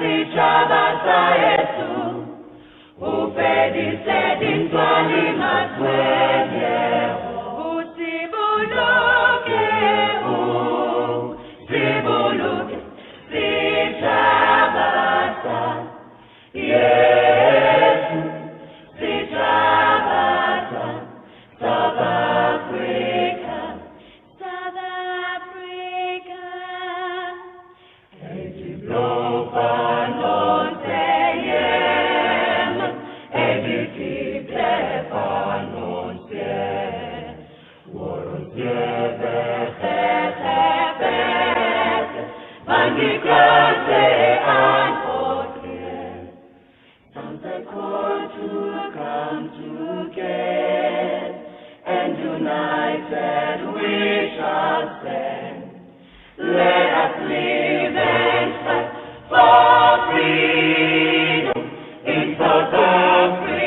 sichabasa Yesu, ufedise dintwali matwenye, usibuluke, usibuluke, sichabasa Yesu, sichabasa South Africa, South Africa, come together, and united we shall stand. Let us live and fight for freedom in South Africa.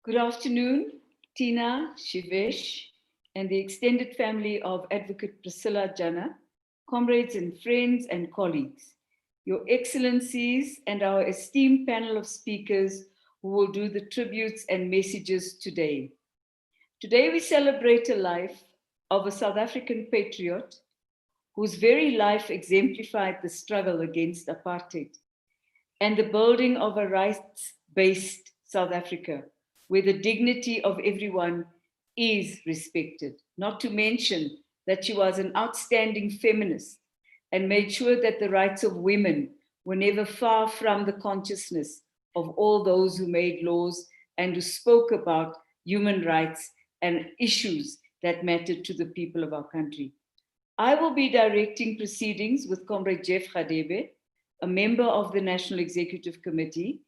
Good afternoon, Tina, Shivesh, and the extended family of Advocate Priscilla, Jana, comrades and friends and colleagues, Your Excellencies and our esteemed panel of speakers who will do the tributes and messages today. Today we celebrate a life of a South African patriot whose very life exemplified the struggle against apartheid and the building of a rights-based South Africa, where the dignity of everyone is respected. Not to mention that she was an outstanding feminist and made sure that the rights of women were never far from the consciousness of all those who made laws and who spoke about human rights and issues that mattered to the people of our country. I will be directing proceedings with Comrade Jeff Radebe, a member of the National Executive Committee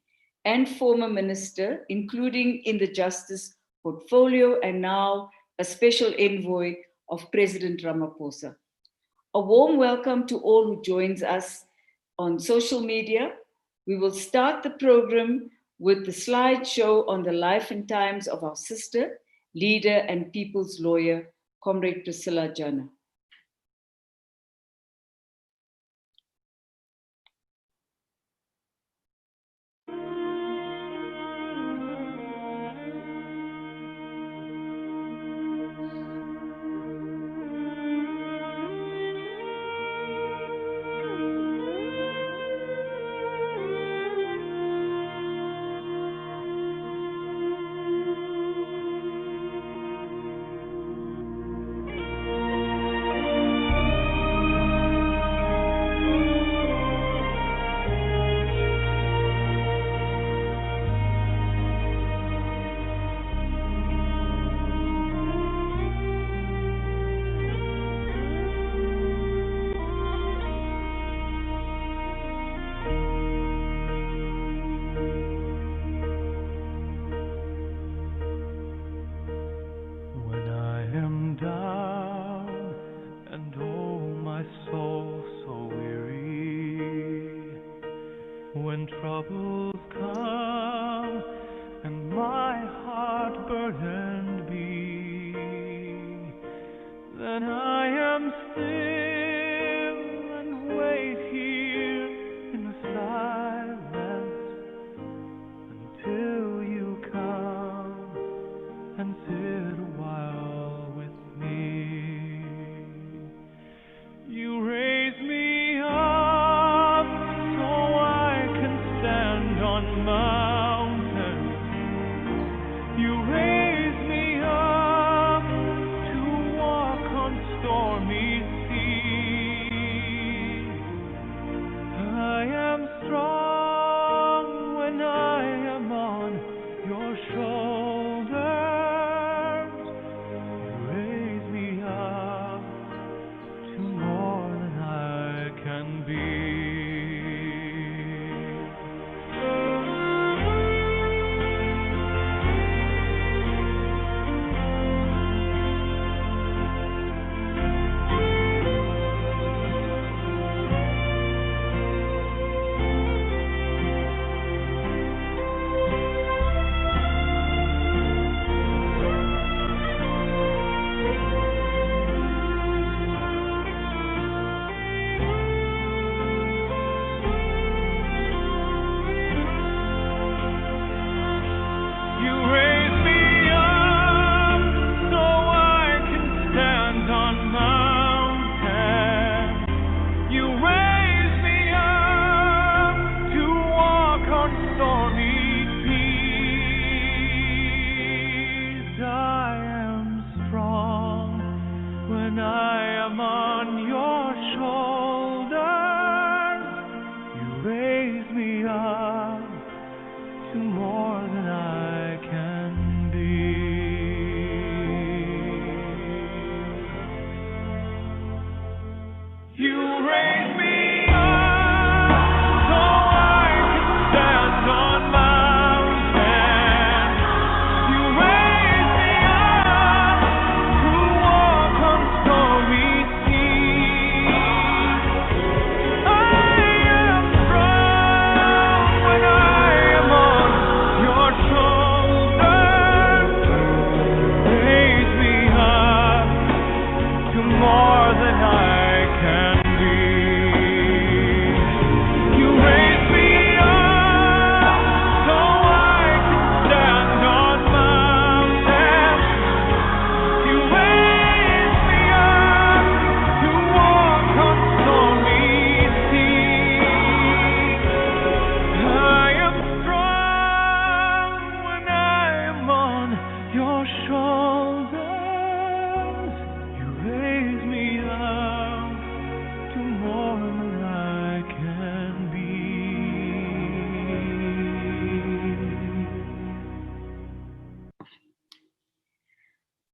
and former minister, including in the Justice portfolio and now a special envoy of President Ramaphosa. A warm welcome to all who joins us on social media. We will start the program with the slideshow on the life and times of our sister, leader and people's lawyer, Comrade Priscilla Jana.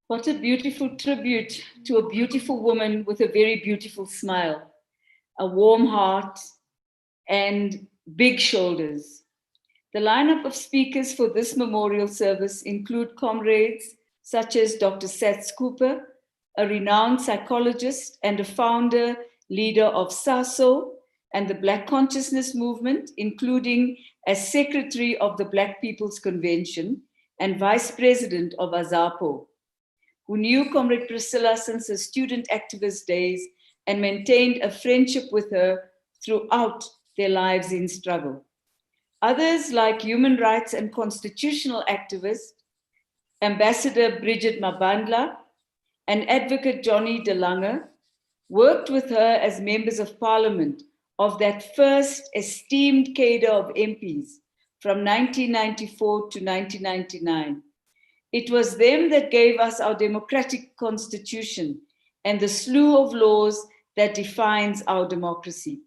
What a beautiful tribute to a beautiful woman with a very beautiful smile, a warm heart, and big shoulders. The lineup of speakers for this memorial service include comrades such as Dr. Seth Cooper, a renowned psychologist and a founder, leader of SASO and the Black Consciousness Movement, including as Secretary of the Black People's Convention and Vice President of AZAPO, who knew Comrade Priscilla since her student activist days and maintained a friendship with her throughout their lives in struggle. Others, like human rights and constitutional activist, Ambassador Bridget Mabandla, and advocate Johnny De Lange, worked with her as members of parliament of that first esteemed cadre of MPs from 1994 to 1999. It was them that gave us our democratic constitution and the slew of laws that defines our democracy.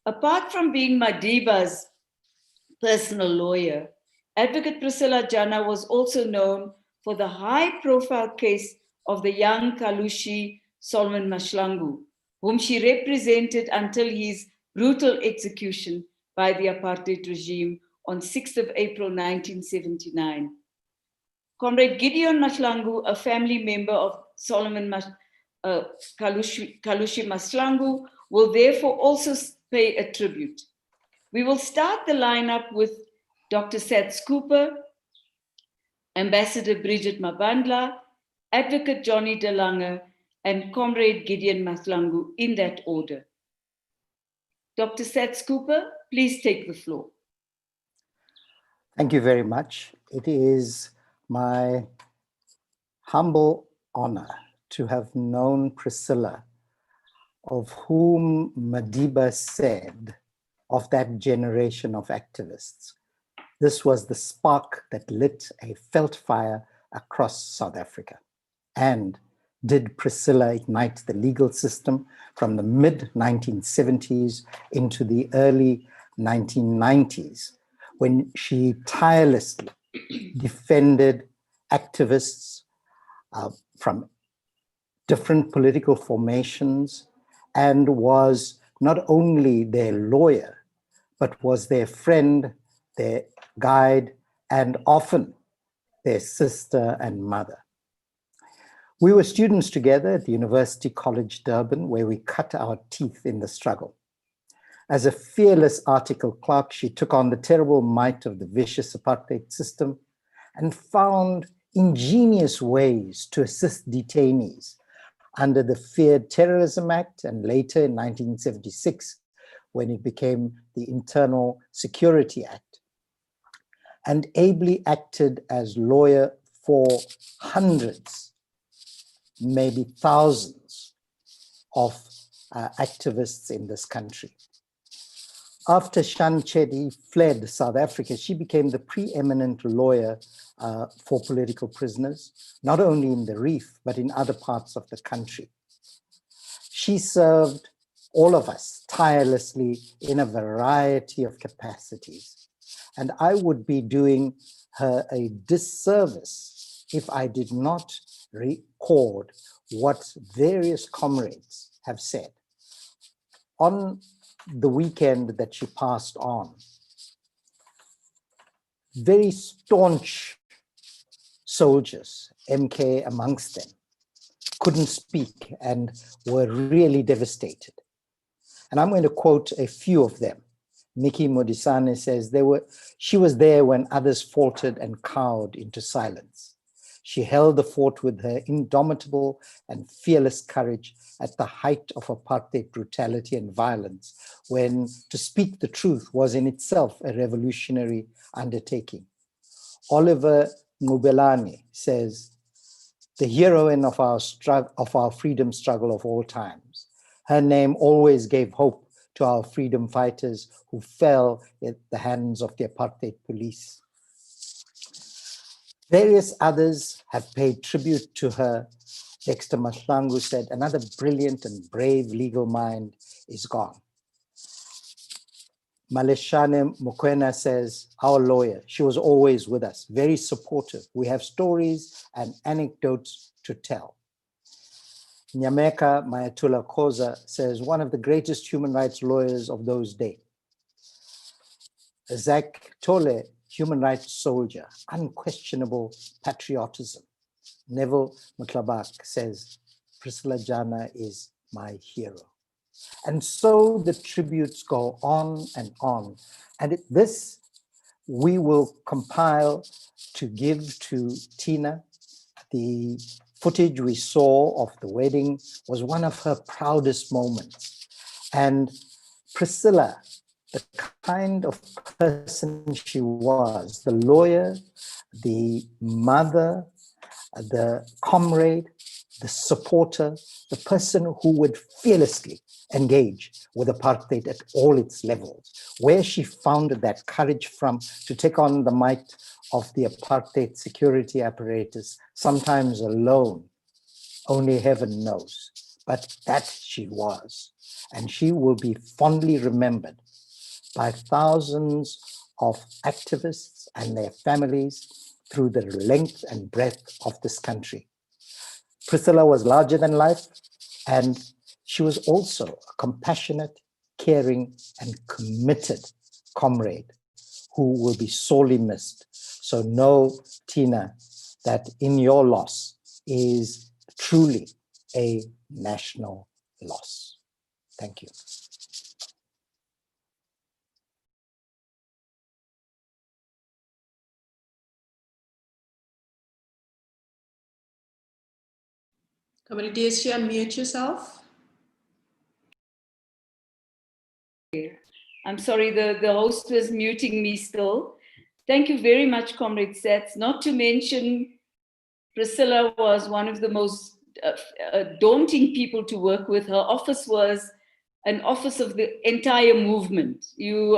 Apart from being Madiba's personal lawyer, Advocate Priscilla Jana was also known for the high-profile case of the young Kalushi Solomon Mahlangu, whom she represented until his brutal execution by the apartheid regime on 6th of April 1979. Comrade Gideon Mahlangu, a family member of Kalushi Mahlangu, will therefore also pay a tribute. We will start the lineup with Dr. Seth Cooper, Ambassador Bridget Mabandla, Advocate Johnny De Lange, and Comrade Gideon Mahlangu in that order. Dr. Seth Cooper, please take the floor. Thank you very much. It is my humble honor to have known Priscilla, of whom Madiba said, of that generation of activists. This was the spark that lit a felt fire across South Africa. And did Priscilla ignite the legal system from the mid-1970s into the early 1990s, when she tirelessly defended activists from different political formations and was not only their lawyer, but was their friend, their guide, and often their sister and mother. We were students together at the University College Durban, where we cut our teeth in the struggle. As a fearless article clerk, she took on the terrible might of the vicious apartheid system and found ingenious ways to assist detainees under the Feared Terrorism Act, and later in 1976, when it became the Internal Security Act, and ably acted as lawyer for hundreds, maybe thousands of activists in this country. After Shan Chedi fled South Africa, she became the preeminent lawyer for political prisoners, not only in the Reef, but in other parts of the country. She served all of us tirelessly in a variety of capacities. And I would be doing her a disservice if I did not record what various comrades have said. On the weekend that she passed on, very staunch soldiers, MK amongst them, couldn't speak and were really devastated. And I'm going to quote a few of them. Nikki Modisane says, she was there when others faltered and cowed into silence. She held the fort with her indomitable and fearless courage at the height of apartheid brutality and violence, when to speak the truth was in itself a revolutionary undertaking. Oliver Ngubelani says, the heroine of our freedom struggle of all times. Her name always gave hope to our freedom fighters who fell at the hands of the apartheid police. Various others have paid tribute to her. Dexter Mahlangu said, another brilliant and brave legal mind is gone. Maleshane Mokwena says, our lawyer, she was always with us, very supportive. We have stories and anecdotes to tell. Nyameka Mayatula Khoza says, one of the greatest human rights lawyers of those days. Zach Tole, human rights soldier, unquestionable patriotism. Neville Mutlabak says, Priscilla Jana is my hero. And so the tributes go on. And this we will compile to give to Tina. The footage we saw of the wedding was one of her proudest moments. And Priscilla, the kind of person she was, the lawyer, the mother, the comrade, the supporter, the person who would fearlessly engage with apartheid at all its levels. Where she found that courage from to take on the might of the apartheid security apparatus, sometimes alone, only heaven knows. But that she was, and she will be fondly remembered by thousands of activists and their families through the length and breadth of this country. Priscilla was larger than life, and she was also a compassionate, caring, and committed comrade who will be sorely missed. So know, Tina, that in your loss is truly a national loss. Thank you. Comrade DSG, unmute yourself. I'm sorry, the host was muting me still. Thank you very much, Comrade Sats. Not to mention, Priscilla was one of the most daunting people to work with. Her office was an office of the entire movement. You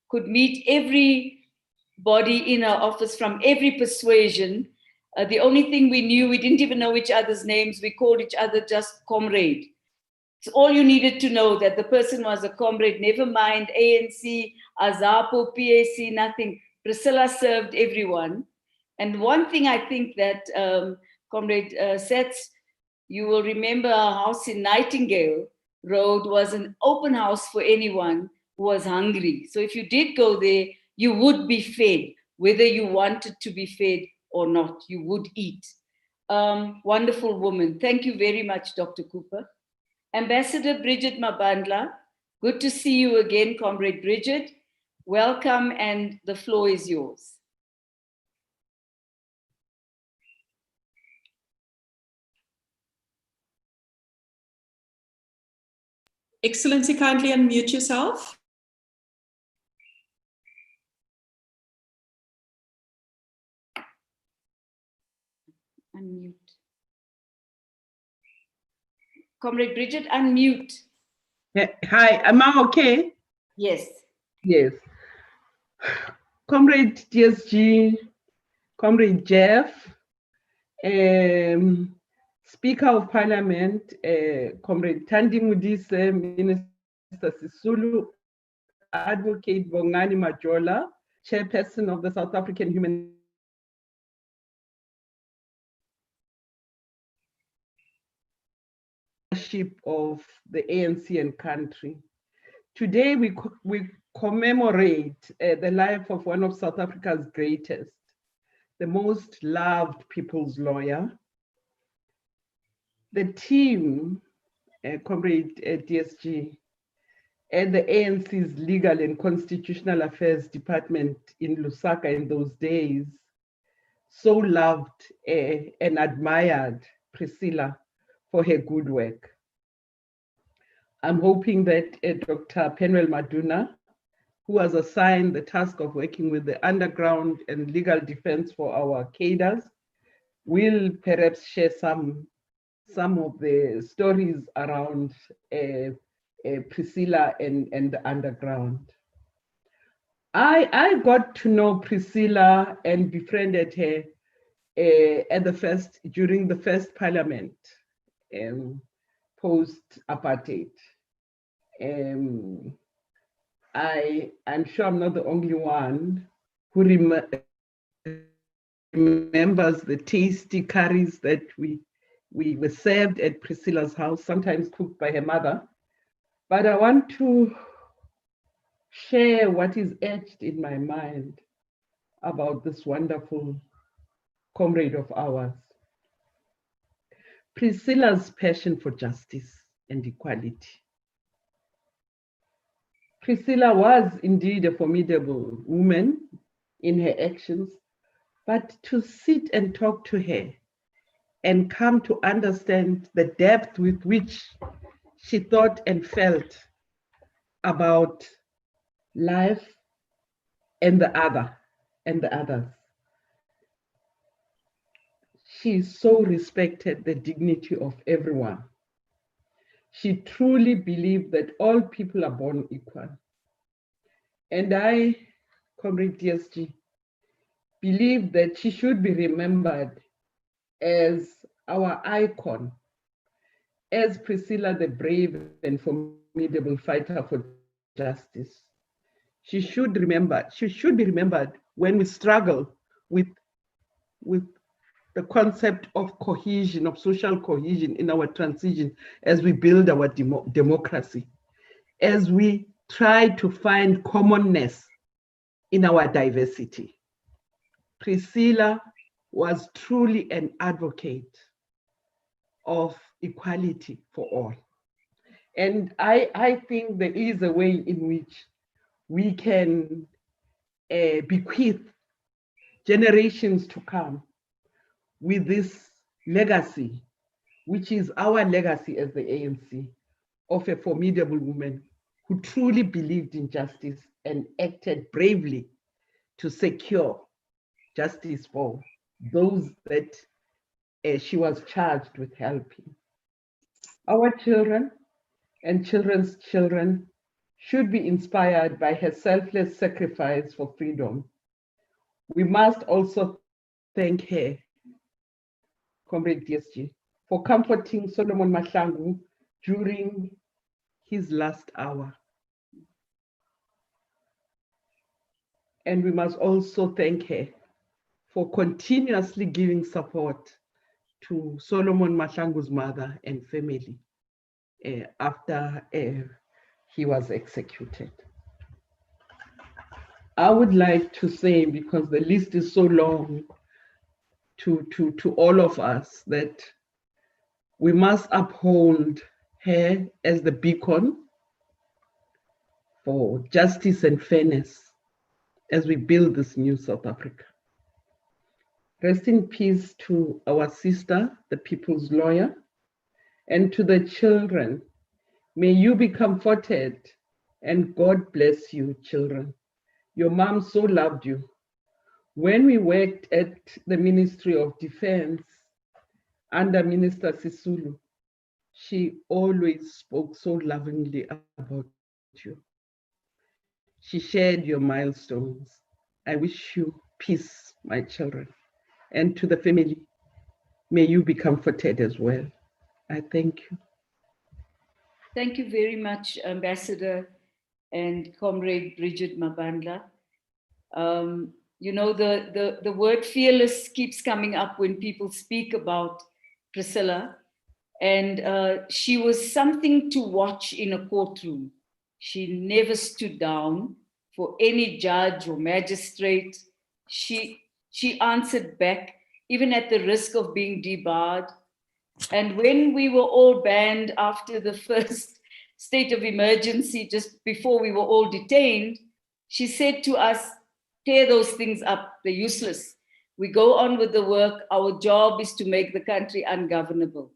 could meet everybody in her office from every persuasion. The only thing we knew, we didn't even know each other's names. We called each other just Comrade. It's all you needed to know, that the person was a comrade, never mind ANC, AZAPO, PAC, nothing. Priscilla served everyone. And one thing I think that Comrade Sets, you will remember our house in Nightingale Road was an open house for anyone who was hungry. So if you did go there, you would be fed, whether you wanted to be fed or not, you would eat. Wonderful woman. Thank you very much, Dr. Cooper. Ambassador Bridget Mabandla, good to see you again, Comrade Bridget. Welcome, and the floor is yours. Excellency, kindly unmute yourself. Unmute. Comrade Bridget, unmute. Yeah, hi, am I okay? Yes. Yes. Comrade DSG, Comrade Jeff, Speaker of Parliament, Comrade Thandi Modise, Minister Sisulu, Advocate Bongani Majola, Chairperson of the South African Human of the ANC and country. Today we commemorate the life of one of South Africa's greatest, the most loved people's lawyer. The team, Comrade DSG, and the ANC's Legal and Constitutional Affairs Department in Lusaka in those days, so loved and admired Priscilla for her good work. I'm hoping that Dr. Penuel Maduna, who was assigned the task of working with the underground and legal defense for our cadres, will perhaps share some of the stories around Priscilla and the underground. I got to know Priscilla and befriended her during the first parliament, post-apartheid. I'm sure I'm not the only one who remembers the tasty curries that we We were served at Priscilla's house, sometimes cooked by her mother. But I want to share what is etched in my mind about this wonderful comrade of ours. Priscilla's passion for justice and equality. Priscilla was indeed a formidable woman in her actions, but to sit and talk to her and come to understand the depth with which she thought and felt about life and the other and the others. She so respected the dignity of everyone. She truly believed that all people are born equal. And I, Comrade DSG, believe that she should be remembered as our icon, as Priscilla, the brave and formidable fighter for justice. She should be remembered when we struggle with the concept of cohesion, of social cohesion in our transition as we build our democracy, as we try to find commonness in our diversity. Priscilla was truly an advocate of equality for all. And I think there is a way in which we can bequeath generations to come with this legacy, which is our legacy as the ANC, of a formidable woman who truly believed in justice and acted bravely to secure justice for those that she was charged with helping. Our children and children's children should be inspired by her selfless sacrifice for freedom. We must also thank her, Comrade DSG, for comforting Solomon Mahlangu during his last hour. And we must also thank her for continuously giving support to Solomon Mahlangu's mother and family after he was executed. I would like to say, because the list is so long, to all of us, that we must uphold her as the beacon for justice and fairness as we build this new South Africa. Rest in peace to our sister, the people's lawyer, and to the children. May you be comforted, and God bless you, children. Your mom so loved you. When we worked at the Ministry of Defense under Minister Sisulu, she always spoke so lovingly about you. She shared your milestones. I wish you peace, my children. And to the family, may you be comforted as well. I thank you. Thank you very much, Ambassador and Comrade Bridget Mabandla. You know, the word fearless keeps coming up when people speak about Priscilla. And she was something to watch in a courtroom. She never stood down for any judge or magistrate. She answered back, even at the risk of being debarred. And when we were all banned after the first state of emergency, just before we were all detained, she said to us, tear those things up, they're useless. We go on with the work. Our job is to make the country ungovernable.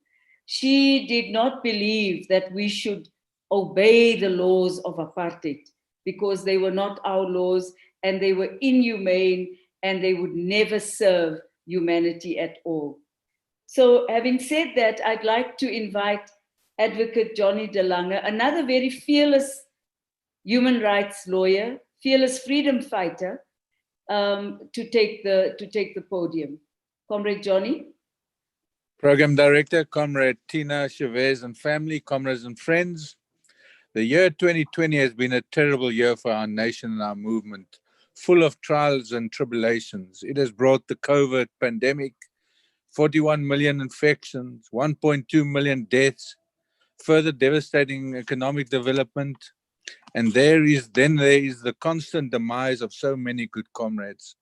She did not believe that we should obey the laws of apartheid because they were not our laws and they were inhumane and they would never serve humanity at all. So having said that, I'd like to invite Advocate Johnny de Lange, another very fearless human rights lawyer, fearless freedom fighter, to take the podium. Comrade Johnny. Program Director, Comrade Tina, Chavez and family, comrades and friends. The year 2020 has been a terrible year for our nation and our movement, full of trials and tribulations. It has brought the COVID pandemic, 41 million infections, 1.2 million deaths, further devastating economic development, and there is the constant demise of so many good comrades.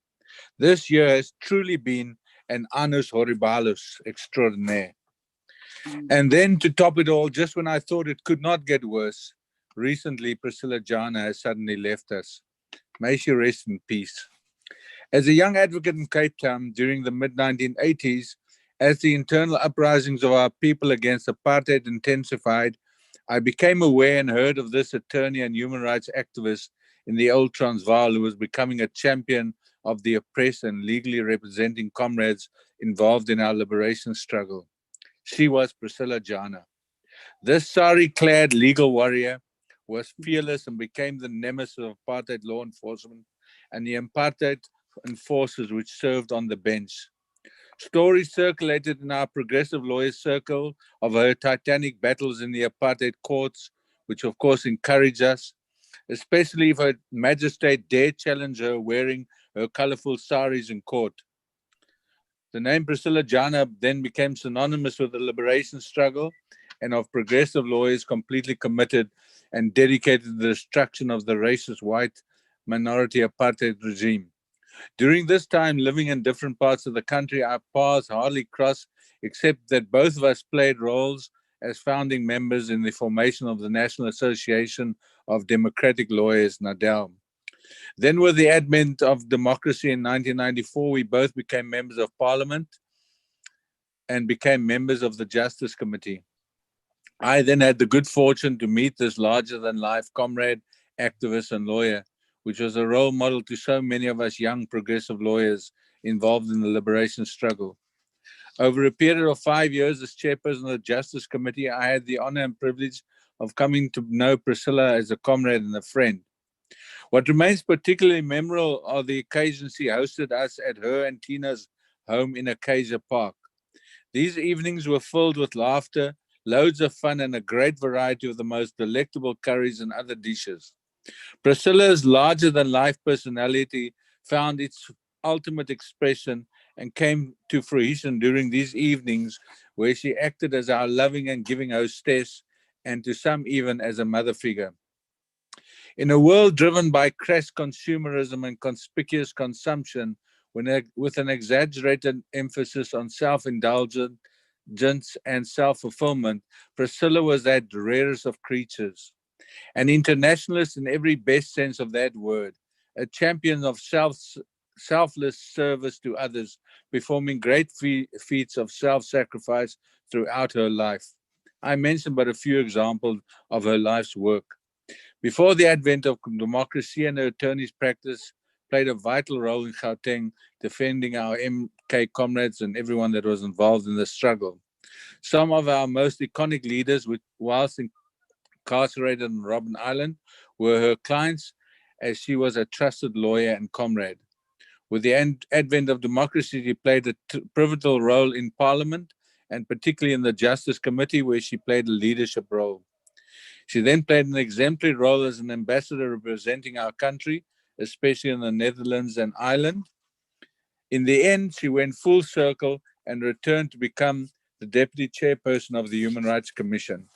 This year has truly been an annus horribilis extraordinaire. And then to top it all, just when I thought it could not get worse, recently Priscilla Jana has suddenly left us. May she rest in peace. As a young advocate in Cape Town during the mid-1980s, as the internal uprisings of our people against apartheid intensified, I became aware and heard of this attorney and human rights activist in the old Transvaal who was becoming a champion of the oppressed and legally representing comrades involved in our liberation struggle. She was Priscilla Jana. This sari-clad legal warrior was fearless and became the nemesis of apartheid law enforcement and the apartheid enforcers which served on the bench. Stories circulated in our progressive lawyers' circle of her titanic battles in the apartheid courts, which of course encouraged us, especially if her magistrate dared challenge her wearing her colorful saris in court. The name Priscilla Jana then became synonymous with the liberation struggle and of progressive lawyers completely committed and dedicated to the destruction of the racist white minority apartheid regime. During this time, living in different parts of the country, our paths hardly crossed, except that both of us played roles as founding members in the formation of the National Association of Democratic Lawyers, NADEL. Then with the advent of democracy in 1994, we both became members of parliament and became members of the Justice Committee. I then had the good fortune to meet this larger-than-life comrade, activist, and lawyer, which was a role model to so many of us young progressive lawyers involved in the liberation struggle. Over a period of 5 years as chairperson of the Justice Committee, I had the honor and privilege of coming to know Priscilla as a comrade and a friend. What remains particularly memorable are the occasions she hosted us at her and Tina's home in Acacia Park. These evenings were filled with laughter, loads of fun, and a great variety of the most delectable curries and other dishes. Priscilla's larger-than-life personality found its ultimate expression and came to fruition during these evenings where she acted as our loving and giving hostess and to some even as a mother figure. In a world driven by crass consumerism and conspicuous consumption, with an exaggerated emphasis on self-indulgence and self-fulfillment, Priscilla was that rarest of creatures. An internationalist in every best sense of that word, a champion of selfless service to others, performing great feats of self-sacrifice throughout her life. I mentioned but a few examples of her life's work. Before the advent of democracy, and her attorney's practice played a vital role in Gauteng, defending our MK comrades and everyone that was involved in the struggle. Some of our most iconic leaders, whilst incarcerated on Robben Island, were her clients, as she was a trusted lawyer and comrade. With the advent of democracy, she played a pivotal role in Parliament, and particularly in the Justice Committee, where she played a leadership role. She then played an exemplary role as an ambassador representing our country, especially in the Netherlands and Ireland. In the end, she went full circle and returned to become the deputy chairperson of the Human Rights Commission.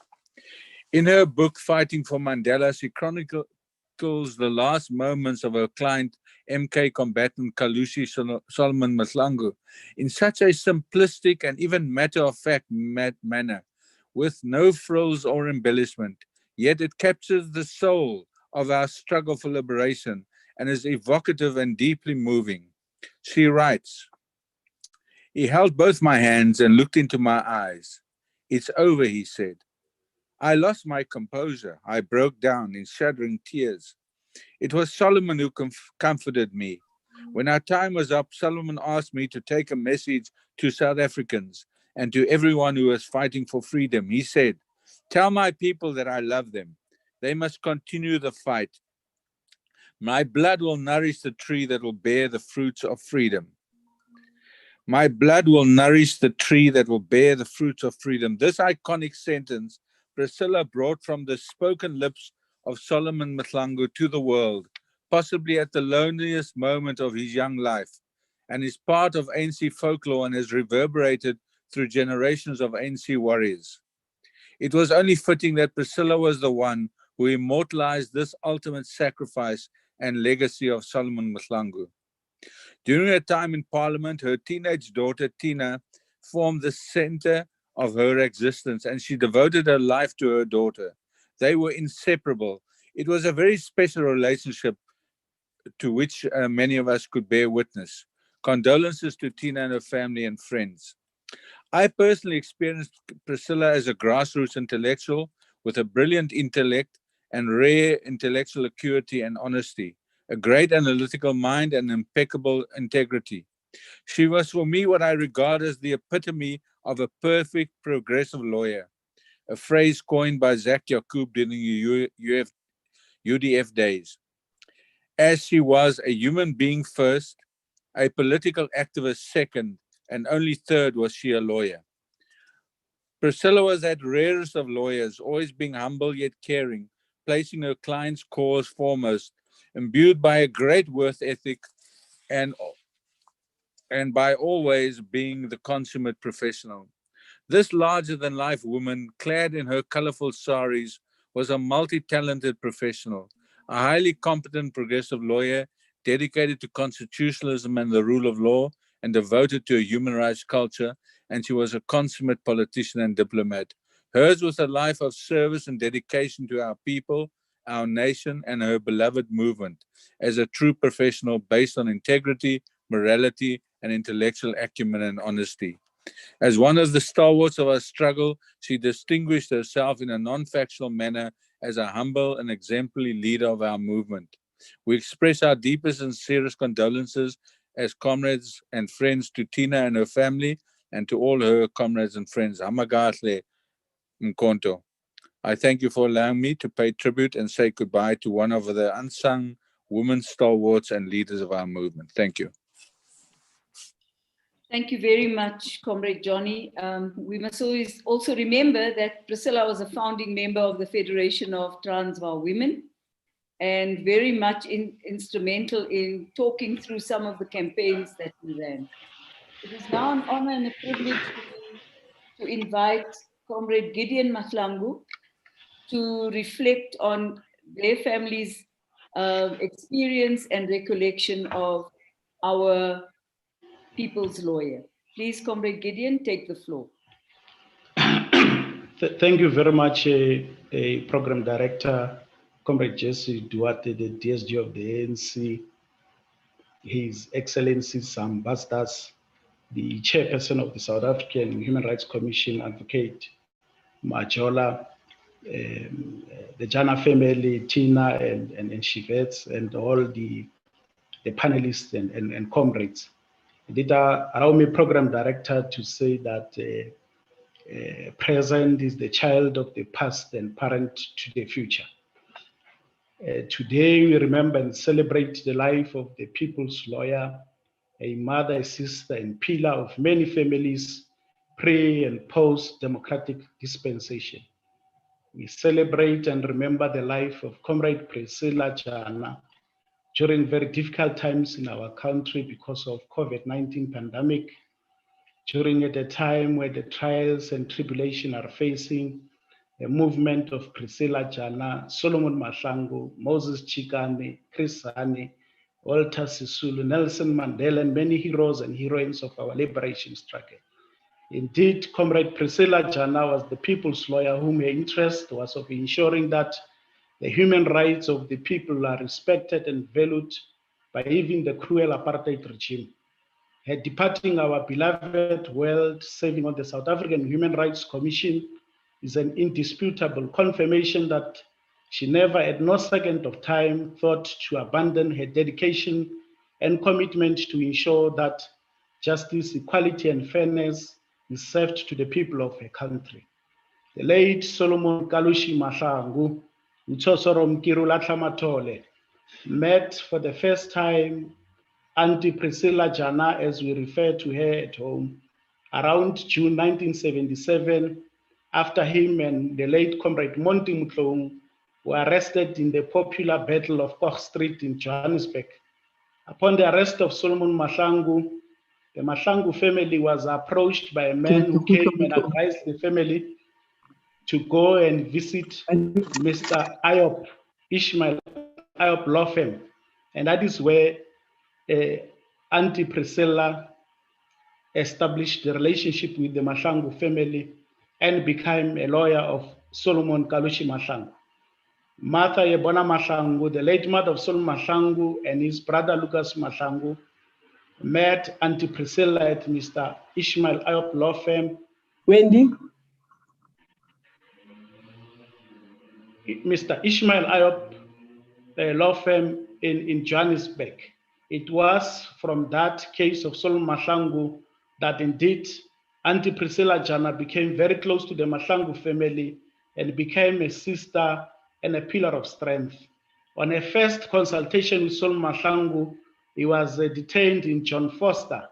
In her book, Fighting for Mandela, she chronicles the last moments of her client, MK combatant Kalushi Solomon Mahlangu, in such a simplistic and even matter-of-fact manner, with no frills or embellishment. Yet it captures the soul of our struggle for liberation and is evocative and deeply moving. She writes, "He held both my hands and looked into my eyes. 'It's over,' he said. I lost my composure. I broke down in shuddering tears. It was Solomon who comforted me. When our time was up, Solomon asked me to take a message to South Africans and to everyone who was fighting for freedom. He said, 'Tell my people that I love them. They must continue the fight. My blood will nourish the tree that will bear the fruits of freedom.' My blood will nourish the tree that will bear the fruits of freedom." This iconic sentence, Priscilla brought from the spoken lips of Solomon Mahlangu to the world, possibly at the loneliest moment of his young life, and is part of ANC folklore and has reverberated through generations of ANC warriors. It was only fitting that Priscilla was the one who immortalized this ultimate sacrifice and legacy of Solomon Mahlangu. During her time in Parliament, her teenage daughter, Tina, formed the center of her existence, and she devoted her life to her daughter. They were inseparable. It was a very special relationship to which many of us could bear witness. Condolences to Tina and her family and friends. I personally experienced Priscilla as a grassroots intellectual with a brilliant intellect and rare intellectual acuity and honesty, a great analytical mind and impeccable integrity. She was for me what I regard as the epitome of a perfect progressive lawyer, a phrase coined by Zach Yacoub during the UDF days. As she was a human being first, a political activist second, and only third was she a lawyer. Priscilla was that rarest of lawyers, always being humble yet caring, placing her client's cause foremost, imbued by a great work ethic and by always being the consummate professional. This larger-than-life woman, clad in her colorful saris, was a multi-talented professional, a highly competent progressive lawyer, dedicated to constitutionalism and the rule of law, and devoted to a human rights culture, and she was a consummate politician and diplomat. Hers was a life of service and dedication to our people, our nation, and her beloved movement, as a true professional based on integrity, morality, and intellectual acumen and honesty. As one of the stalwarts of our struggle, she distinguished herself in a non-factional manner as a humble and exemplary leader of our movement. We express our deepest and sincerest condolences as comrades and friends to Tina and her family, and to all her comrades and friends. Hamagahle Mkonto. I thank you for allowing me to pay tribute and say goodbye to one of the unsung women stalwarts and leaders of our movement. Thank you. Thank you very much, Comrade Johnny. We must always also remember that Priscilla was a founding member of the Federation of Transvaal Women and very much instrumental in talking through some of the campaigns that we ran. It is now an honor and a privilege for me to invite Comrade Gideon Mahlangu to reflect on their family's experience and recollection of our people's lawyer. Please, Comrade Gideon, take the floor. Thank you very much, Program Director, Comrade Jesse Duarte, the DSG of the ANC, His Excellency's ambassadors, the Chairperson of the South African Human Rights Commission, Advocate Majola, the Jana family, Tina and Shivets, and all the panelists and comrades. Did allow me, Program Director, to say that present is the child of the past and parent to the future. Today, we remember and celebrate the life of the people's lawyer, a mother, a sister, and pillar of many families pre and post-democratic dispensation. We celebrate and remember the life of Comrade Priscilla Jana during very difficult times in our country because of COVID-19 pandemic, during at a time where the trials and tribulation are facing the movement of Priscilla Jana, Solomon Mahlangu, Moses Chikane, Chris Hani, Walter Sisulu, Nelson Mandela, and many heroes and heroines of our liberation struggle. Indeed, Comrade Priscilla Jana was the people's lawyer whom her interest was of ensuring that the human rights of the people are respected and valued by even the cruel apartheid regime. Her departing our beloved world, serving on the South African Human Rights Commission, is an indisputable confirmation that she never at no second of time thought to abandon her dedication and commitment to ensure that justice, equality, and fairness is served to the people of her country. The late Solomon Kalushi Mahlangu, Utosoro Mkiru Latlamatole, met for the first time Auntie Priscilla Jana, as we refer to her at home, around June 1977, after him and the late Comrade Monty Mtlong were arrested in the popular Battle of Koch Street in Johannesburg. Upon the arrest of Solomon Mahlangu, the Mahlangu family was approached by a man who came and advised the family to go and visit Mr. Ayop, Ishmael Ayop law firm. And that is where Auntie Priscilla established the relationship with the Mahlangu family and became a lawyer of Solomon Kalushi Mahlangu. Martha Yebona Mahlangu, the late mother of Solomon Mahlangu, and his brother Lucas Mahlangu met Auntie Priscilla at Mr. Ishmael Ayop law firm. Wendy? Mr. Ishmael Ayop law firm in Johannesburg. It was from that case of Solomon Mahlangu that indeed Auntie Priscilla Jana became very close to the Mahlangu family and became a sister and a pillar of strength. On a first consultation with Solomon Mahlangu, he was detained in John Foster.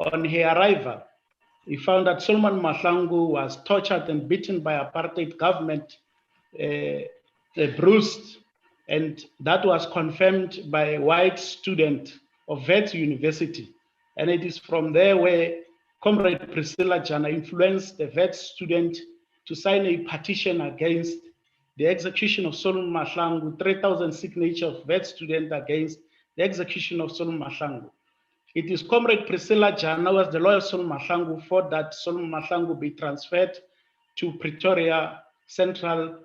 On her arrival, he found that Solomon Mahlangu was tortured and beaten by apartheid government, bruised, and that was confirmed by a white student of Wits University. And it is from there where Comrade Priscilla Jana influenced the Wits student to sign a petition against the execution of Solomon Mahlangu, 3,000 signatures of Wits students against the execution of Solomon Mahlangu. It is Comrade Priscilla Jana, was the lawyer of Solomon Mahlangu, fought that Solomon Mahlangu be transferred to Pretoria Central,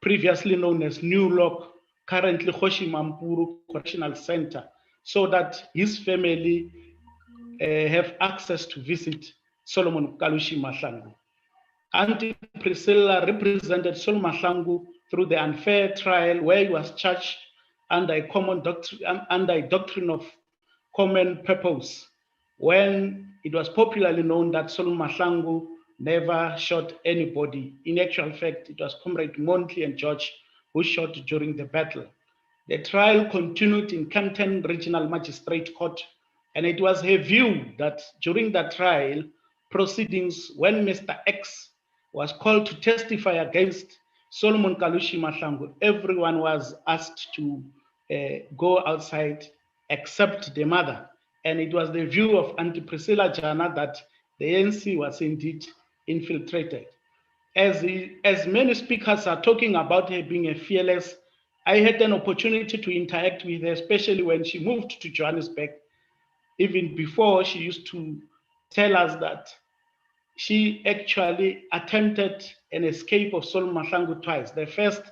previously known as New Lock, currently Hoshi Mampuru Correctional Center, so that his family have access to visit Solomon Kalushi Mahlangu. Auntie Priscilla represented Solomon Mahlangu through the unfair trial where he was charged under a doctrine of common purpose, when it was popularly known that Solomon Mahlangu never shot anybody. In actual fact, it was Comrade Montley and George who shot during the battle. The trial continued in Kempton Regional Magistrate Court, and it was her view that during the trial proceedings, when Mr. X was called to testify against Solomon Kalushi Mahlangu, everyone was asked to go outside except the mother. And it was the view of Auntie Priscilla Jana that the ANC was indeed infiltrated. As many speakers are talking about her being a fearless, I had an opportunity to interact with her, especially when she moved to Johannesburg. Even before, she used to tell us that she actually attempted an escape of Solomon Mahlangu twice. The first,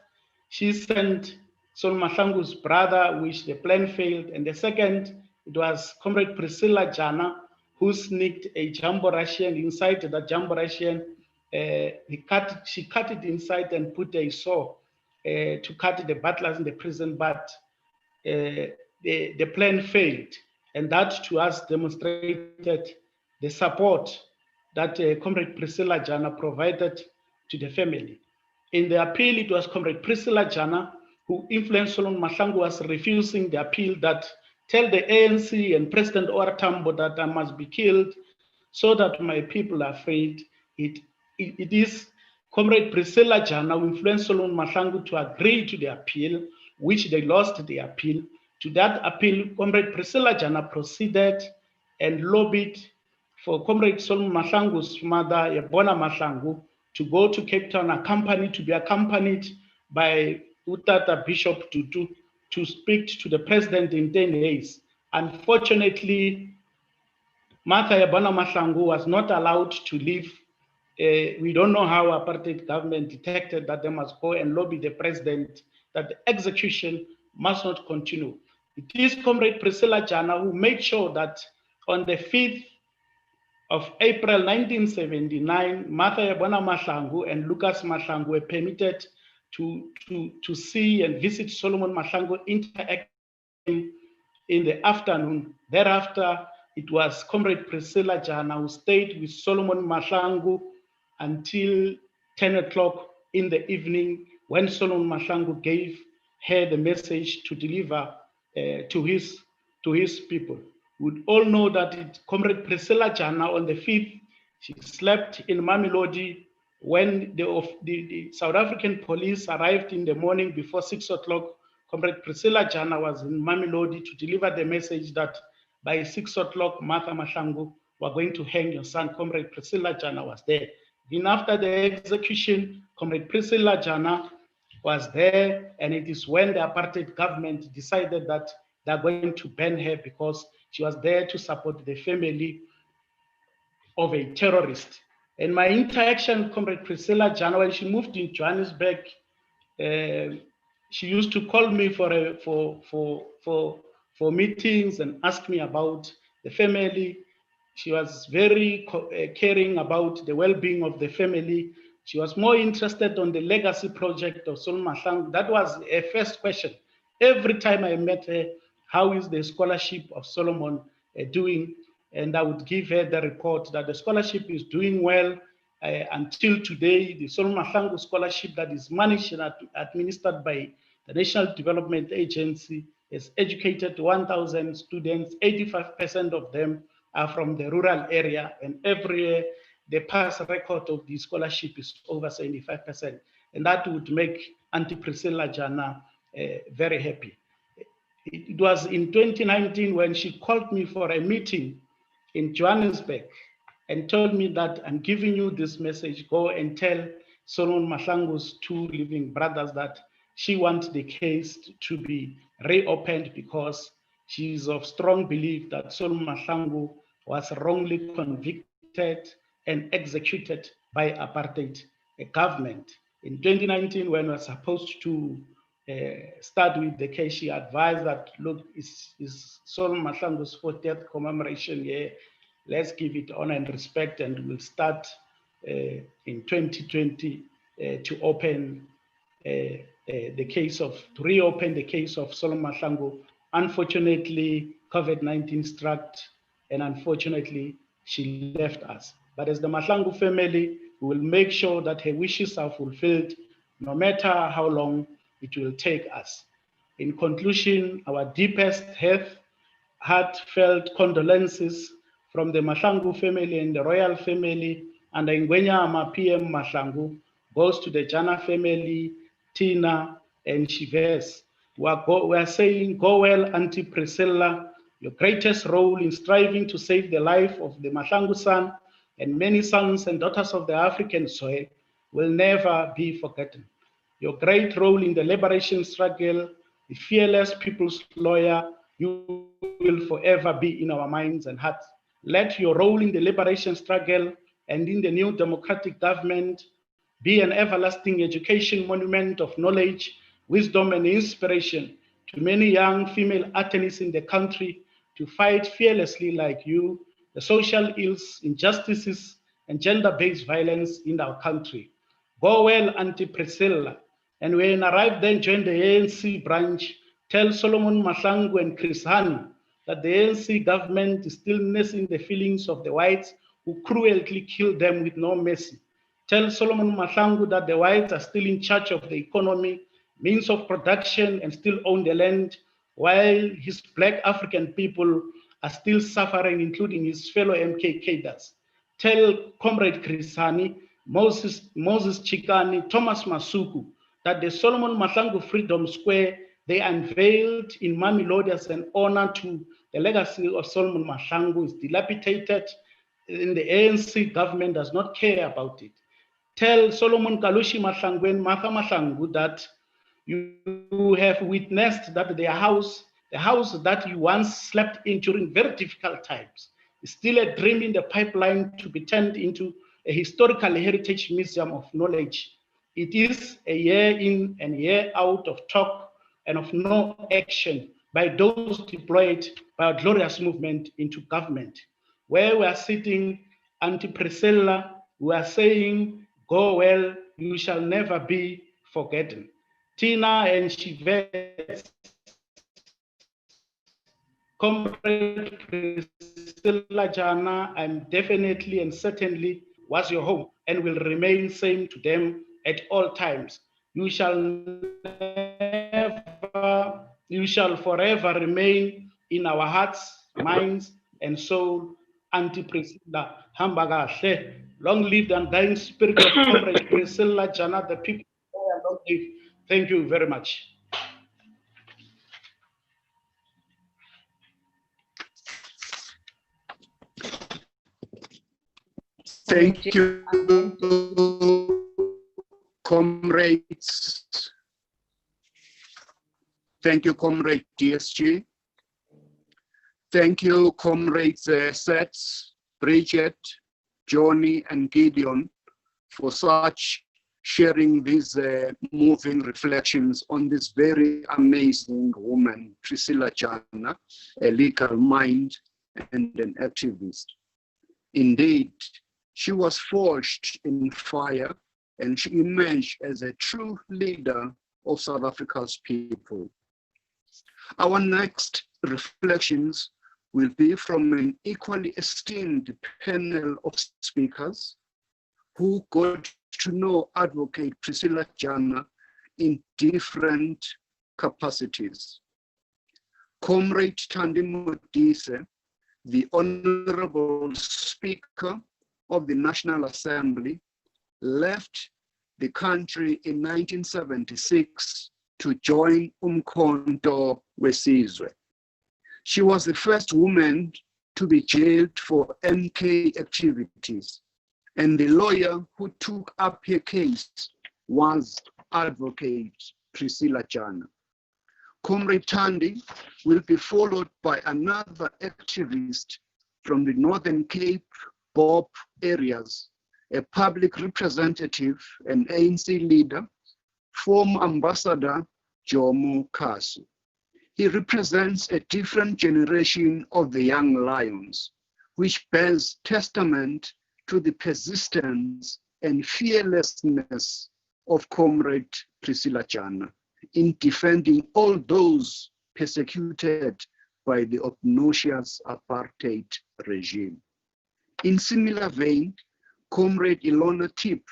she sent Solomon Mahlangu's brother, which the plan failed. And the second, it was Comrade Priscilla Jana, who sneaked a Jumbo Russian inside the Jumbo Russian. She cut it inside and put a saw to cut the butlers in the prison, but the plan failed. And that to us demonstrated the support that Comrade Priscilla Jana provided to the family. In the appeal, it was Comrade Priscilla Jana who influenced Solomon Mahlangu was refusing the appeal that tell the ANC and President OR Tambo that I must be killed so that my people are freed. It is Comrade Priscilla Jana who influenced Solomon Mahlangu to agree to the appeal, which they lost the appeal. To that appeal, Comrade Priscilla Jana proceeded and lobbied for Comrade Solomon Mahlangu's mother, Yebona Mahlangu, to go to Cape Town, to be accompanied by Utata Bishop Tutu to speak to the president in 10 days. Unfortunately, Martha Yebona Mahlangu was not allowed to leave. We don't know how apartheid government detected that they must go and lobby the president that the execution must not continue. It is Comrade Priscilla Jana who made sure that on the 5th of April 1979, Martha Yebona Mahlangu and Lucas Mahlangu were permitted to see and visit Solomon Mahlangu interacting in the afternoon. Thereafter, it was Comrade Priscilla Jana who stayed with Solomon Mahlangu until 10 o'clock in the evening when Solomon Mahlangu gave her the message to deliver to his people. We all know that Comrade Priscilla Jana on the 5th, she slept in Mamelodi when the South African police arrived in the morning before 6 o'clock. Comrade Priscilla Jana was in Mamelodi to deliver the message that by 6 o'clock, Martha Mahlangu, we're going to hang your son. Comrade Priscilla Jana was there. Even after the execution, Comrade Priscilla Jana was there, and it is when the apartheid government decided that they're going to ban her because she was there to support the family of a terrorist. And my interaction with Comrade Priscilla Jana, when she moved in Johannesburg, she used to call me for meetings and ask me about the family. She was very caring about the well-being of the family. She was more interested on the legacy project of Solomon Mahlangu. That was her first question. Every time I met her, how is the scholarship of Solomon doing? And I would give her the report that the scholarship is doing well. Until today, the Solomon Mahlangu scholarship that is managed and administered by the National Development Agency has educated 1,000 students. 85% of them are from the rural area, and every year the pass record of the scholarship is over 75%. And that would make Auntie Priscilla Jana very happy. It was in 2019 when she called me for a meeting in Johannesburg and told me that I'm giving you this message, go and tell Solomon Mahlangu's two living brothers that she wants the case to be reopened because she is of strong belief that Solomon Mahlangu was wrongly convicted and executed by apartheid government. In 2019, when we were supposed to start with the case, she advised that, look, it's Solomon Mahlangu's 40th commemoration year. Let's give it honor and respect, and we'll start in 2020 to open the case of, to reopen the case of Solomon Mahlangu. Unfortunately, COVID-19 struck, and unfortunately, she left us. But as the Mahlangu family, we will make sure that her wishes are fulfilled, no matter how long it will take us. In conclusion, our deepest heartfelt condolences from the Mahlangu family and the royal family and the Ngwenyama PM Mahlangu goes to the Jana family, Tina and Shives. We are saying, go well, Auntie Priscilla. Your greatest role in striving to save the life of the Mahlangu son and many sons and daughters of the African soil will never be forgotten. Your great role in the liberation struggle, the fearless people's lawyer, you will forever be in our minds and hearts. Let your role in the liberation struggle and in the new democratic government be an everlasting education monument of knowledge, wisdom, and inspiration to many young female attorneys in the country to fight fearlessly like you the social ills, injustices, and gender-based violence in our country. Go well, Auntie Priscilla. And when arrived then join the ANC branch, tell Solomon Mahlangu and Chris Hani that the ANC government is still nursing the feelings of the whites who cruelly killed them with no mercy. Tell Solomon Mahlangu that the whites are still in charge of the economy, means of production, and still own the land, while his black African people are still suffering, including his fellow MK cadres. Tell Comrade Krisani, Moses Chikani, Thomas Masuku, that the Solomon Mahlangu Freedom Square they unveiled in Mamelodi as an honor to the legacy of Solomon Mahlangu is dilapidated, and the ANC government does not care about it. Tell Solomon Kalushi Mahlangu and Martha Mahlangu that you have witnessed that the house that you once slept in during very difficult times, is still a dream in the pipeline to be turned into a historical heritage museum of knowledge. It is a year in and year out of talk and of no action by those deployed by our glorious movement into government. Where we are sitting, Auntie Priscilla, we are saying, go well, you shall never be forgotten. Tina and Shivet, Comrade Priscilla Jana, I'm definitely and certainly was your home and will remain same to them at all times. You shall forever remain in our hearts, minds, and soul. Auntie Priscilla Hambagahle, long live the undying spirit of Comrade Priscilla Jana, the people long live. Thank you very much. Comrade Thank you, comrades. Thank you, Comrade DSG. Thank you, comrades Sets, Bridget, Johnny, and Gideon for such sharing these moving reflections on this very amazing woman, Priscilla Jana, a legal mind and an activist. Indeed, she was forged in fire and she emerged as a true leader of South Africa's people. Our next reflections will be from an equally esteemed panel of speakers who got to know Advocate Priscilla Jana in different capacities. Comrade Thandi Modise, the Honorable Speaker of the National Assembly, left the country in 1976 to join Umkhonto Wesizwe. She was the first woman to be jailed for MK activities, and the lawyer who took up her case was Advocate Priscilla Jana. Comrade Thandi will be followed by another activist from the Northern Cape, Bob areas, a public representative and ANC leader, former Ambassador Jomo Kasu. He represents a different generation of the young lions, which bears testament to the persistence and fearlessness of Comrade Priscilla Jana in defending all those persecuted by the obnoxious apartheid regime. In similar vein, Comrade Ilona Tip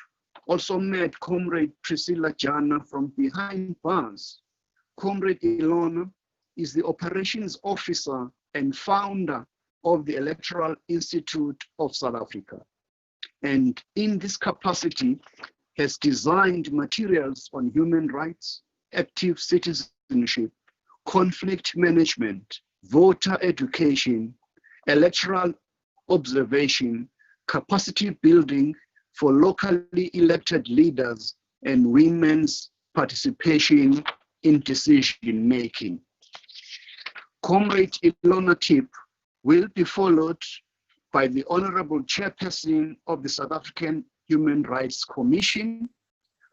also met Comrade Priscilla Jana from behind bars. Comrade Ilona is the operations officer and founder of the Electoral Institute of South Africa, and in this capacity has designed materials on human rights, active citizenship, conflict management, voter education, electoral observation, capacity building for locally elected leaders, and women's participation in decision making. Comrade Ilona Tip will be followed by the Honorable Chairperson of the South African Human Rights Commission,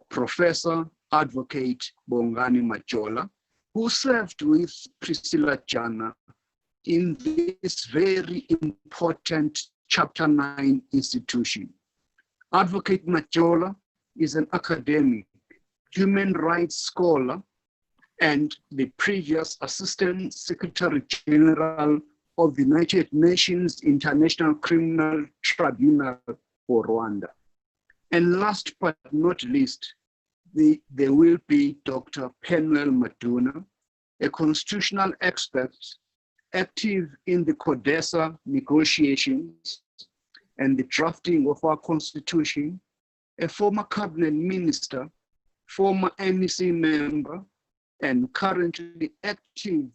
Professor Advocate Bongani Majola, who served with Priscilla Jana in this very important Chapter 9 institution. Advocate Majola is an academic, human rights scholar, and the previous Assistant Secretary General of the United Nations International Criminal Tribunal for Rwanda. And last but not least, there will be Dr. Penuel Maduna, a constitutional expert active in the CODESA negotiations and the drafting of our constitution, a former cabinet minister, former NEC member, and currently active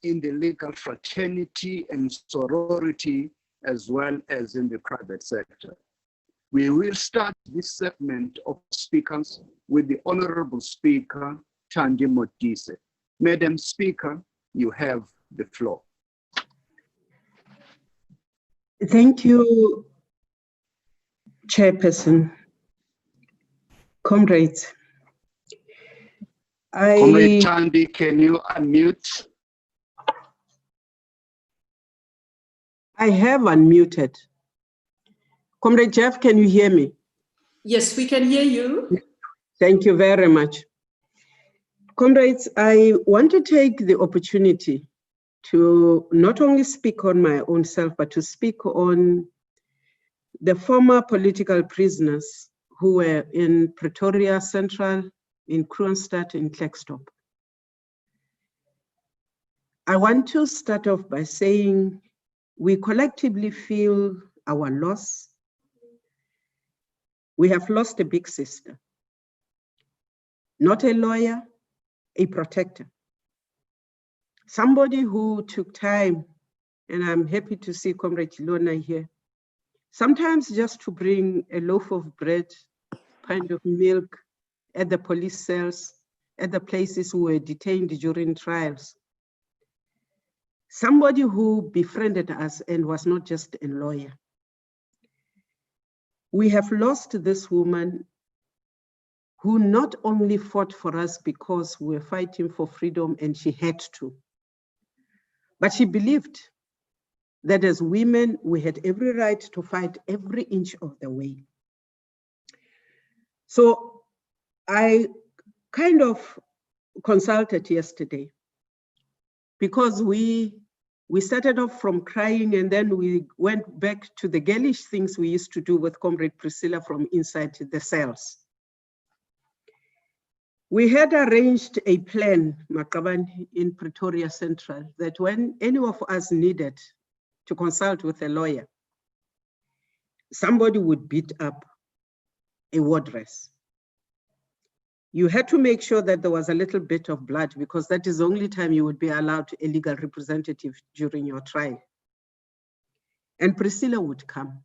in the legal fraternity and sorority, as well as in the private sector. We will start this segment of speakers with the Honorable Speaker, Thandi Modise. Madam Speaker, you have the floor. Thank you, Chairperson. Comrades, Comrade Thandi, can you unmute? I have unmuted. Comrade Jeff, can you hear me? Yes, we can hear you. Thank you very much. Comrades, I want to take the opportunity to not only speak on my own self, but to speak on the former political prisoners who were in Pretoria Central, in Kroonstad, in Klerksdorp. I want to start off by saying we collectively feel our loss. We have lost a big sister, not a lawyer, a protector. Somebody who took time, and I'm happy to see Comrade Ilona here, sometimes just to bring a loaf of bread, pint of milk at the police cells, at the places we were detained during trials. Somebody who befriended us and was not just a lawyer. We have lost this woman who not only fought for us because we were fighting for freedom and she had to, but she believed that as women, we had every right to fight every inch of the way. So I kind of consulted yesterday because we started off from crying and then we went back to the girlish things we used to do with Comrade Priscilla from inside the cells. We had arranged a plan, Makaban, in Pretoria Central, that when any of us needed to consult with a lawyer, somebody would beat up a wardress. You had to make sure that there was a little bit of blood because that is the only time you would be allowed a legal representative during your trial. And Priscilla would come.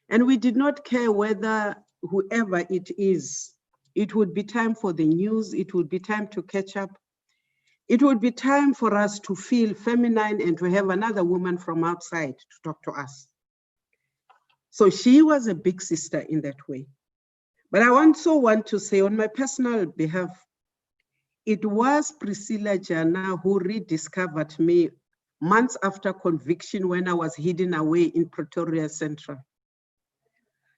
And we did not care whether whoever it is, it would be time for the news, it would be time to catch up. It would be time for us to feel feminine and to have another woman from outside to talk to us. So she was a big sister in that way. But I also want to say on my personal behalf, it was Priscilla Jana who rediscovered me months after conviction when I was hidden away in Pretoria Central.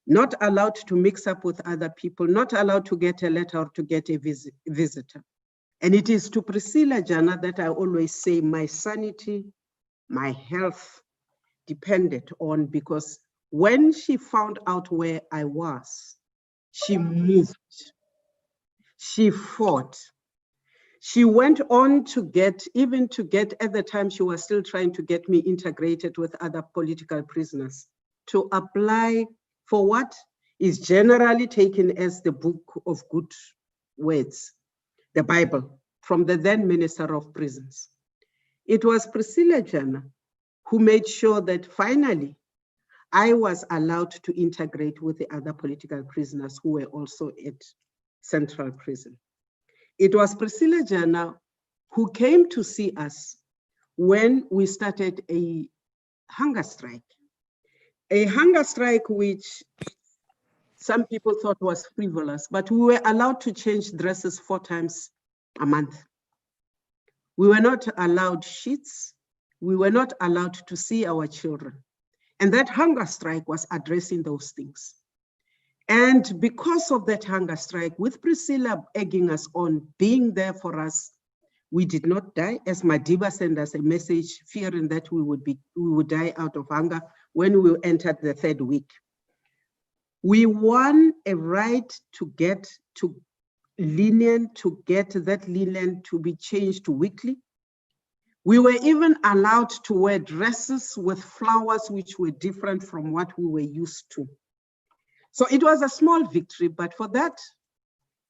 Not allowed to mix up with other people, not allowed to get a letter or to get a visitor. And it is to Priscilla Jana that I always say my sanity, my health depended on, because when she found out where I was, she moved, she fought. She went on to get, at the time she was still trying to get me integrated with other political prisoners, to apply for what is generally taken as the book of good words, the Bible, from the then Minister of Prisons. It was Priscilla Jana who made sure that finally I was allowed to integrate with the other political prisoners who were also at Central Prison. It was Priscilla Jana who came to see us when we started a hunger strike which some people thought was frivolous, but we were allowed to change dresses 4 times a month. We were not allowed sheets. We were not allowed to see our children. And that hunger strike was addressing those things. And because of that hunger strike, with Priscilla egging us on, being there for us, we did not die. As Madiba sent us a message, fearing that we would die out of hunger when we entered the 3rd week. We won a right to get to linen, to get that linen to be changed weekly. We were even allowed to wear dresses with flowers which were different from what we were used to. So it was a small victory, but for that,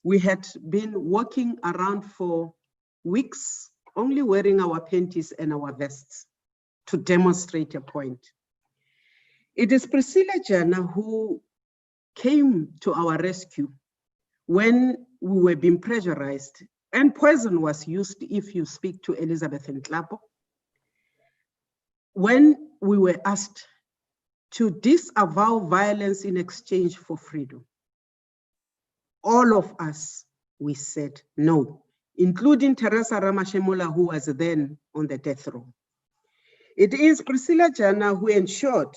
we had been walking around for weeks, only wearing our panties and our vests to demonstrate a point. It is Priscilla Jana who came to our rescue when we were being pressurized, and poison was used if you speak to Elizabeth Nklapo. When we were asked to disavow violence in exchange for freedom, all of us, we said no, including Teresa Ramashemola, who was then on the death row. It is Priscilla Jana who ensured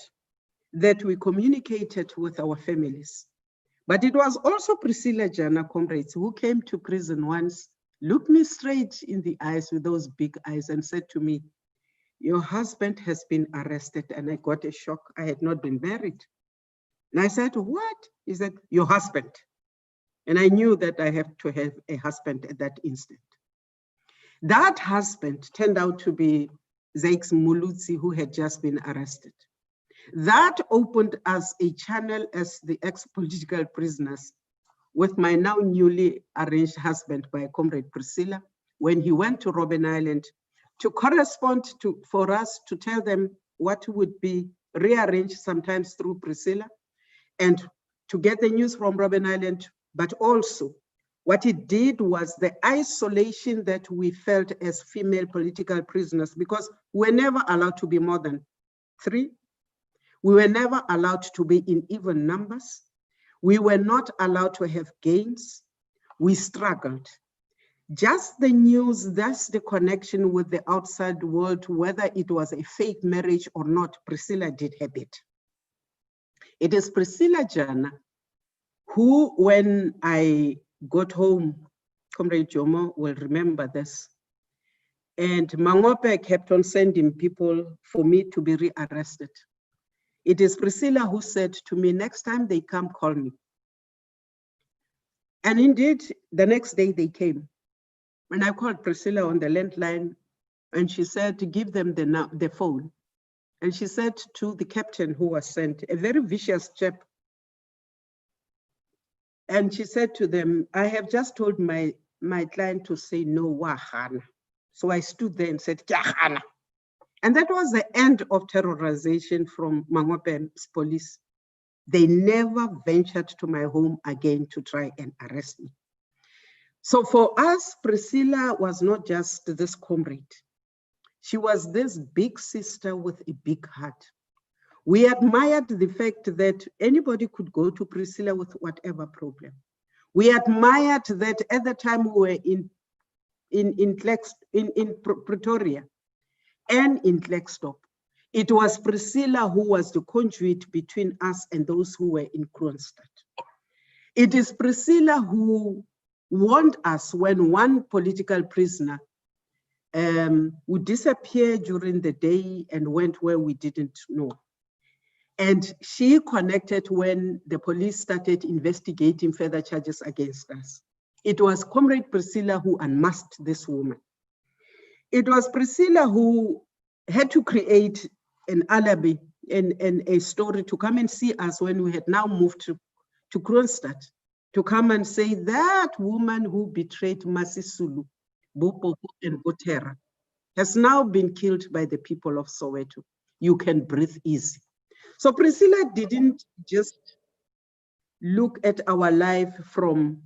that we communicated with our families. But it was also Priscilla Jana, comrades, who came to prison once, looked me straight in the eyes with those big eyes and said to me, "Your husband has been arrested." And I got a shock. I had not been married. And I said, "What?" He said, "Your husband." And I knew that I had to have a husband at that instant. That husband turned out to be Zakes Mulutsi, who had just been arrested. That opened us a channel as the ex-political prisoners with my now newly arranged husband by Comrade Priscilla, when he went to Robben Island to correspond for us to tell them what would be rearranged sometimes through Priscilla, and to get the news from Robben Island, but also what it did was the isolation that we felt as female political prisoners, because we were never allowed to be more than 3. We were never allowed to be in even numbers. We were not allowed to have games. We struggled. Just the news, that's the connection with the outside world, whether it was a fake marriage or not, Priscilla did have it. It is Priscilla Jana who, when I got home, Comrade Jomo will remember this, and Mangope kept on sending people for me to be rearrested. It is Priscilla who said to me, next time they come, call me. And indeed, the next day they came. And I called Priscilla on the landline, and she said to give them the phone. And she said to the captain who was sent, a very vicious chap, and she said to them, I have just told my client to say no, wahana. So I stood there and said, Jahana. And that was the end of terrorization from Mangope's police. They never ventured to my home again to try and arrest me. So for us, Priscilla was not just this comrade. She was this big sister with a big heart. We admired the fact that anybody could go to Priscilla with whatever problem. We admired that at the time we were in Pretoria and in Klerksdorp. It was Priscilla who was the conduit between us and those who were in Kroonstad. It is Priscilla who warned us when one political prisoner would disappear during the day and went where we didn't know. And she connected when the police started investigating further charges against us. It was Comrade Priscilla who unmasked this woman. It was Priscilla who had to create an alibi and a story to come and see us when we had now moved to Kroonstad, to come and say that woman who betrayed Masisulu, Bopopo and Botera has now been killed by the people of Soweto. You can breathe easy. So Priscilla didn't just look at our life from,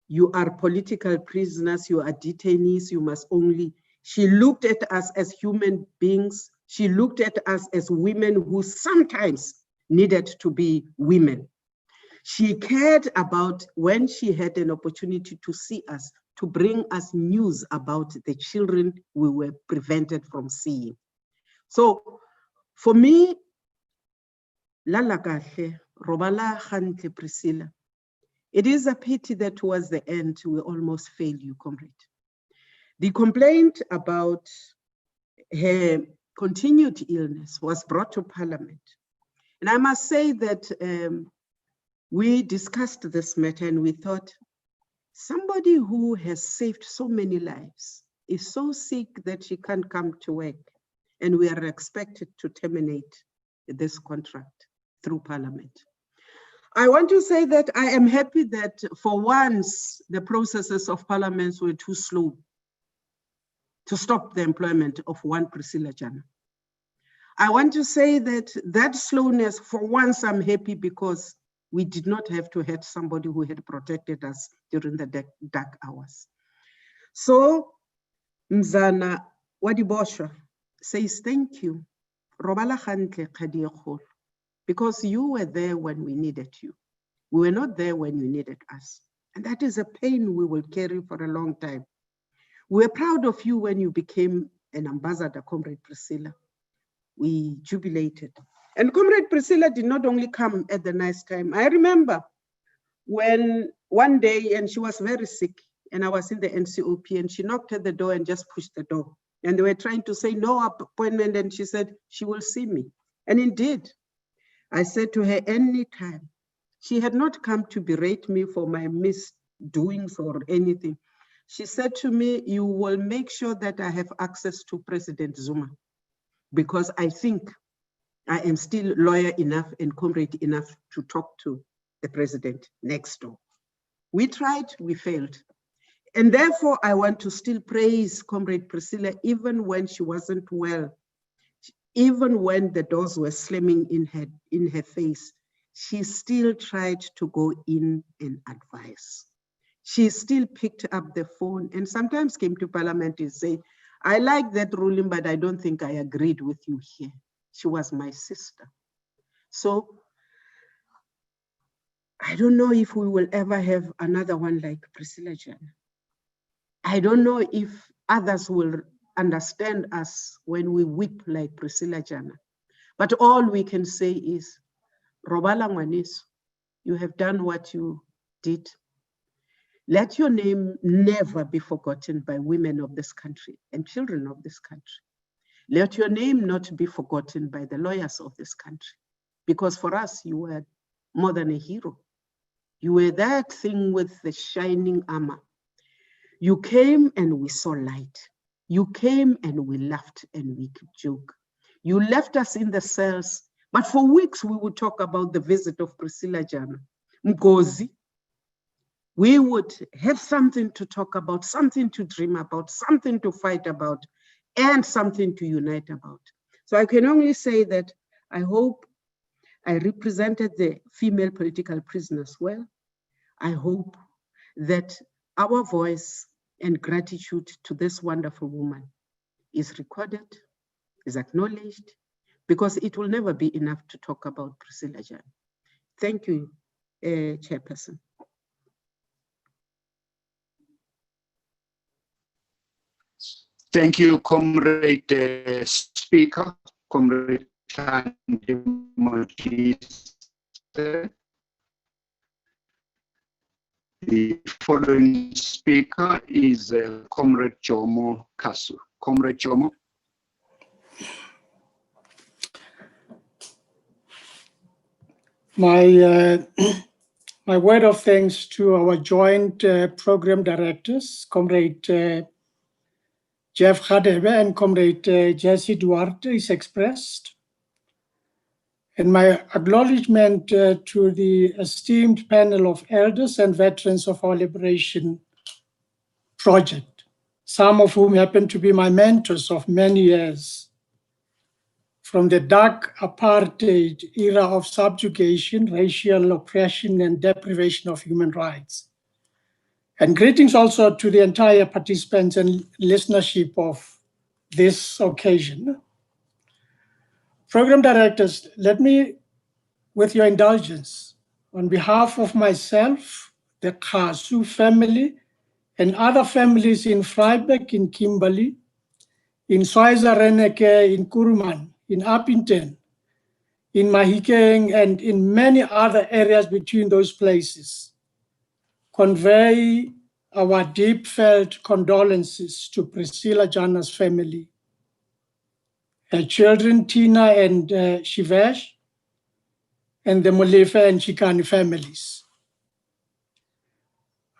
you are political prisoners, you are detainees, you must only. She looked at us as human beings. She looked at us as women who sometimes needed to be women. She cared about when she had an opportunity to see us, to bring us news about the children we were prevented from seeing. So for me, Lala kahle, robala hantle Priscilla. It is a pity that towards the end, we almost failed you, comrade. The complaint about her continued illness was brought to Parliament. And I must say that we discussed this matter and we thought, somebody who has saved so many lives is so sick that she can't come to work. And we are expected to terminate this contract through Parliament. I want to say that I am happy that for once, the processes of Parliament were too slow to stop the employment of one Priscilla Jana. I want to say that that slowness, for once I'm happy because we did not have to have somebody who had protected us during the dark hours. So Mzana Wadibosha says, thank you. Robala Hantle Khadiekho. Because you were there when we needed you. We were not there when you needed us. And that is a pain we will carry for a long time. We were proud of you when you became an ambassador, Comrade Priscilla. We jubilated. And Comrade Priscilla did not only come at the nice time. I remember when one day, and she was very sick, and I was in the NCOP, and she knocked at the door and just pushed the door. And they were trying to say no appointment, and she said, she will see me. And indeed, I said to her, anytime. She had not come to berate me for my misdoings or anything. She said to me, you will make sure that I have access to President Zuma, because I think I am still lawyer enough and comrade enough to talk to the president next door. We tried, we failed. And therefore, I want to still praise Comrade Priscilla, even when she wasn't well. even when the doors were slamming in her face, she still tried to go in and advise. She still picked up the phone and sometimes came to Parliament and say, I like that ruling, but I don't think I agreed with you here. She was my sister. So I don't know if we will ever have another one like Priscilla Jana. I don't know if others will understand us when we weep like Priscilla Jana. But all we can say is, Robala Ngwaneso, you have done what you did. Let your name never be forgotten by women of this country and children of this country. Let your name not be forgotten by the lawyers of this country. Because for us, you were more than a hero. You were that thing with the shining armor. You came and we saw light. You came and we laughed and we could joke. You left us in the cells, but for weeks we would talk about the visit of Priscilla Jana, Mgozi. We would have something to talk about, something to dream about, something to fight about, and something to unite about. So I can only say that I hope I represented the female political prisoners well. I hope that our voice and gratitude to this wonderful woman is recorded, is acknowledged, because it will never be enough to talk about Priscilla Jana. Thank you, Chairperson. Thank you, Comrade Speaker, Comrade Motis. The following speaker is Comrade Jomo Kasu. Comrade Jomo. My word of thanks to our joint program directors, Comrade Jeff Hadebe and Comrade Jesse Duarte is expressed. And my acknowledgement to the esteemed panel of elders and veterans of our liberation project, some of whom happen to be my mentors of many years. From the dark apartheid era of subjugation, racial oppression, and deprivation of human rights. And greetings also to the entire participants and listenership of this occasion. Program directors, let me, with your indulgence, on behalf of myself, the Kasu family, and other families in Vryburg, in Kimberley, in Schweizer Reneke, in Kuruman, in Appington, in Mahikeng, and in many other areas between those places, convey our deep-felt condolences to Priscilla Jana's family, her children, Tina and Shivesh, and the Molefe and Chikani families.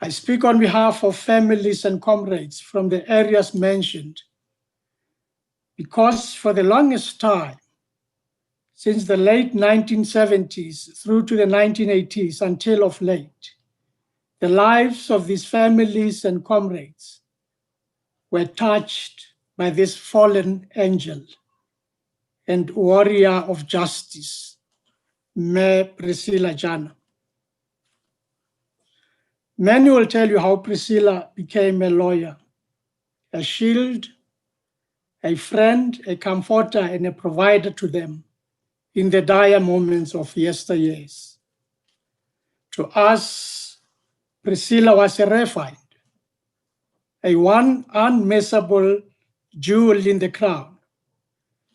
I speak on behalf of families and comrades from the areas mentioned, because for the longest time, since the late 1970s through to the 1980s until of late, the lives of these families and comrades were touched by this fallen angel and warrior of justice, Mayor Priscilla Jana. Many will tell you how Priscilla became a lawyer, a shield, a friend, a comforter, and a provider to them in the dire moments of yesteryears. To us, Priscilla was a refined, a one unmissable jewel in the crown.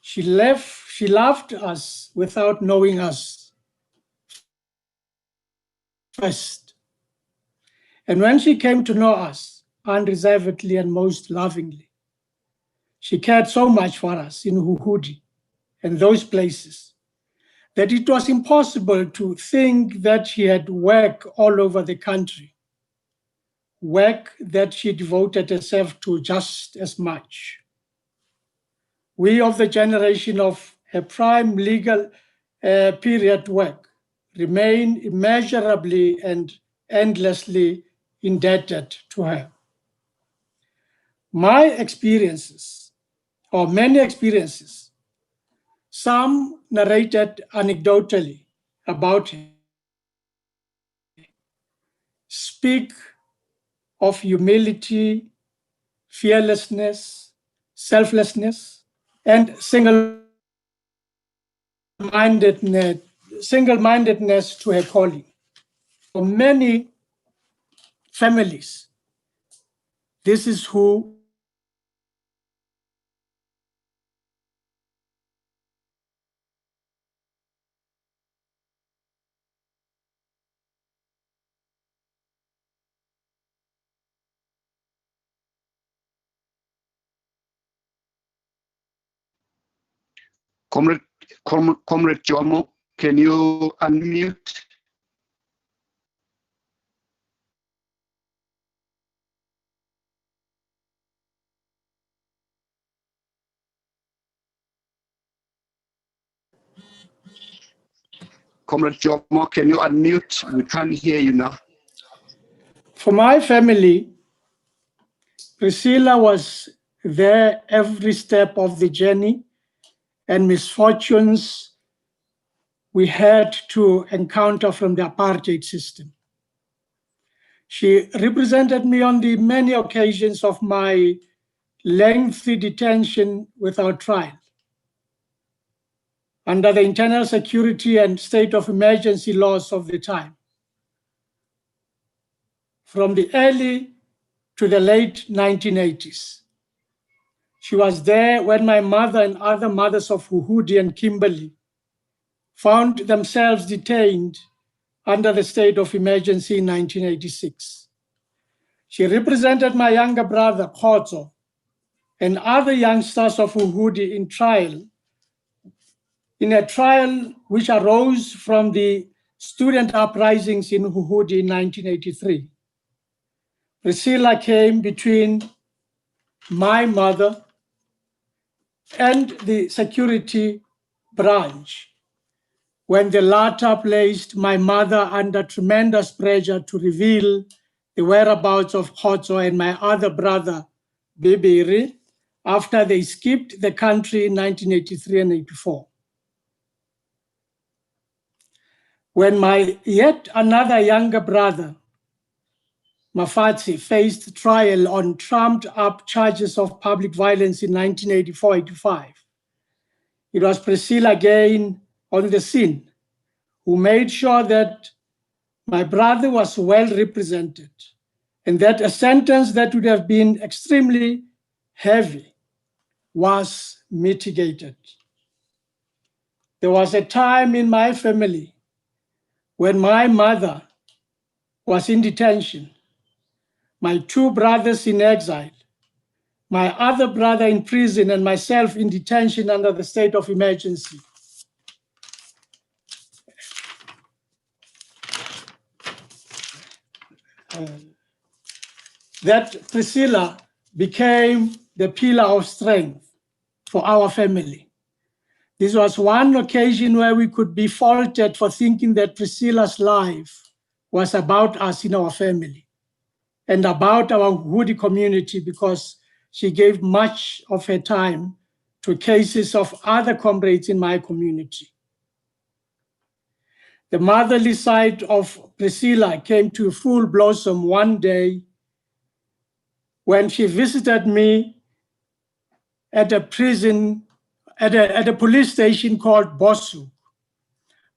She loved us without knowing us first. And when she came to know us unreservedly and most lovingly, she cared so much for us in Huhudi and those places that it was impossible to think that she had work all over the country, work that she devoted herself to just as much. We of the generation of her prime legal period work remain immeasurably and endlessly indebted to her. My experiences, or many experiences, Some narrated anecdotally about her, speak of humility, fearlessness, selflessness, and single-mindedness to her calling. For many families, this is who Comrade Jomo, can you unmute? Comrade Jomo, can you unmute? We can't hear you now. For my family, Priscilla was there every step of the journey and misfortunes we had to encounter from the apartheid system. She represented me on the many occasions of my lengthy detention without trial, under the internal security and state of emergency laws of the time. From the early to the late 1980s. She was there when my mother and other mothers of Huhudi and Kimberley found themselves detained under the state of emergency in 1986. She represented my younger brother, Khotso, and other youngsters of Huhudi in a trial which arose from the student uprisings in Huhudi in 1983. Priscilla came between my mother and the security branch when the latter placed my mother under tremendous pressure to reveal the whereabouts of Khotso and my other brother, Bibiri, after they escaped the country in 1983 and 84. When my yet another younger brother, Mafatsi, faced trial on trumped-up charges of public violence in 1984-85, it was Priscilla again on the scene who made sure that my brother was well represented and that a sentence that would have been extremely heavy was mitigated. There was a time in my family when my mother was in detention, my two brothers in exile, my other brother in prison, and myself in detention under the state of emergency. That Priscilla became the pillar of strength for our family. This was one occasion where we could be faulted for thinking that Priscilla's life was about us in our family and about our Huhudi community, because she gave much of her time to cases of other comrades in my community. The motherly side of Priscilla came to full blossom one day when she visited me at a prison, at a police station called Bosuk.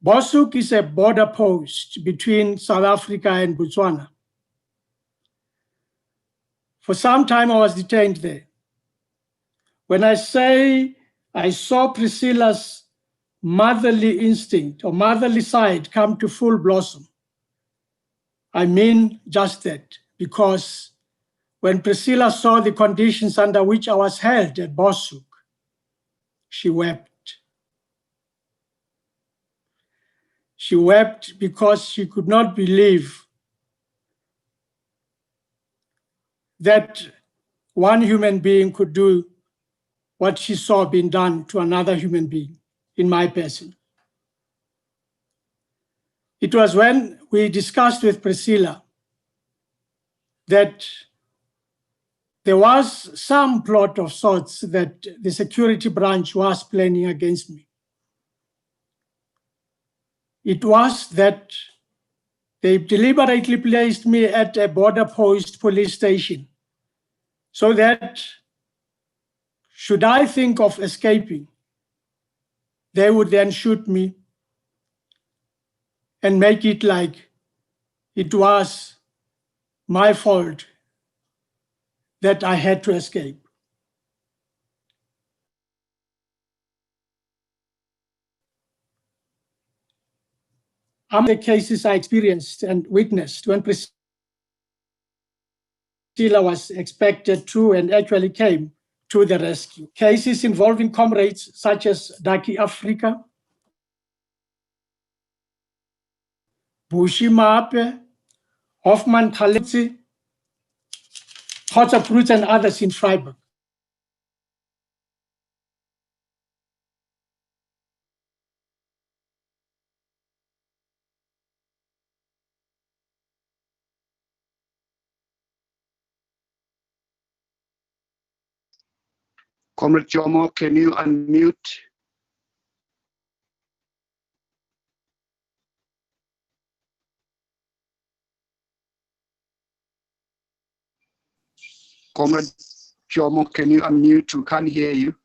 Bosuk is a border post between South Africa and Botswana. For some time I was detained there. When I say I saw Priscilla's motherly instinct or motherly side come to full blossom, I mean just that, because when Priscilla saw the conditions under which I was held at Bosuk, she wept. She wept because she could not believe that one human being could do what she saw being done to another human being in my person. It was when we discussed with Priscilla that there was some plot of sorts that the security branch was planning against me. It was that they deliberately placed me at a border post police station so that should I think of escaping, they would then shoot me and make it like it was my fault that I had to escape. The cases I experienced and witnessed when Priscilla was expected to and actually came to the rescue. Cases involving comrades such as Daki Africa, Bushi Mape, Hoffman Kalitsi, Hotzaprut and others in Freiburg. Comrade Jomo, can you unmute? Comrade Jomo, can you unmute? We can't hear you.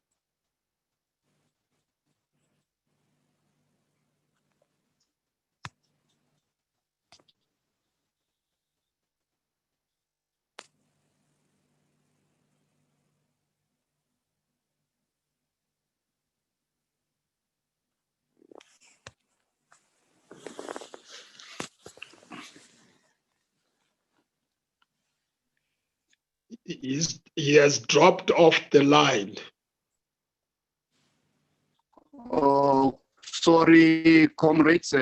He has dropped off the line. Oh, sorry, comrades.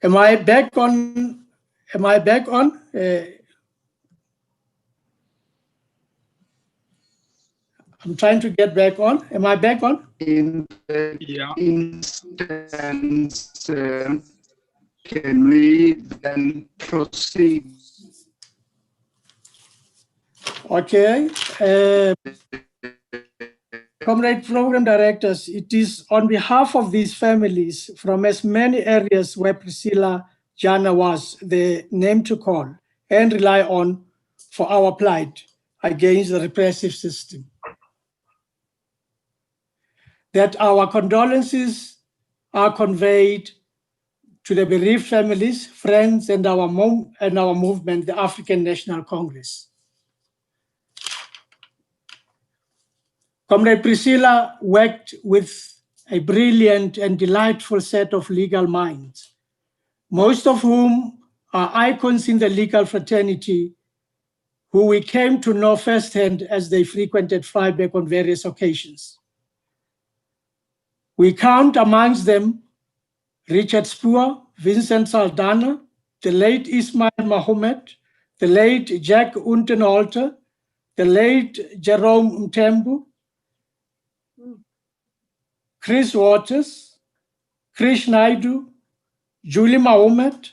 Am I back on? Am I back on? I'm trying to get back on. Am I back on? In the Yeah. instance, can we then proceed? Okay. Comrade Program Directors, it is on behalf of these families from as many areas where Priscilla Jana was the name to call and rely on for our plight against the repressive system, that our condolences are conveyed to the bereaved families, friends, and our movement, the African National Congress. Comrade Priscilla worked with a brilliant and delightful set of legal minds, most of whom are icons in the legal fraternity, who we came to know firsthand as they frequented Freiburg on various occasions. We count amongst them Richard Spoor, Vincent Saldana, the late Ismail Mahomet, the late Jack Untenholter, the late Jerome Mtembu, Chris Waters, Krish Naidu, Julie Mahomet,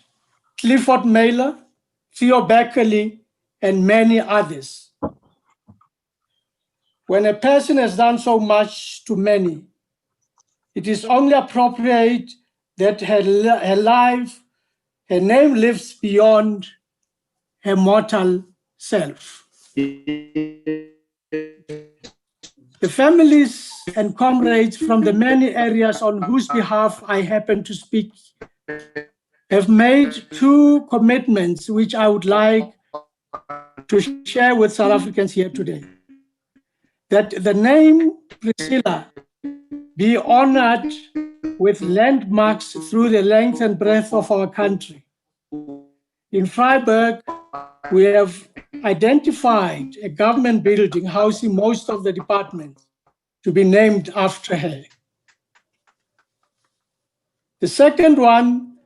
Clifford Mailer, Theo Beckerley, and many others. When a person has done so much to many, it is only appropriate that her name lives beyond her mortal self. The families and comrades from the many areas on whose behalf I happen to speak have made two commitments which I would like to share with South Africans here today. That the name Priscilla be honored with landmarks through the length and breadth of our country. In Freiburg, we have identified a government building housing most of the departments to be named after her. The second one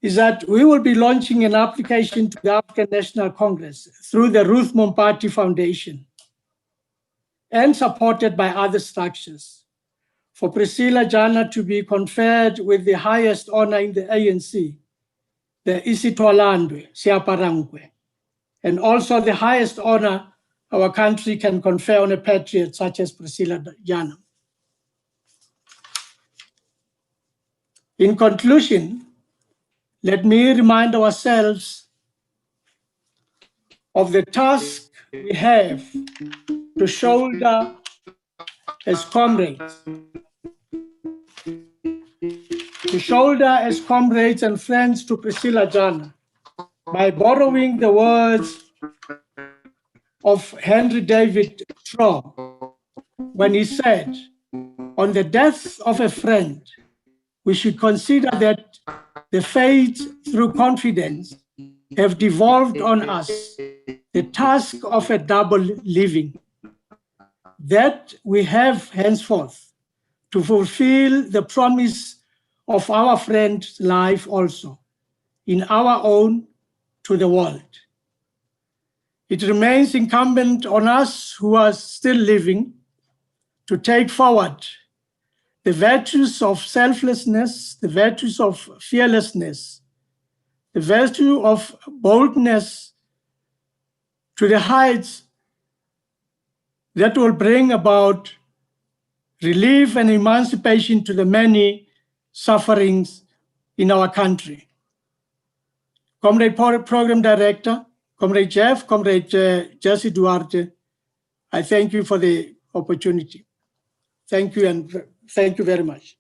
is that we will be launching an application to the African National Congress through the Ruth Mompati Foundation and supported by other structures for Priscilla Jana to be conferred with the highest honor in the ANC, the Isitwalandwe Siaparangwe, and also the highest honor our country can confer on a patriot such as Priscilla Jana. In conclusion, let me remind ourselves of the task we have to shoulder as comrades. To shoulder as comrades and friends to Priscilla Jana by borrowing the words of Henry David Thoreau when he said, on the death of a friend, we should consider that the fates through confidence have devolved on us the task of a double living, that we have henceforth to fulfill the promise of our friend's life also, in our own to the world. It remains incumbent on us who are still living to take forward the virtues of selflessness, the virtues of fearlessness, the virtue of boldness to the heights that will bring about relief and emancipation to the many sufferings in our country. Comrade Program Director, Comrade Jeff, Comrade Jesse Duarte, I thank you for the opportunity. Thank you, and thank you very much.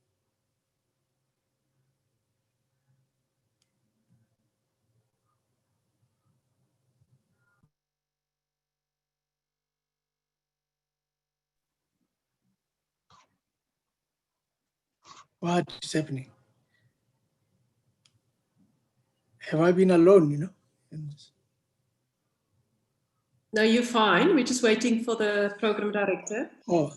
What is happening? Have I been alone, you know? No, you're fine. We're just waiting for the program director. Oh,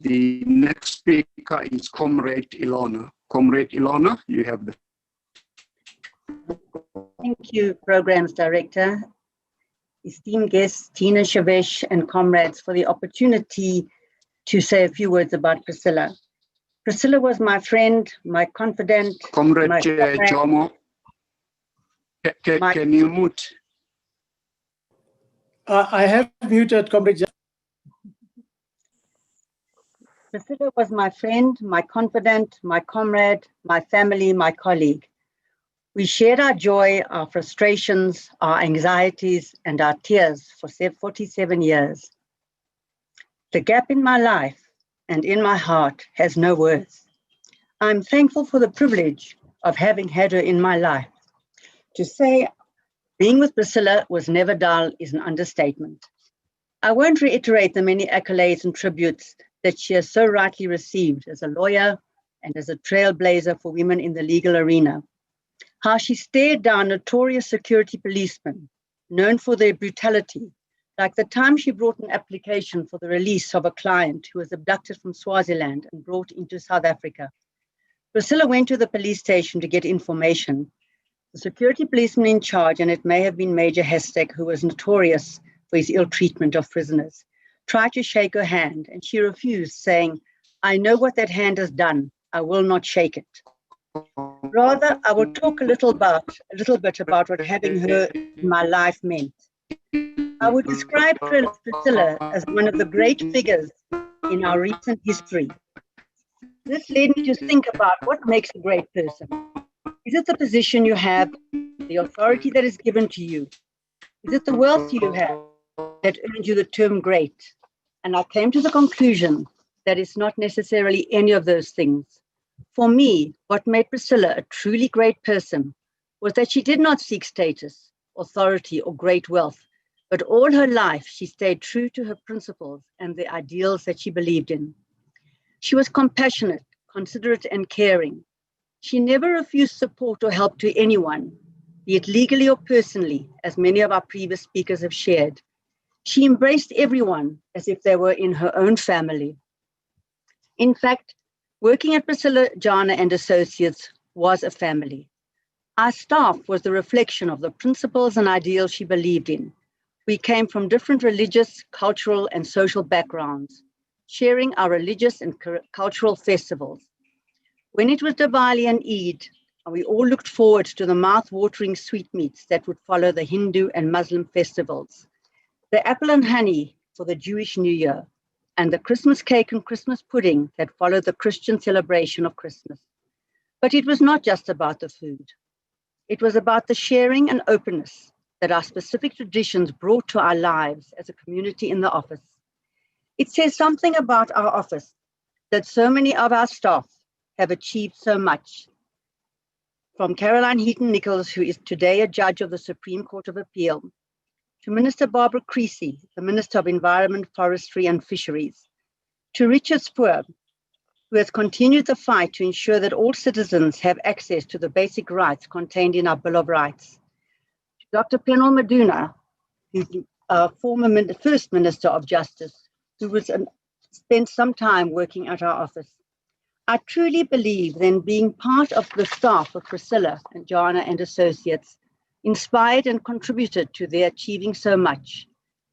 The next speaker is Comrade Ilona. Comrade Ilona, you have the. Thank you, Programs Director, esteemed guests, Tina, Shavesh, and comrades, for the opportunity to say a few words about Priscilla. Priscilla was my friend, my confidant. Comrade Jomo, can you mute? I have muted Comrade Jeff. Priscilla was my friend, my confidant, my comrade, my family, my colleague. We shared our joy, our frustrations, our anxieties, and our tears for 47 years. The gap in my life and in my heart has no words. I'm thankful for the privilege of having had her in my life. To say being with Priscilla was never dull is an understatement. I won't reiterate the many accolades and tributes that she has so rightly received as a lawyer and as a trailblazer for women in the legal arena. How she stared down notorious security policemen, known for their brutality, like the time she brought an application for the release of a client who was abducted from Swaziland and brought into South Africa. Priscilla went to the police station to get information. The security policeman in charge, and it may have been Major Hestek, who was notorious for his ill treatment of prisoners, tried to shake her hand, and she refused, saying, "I know what that hand has done. I will not shake it." Rather, I will talk a little bit about what having her in my life meant. I would describe Priscilla as one of the great figures in our recent history. This led me to think about what makes a great person. Is it the position you have, the authority that is given to you? Is it the wealth you have that earned you the term great? And I came to the conclusion that it's not necessarily any of those things. For me, what made Priscilla a truly great person was that she did not seek status, authority, or great wealth, but all her life she stayed true to her principles and the ideals that she believed in. She was compassionate, considerate, and caring. She never refused support or help to anyone, be it legally or personally, as many of our previous speakers have shared. She embraced everyone as if they were in her own family. In fact, working at Priscilla Jana and Associates was a family. Our staff was the reflection of the principles and ideals she believed in. We came from different religious, cultural, and social backgrounds, sharing our religious and cultural festivals. When it was Diwali and Eid, we all looked forward to the mouth-watering sweetmeats that would follow the Hindu and Muslim festivals, the apple and honey for the Jewish New Year, and the Christmas cake and Christmas pudding that followed the Christian celebration of Christmas. But it was not just about the food. It was about the sharing and openness that our specific traditions brought to our lives as a community in the office. It says something about our office that so many of our staff have achieved so much. From Caroline Heaton-Nichols, who is today a judge of the Supreme Court of Appeal, to Minister Barbara Creasy, the Minister of Environment, Forestry and Fisheries, to Richard Spoor, who has continued the fight to ensure that all citizens have access to the basic rights contained in our Bill of Rights, to Dr. Penal Maduna, who's a former First Minister of Justice, who spent some time working at our office. I truly believe then being part of the staff of Priscilla and Jana and Associates inspired and contributed to their achieving so much,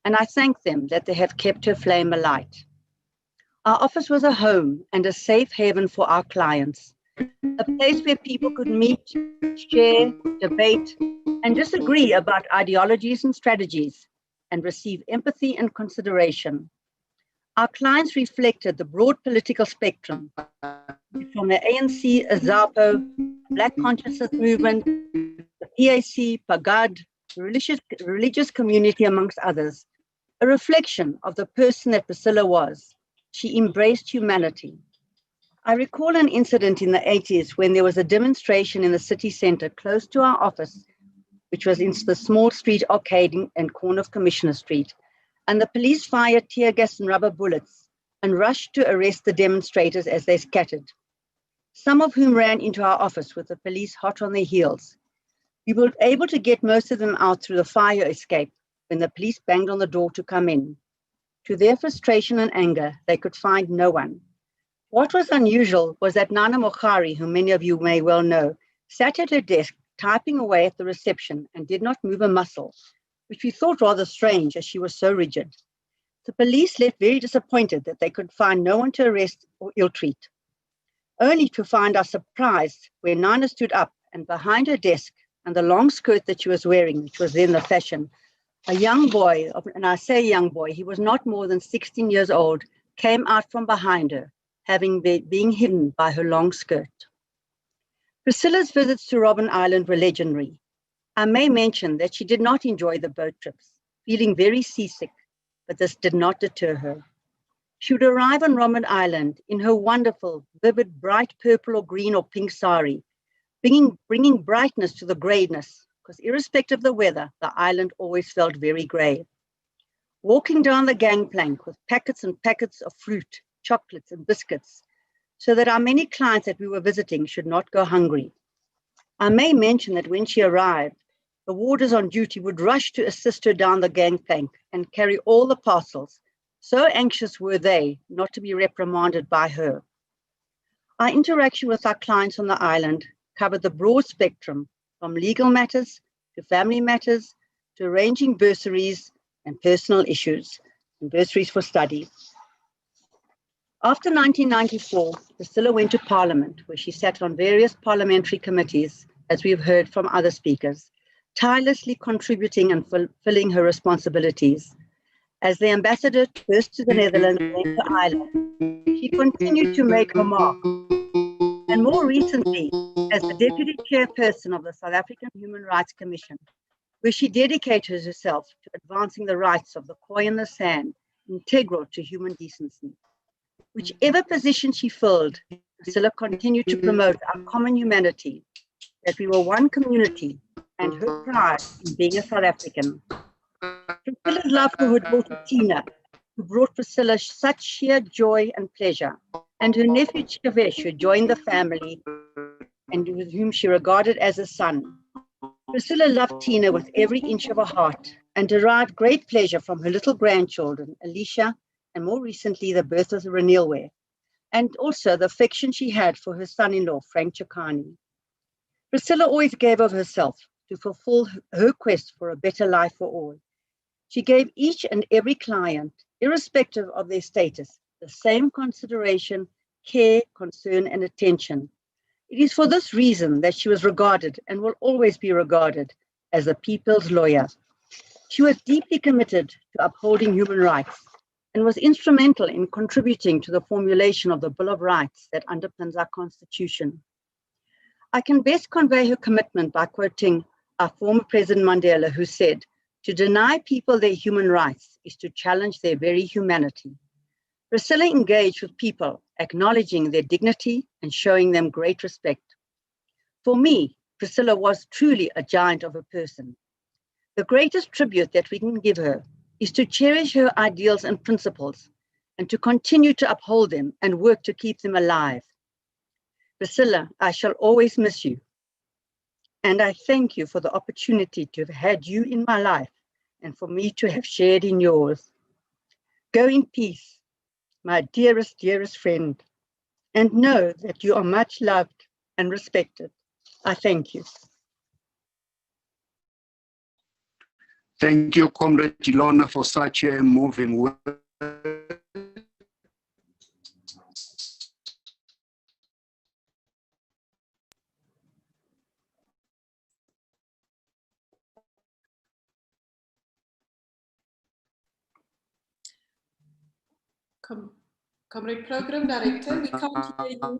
and I thank them that they have kept her flame alight. Our office was a home and a safe haven for our clients, a place where people could meet, share, debate, and disagree about ideologies and strategies, and receive empathy and consideration. Our clients reflected the broad political spectrum, from the ANC, AZAPO, Black Consciousness Movement, the PAC, PAGAD, the religious community, amongst others, a reflection of the person that Priscilla was. She embraced humanity. I recall an incident in the 80s when there was a demonstration in the city center close to our office, which was in the small street arcade and corner of Commissioner Street, and the police fired tear gas and rubber bullets and rushed to arrest the demonstrators as they scattered, some of whom ran into our office with the police hot on their heels. We were able to get most of them out through the fire escape when the police banged on the door to come in. To their frustration and anger, they could find no one. What was unusual was that Nana Mokhari, whom many of you may well know, sat at her desk typing away at the reception and did not move a muscle, which we thought rather strange as she was so rigid. The police left very disappointed that they could find no one to arrest or ill-treat, only to find us surprised when Nana stood up and behind her desk and the long skirt that she was wearing, which was then the fashion, a young boy, and I say young boy, he was not more than 16 years old, came out from behind her, having being hidden by her long skirt. Priscilla's visits to Robben Island were legendary. I may mention that she did not enjoy the boat trips, feeling very seasick, but this did not deter her. She would arrive on Robben Island in her wonderful, vivid, bright purple or green or pink sari, bringing brightness to the grayness, because irrespective of the weather, the island always felt very grey. Walking down the gangplank with packets and packets of fruit, chocolates and biscuits, so that our many clients that we were visiting should not go hungry. I may mention that when she arrived, the warders on duty would rush to assist her down the gangplank and carry all the parcels. So anxious were they not to be reprimanded by her. Our interaction with our clients on the island covered the broad spectrum, from legal matters to family matters to arranging bursaries and personal issues, and bursaries for study. After 1994, Priscilla went to Parliament, where she sat on various parliamentary committees, as we've heard from other speakers, tirelessly contributing and fulfilling her responsibilities. As the ambassador first to the Netherlands and then to Ireland, she continued to make her mark. And more recently, as the deputy chairperson of the South African Human Rights Commission, where she dedicated herself to advancing the rights of the Khoi and the San, integral to human decency. Whichever position she filled, Priscilla continued to promote our common humanity, that we were one community, and her pride in being a South African. Priscilla's love for her daughter Tina, who brought Priscilla such sheer joy and pleasure, and her nephew Chivesh, who joined the family and with whom she regarded as a son. Priscilla loved Tina with every inch of her heart and derived great pleasure from her little grandchildren, Alicia, and more recently the birth of Renilwe, and also the affection she had for her son-in-law, Frank Chakani. Priscilla always gave of herself to fulfill her quest for a better life for all. She gave each and every client, irrespective of their status, the same consideration, care, concern, and attention. It is for this reason that she was regarded and will always be regarded as a people's lawyer. She was deeply committed to upholding human rights and was instrumental in contributing to the formulation of the Bill of Rights that underpins our Constitution. I can best convey her commitment by quoting our former President Mandela, who said, "To deny people their human rights is to challenge their very humanity." Priscilla engaged with people, acknowledging their dignity and showing them great respect. For me, Priscilla was truly a giant of a person. The greatest tribute that we can give her is to cherish her ideals and principles and to continue to uphold them and work to keep them alive. Priscilla, I shall always miss you. And I thank you for the opportunity to have had you in my life and for me to have shared in yours. Go in peace, my dearest, dearest friend, and know that you are much loved and respected. I thank you. Thank you, Comrade Ilona, for such a moving word. Comrade Program Director, we can't hear you.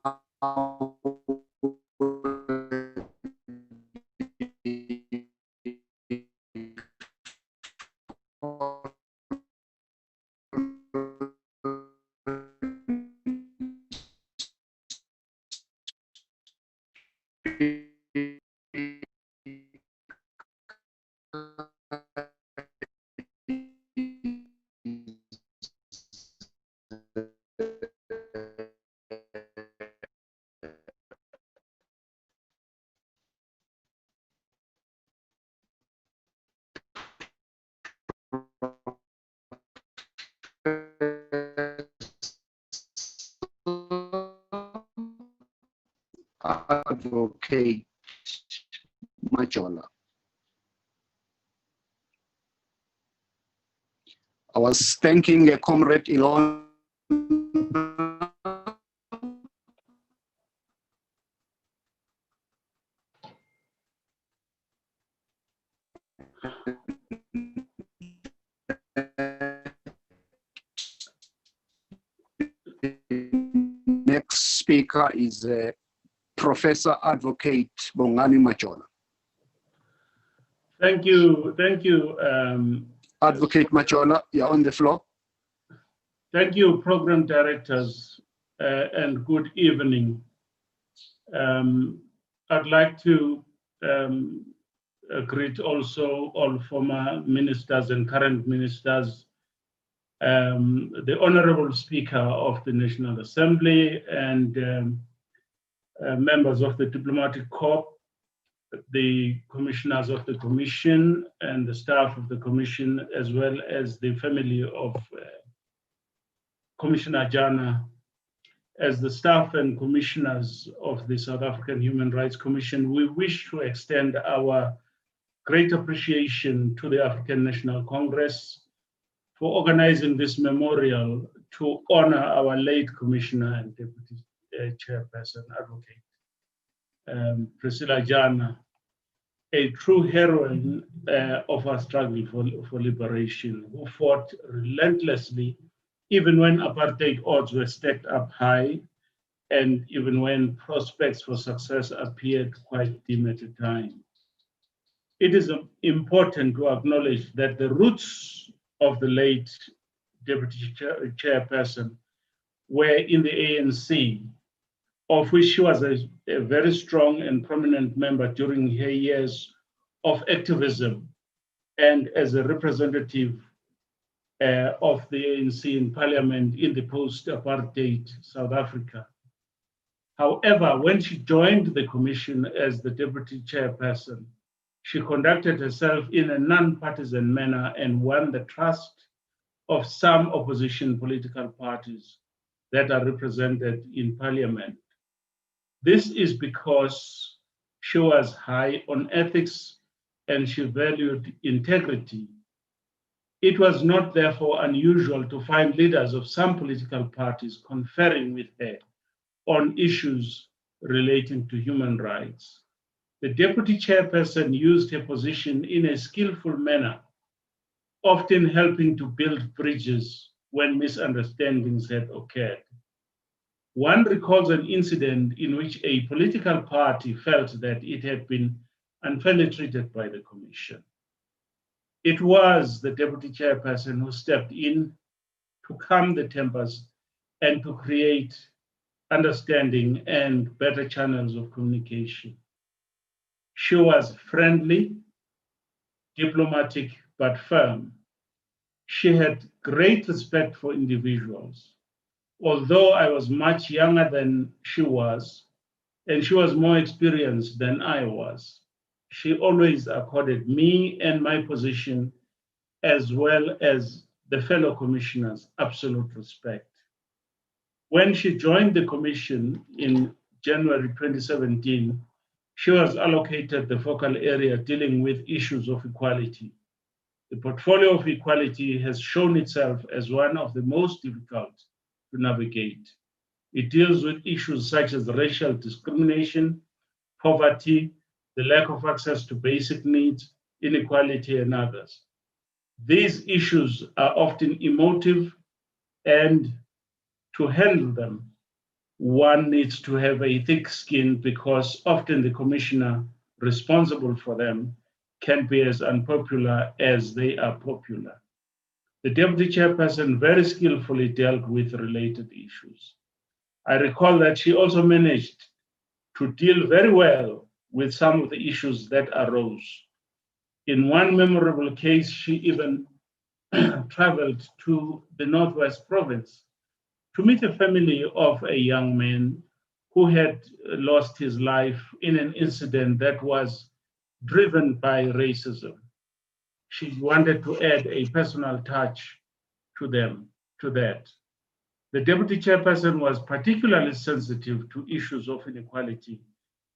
Advocate Majola. I was thanking a Comrade Ilona. Next speaker is Professor Advocate Bongani Majola. Thank you. Advocate Majola, you're on the floor. Thank you, program directors, and good evening. I'd like to greet also all former ministers and current ministers, the Honorable Speaker of the National Assembly and members of the Diplomatic Corps, the commissioners of the Commission and the staff of the Commission, as well as the family of Commissioner Jana. As the staff and commissioners of the South African Human Rights Commission, we wish to extend our great appreciation to the African National Congress for organizing this memorial to honor our late Commissioner and Deputy Chairperson, Advocate Priscilla Jana, a true heroine of our struggle for liberation, who fought relentlessly even when apartheid odds were stacked up high and even when prospects for success appeared quite dim at the time. It is important to acknowledge that the roots of the late Deputy Chairperson were in the ANC, of which she was a very strong and prominent member during her years of activism and as a representative of the ANC in Parliament in the post-apartheid South Africa. However, when she joined the Commission as the Deputy Chairperson, she conducted herself in a non-partisan manner and won the trust of some opposition political parties that are represented in Parliament. This is because she was high on ethics and she valued integrity. It was not therefore unusual to find leaders of some political parties conferring with her on issues relating to human rights. The deputy chairperson used her position in a skillful manner, often helping to build bridges when misunderstandings had occurred. One recalls an incident in which a political party felt that it had been unfairly treated by the commission. It was the deputy chairperson who stepped in to calm the tempers and to create understanding and better channels of communication. She was friendly, diplomatic, but firm. She had great respect for individuals. Although I was much younger than she was, and she was more experienced than I was, she always accorded me and my position, as well as the fellow commissioners, absolute respect. When she joined the commission in January 2017, she was allocated the focal area dealing with issues of equality. The portfolio of equality has shown itself as one of the most difficult to navigate. It deals with issues such as racial discrimination, poverty, the lack of access to basic needs, inequality, and others. These issues are often emotive, and to handle them, one needs to have a thick skin because often the commissioner responsible for them can be as unpopular as they are popular. The deputy chairperson very skillfully dealt with related issues. I recall that she also managed to deal very well with some of the issues that arose. In one memorable case, she even traveled to the Northwest Province to meet a family of a young man who had lost his life in an incident that was driven by racism. She wanted to add a personal touch to that. The deputy chairperson was particularly sensitive to issues of inequality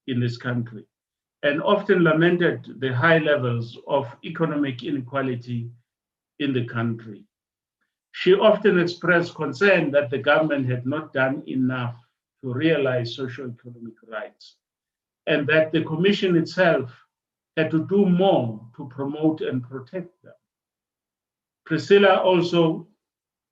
in this country and often lamented the high levels of economic inequality in the country. She often expressed concern that the government had not done enough to realize socio-economic rights and that the commission itself had to do more to promote and protect them. Priscilla also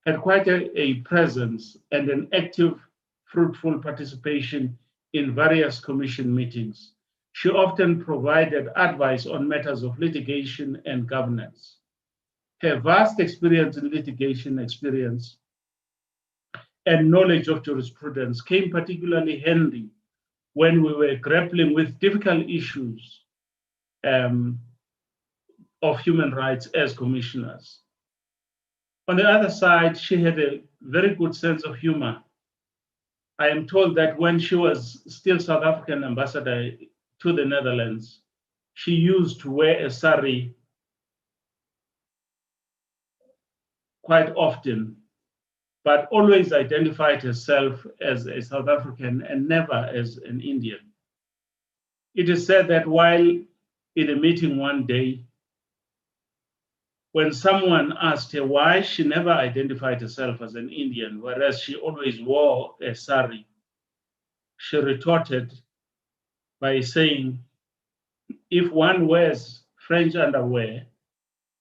had quite a presence and an active, fruitful participation in various commission meetings. She often provided advice on matters of litigation and governance. Her vast experience in litigation and knowledge of jurisprudence came particularly handy when we were grappling with difficult issues of human rights as commissioners. On the other side, she had a very good sense of humor. I am told that when she was still South African ambassador to the Netherlands, she used to wear a sari quite often, but always identified herself as a South African and never as an Indian. It is said that while in a meeting one day, when someone asked her why she never identified herself as an Indian, whereas she always wore a sari, she retorted by saying, if one wears French underwear,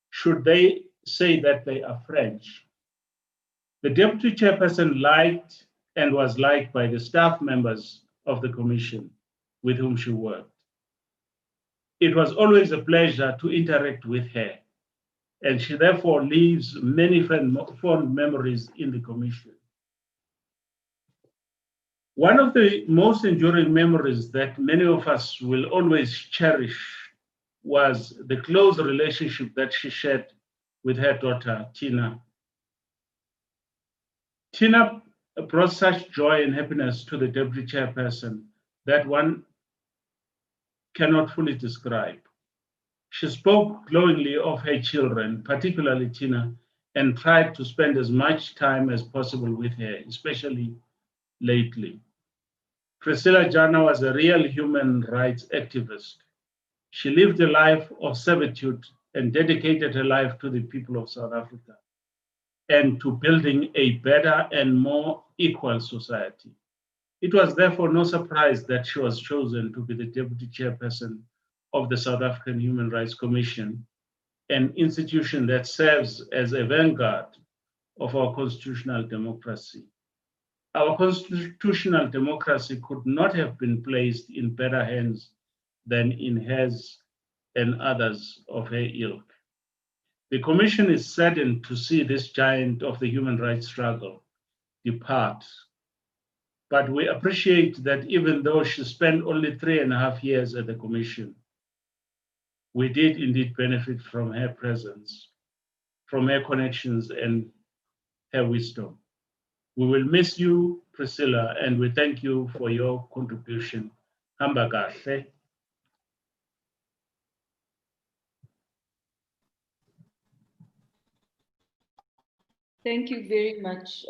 should they say that they are French? The deputy chairperson liked and was liked by the staff members of the commission with whom she worked. It was always a pleasure to interact with her, and she therefore leaves many fond memories in the commission. One of the most enduring memories that many of us will always cherish was the close relationship that she shared with her daughter, Tina. Tina brought such joy and happiness to the deputy chairperson that one cannot fully describe. She spoke glowingly of her children, particularly Tina, and tried to spend as much time as possible with her, especially lately. Priscilla Jana was a real human rights activist. She lived a life of servitude and dedicated her life to the people of South Africa and to building a better and more equal society. It was therefore no surprise that she was chosen to be the deputy chairperson of the South African Human Rights Commission, an institution that serves as a vanguard of our constitutional democracy. Our constitutional democracy could not have been placed in better hands than in hers and others of her ilk. The Commission is saddened to see this giant of the human rights struggle depart. But we appreciate that even though she spent only 3.5 years at the Commission, we did indeed benefit from her presence, from her connections and her wisdom. We will miss you, Priscilla, and we thank you for your contribution. Hamba kahle. Thank you very much,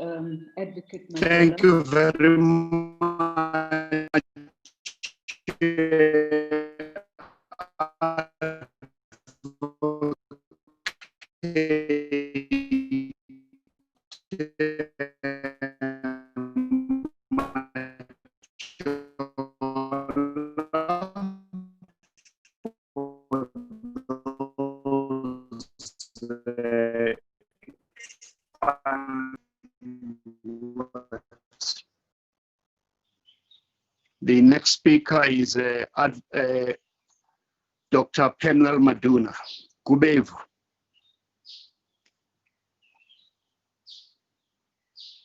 Advocate Mandela. Thank you very much. The next speaker is Dr. Penwell Maduna. Kubevu.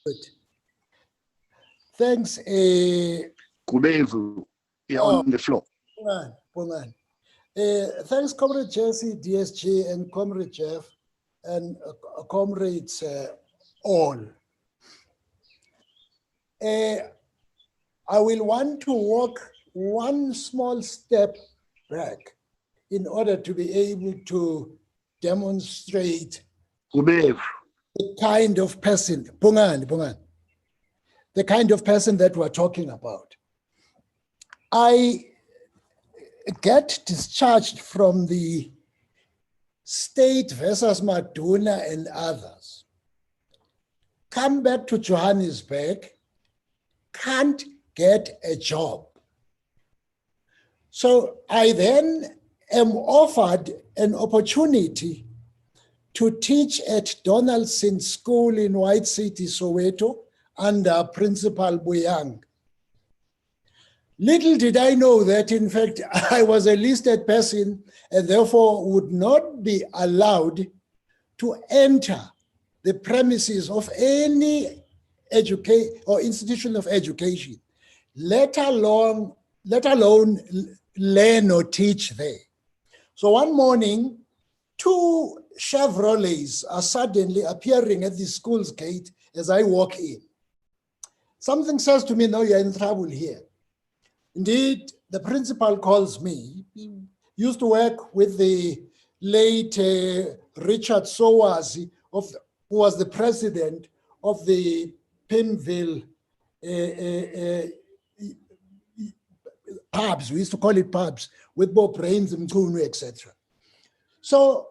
Good. Thanks. Kubevu, you're on the floor. Pongan. Thanks, Comrade Jesse, DSG, and Comrade Jeff, and comrades all. I will want to walk one small step back in order to be able to demonstrate the kind of person, the kind of person that we're talking about. I get discharged from the State versus Maduna and others. Come back to Johannesburg, can't get a job. So I then am offered an opportunity to teach at Donaldson School in White City, Soweto, under Principal Buyang. Little did I know that, in fact, I was a listed person and therefore would not be allowed to enter the premises of any institution of education, let alone learn or teach there. So one morning, 2 Chevrolets are suddenly appearing at the school's gate as I walk in. Something says to me, no, you're in trouble here. Indeed, the principal calls me. He used to work with the late Richard Sowazi, who was the president of the Pimville pubs. We used to call it pubs, with Bob Brains and Mkunu, etc. So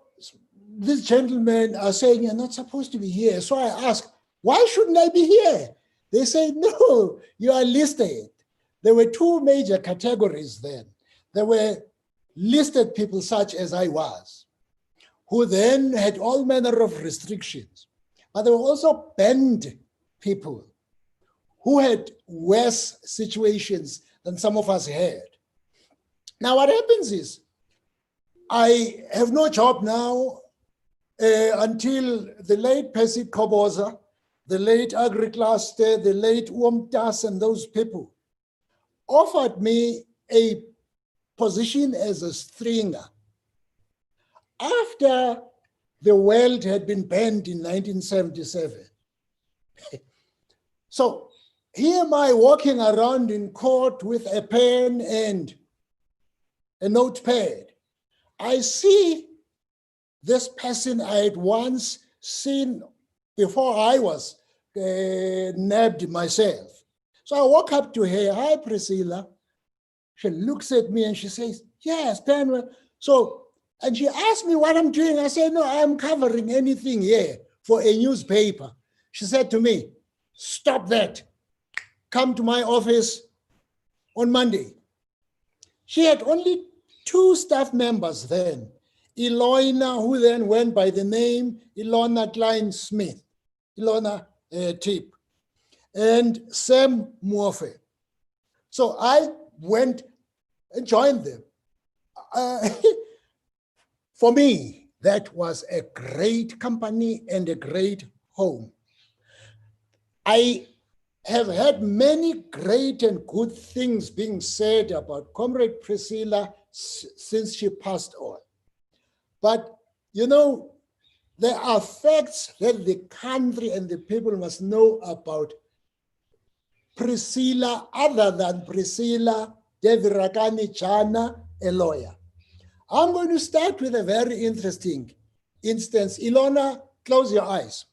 these gentlemen are saying, you're not supposed to be here. So I ask, why shouldn't I be here? They say, no, you are listed. There were 2 major categories then. There were listed people such as I was, who then had all manner of restrictions. But there were also banned people who had worse situations than some of us had. Now what happens is, I have no job now until the late Percy Koboza, the late Agri-Cluster, the late Uomtas, and those people offered me a position as a stringer. After the world had been banned in 1977. So here am I walking around in court with a pen and a notepad. I see this person I had once seen before I was nabbed myself. So I walk up to her, hi Priscilla. She looks at me and she says, yes, Penwell. So And she asked me what I'm doing. I said, no, I'm covering anything here for a newspaper. She said to me, stop that. Come to my office on Monday. She had only 2 staff members then, Eloina, who then went by the name Ilona Klein-Smith, Ilona Tip, and Sam Morphe. So I went and joined them. For me, that was a great company and a great home. I have had many great and good things being said about Comrade Priscilla since she passed on. But, you know, there are facts that the country and the people must know about Priscilla, other than Priscilla, Devikarmi, Jana, a lawyer. I'm going to start with a very interesting instance. Ilona, close your eyes.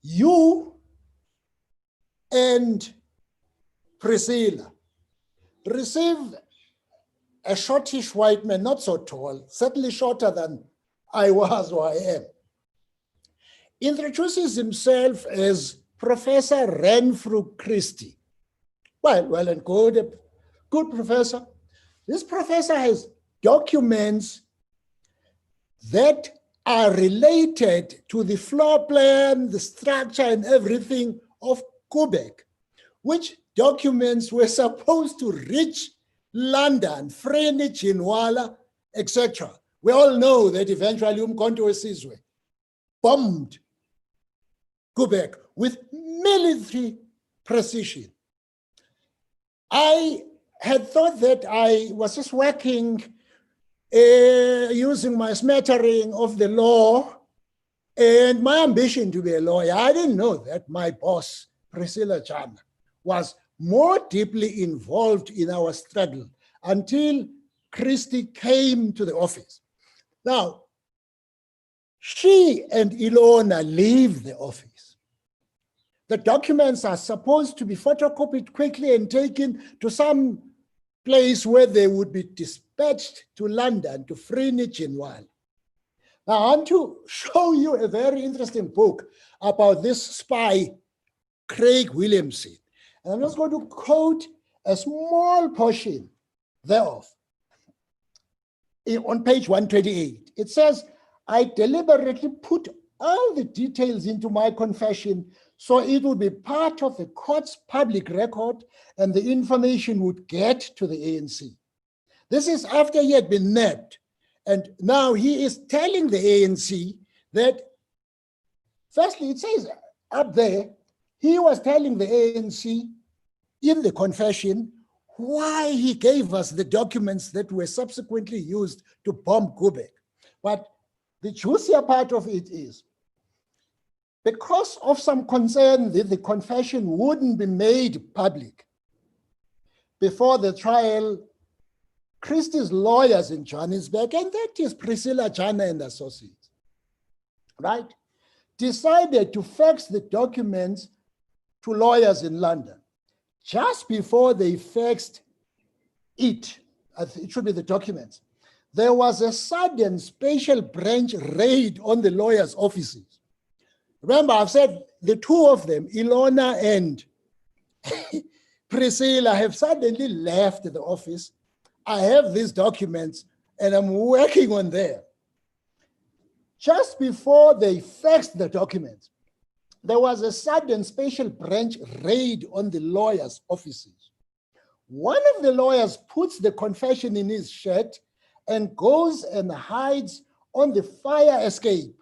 You and Priscilla received a shortish white man, not so tall, certainly shorter than I was or I am, introduces himself as Professor Renfrew Christie. Well and good, a good professor. This professor has documents that are related to the floor plan, the structure and everything of Quebec, which documents were supposed to reach London, Greenwich, Inwala, etc. We all know that eventually Umkhonto weSizwe bombed Quebec with military precision. I had thought that I was just working using my smattering of the law and my ambition to be a lawyer. I didn't know that my boss, Priscilla Jana, was more deeply involved in our struggle until Christie came to the office. Now, she and Ilona leave the office. The documents are supposed to be photocopied quickly and taken to some place where they would be dispatched to London, to Greenwich in Wal. Now, I want to show you a very interesting book about this spy, Craig Williamson. And I'm just going to quote a small portion thereof. On page 128, it says, I deliberately put all the details into my confession so it would be part of the court's public record and the information would get to the ANC. This is after he had been nabbed. And now he is telling the ANC that, firstly, it says up there, he was telling the ANC in the confession why he gave us the documents that were subsequently used to bomb Quebec. But the juicier part of it is, because of some concern that the confession wouldn't be made public before the trial, Christie's lawyers in Johannesburg, and that is Priscilla Jana and Associates, right, decided to fax the documents to lawyers in London. Just before they faxed it should be the documents, there was a sudden special branch raid on the lawyers' offices. Remember, I've said the 2 of them, Ilona and Priscilla, have suddenly left the office. I have these documents and I'm working on them. Just before they faxed the documents, there was a sudden special branch raid on the lawyers' offices. One of the lawyers puts the confession in his shirt and goes and hides on the fire escape.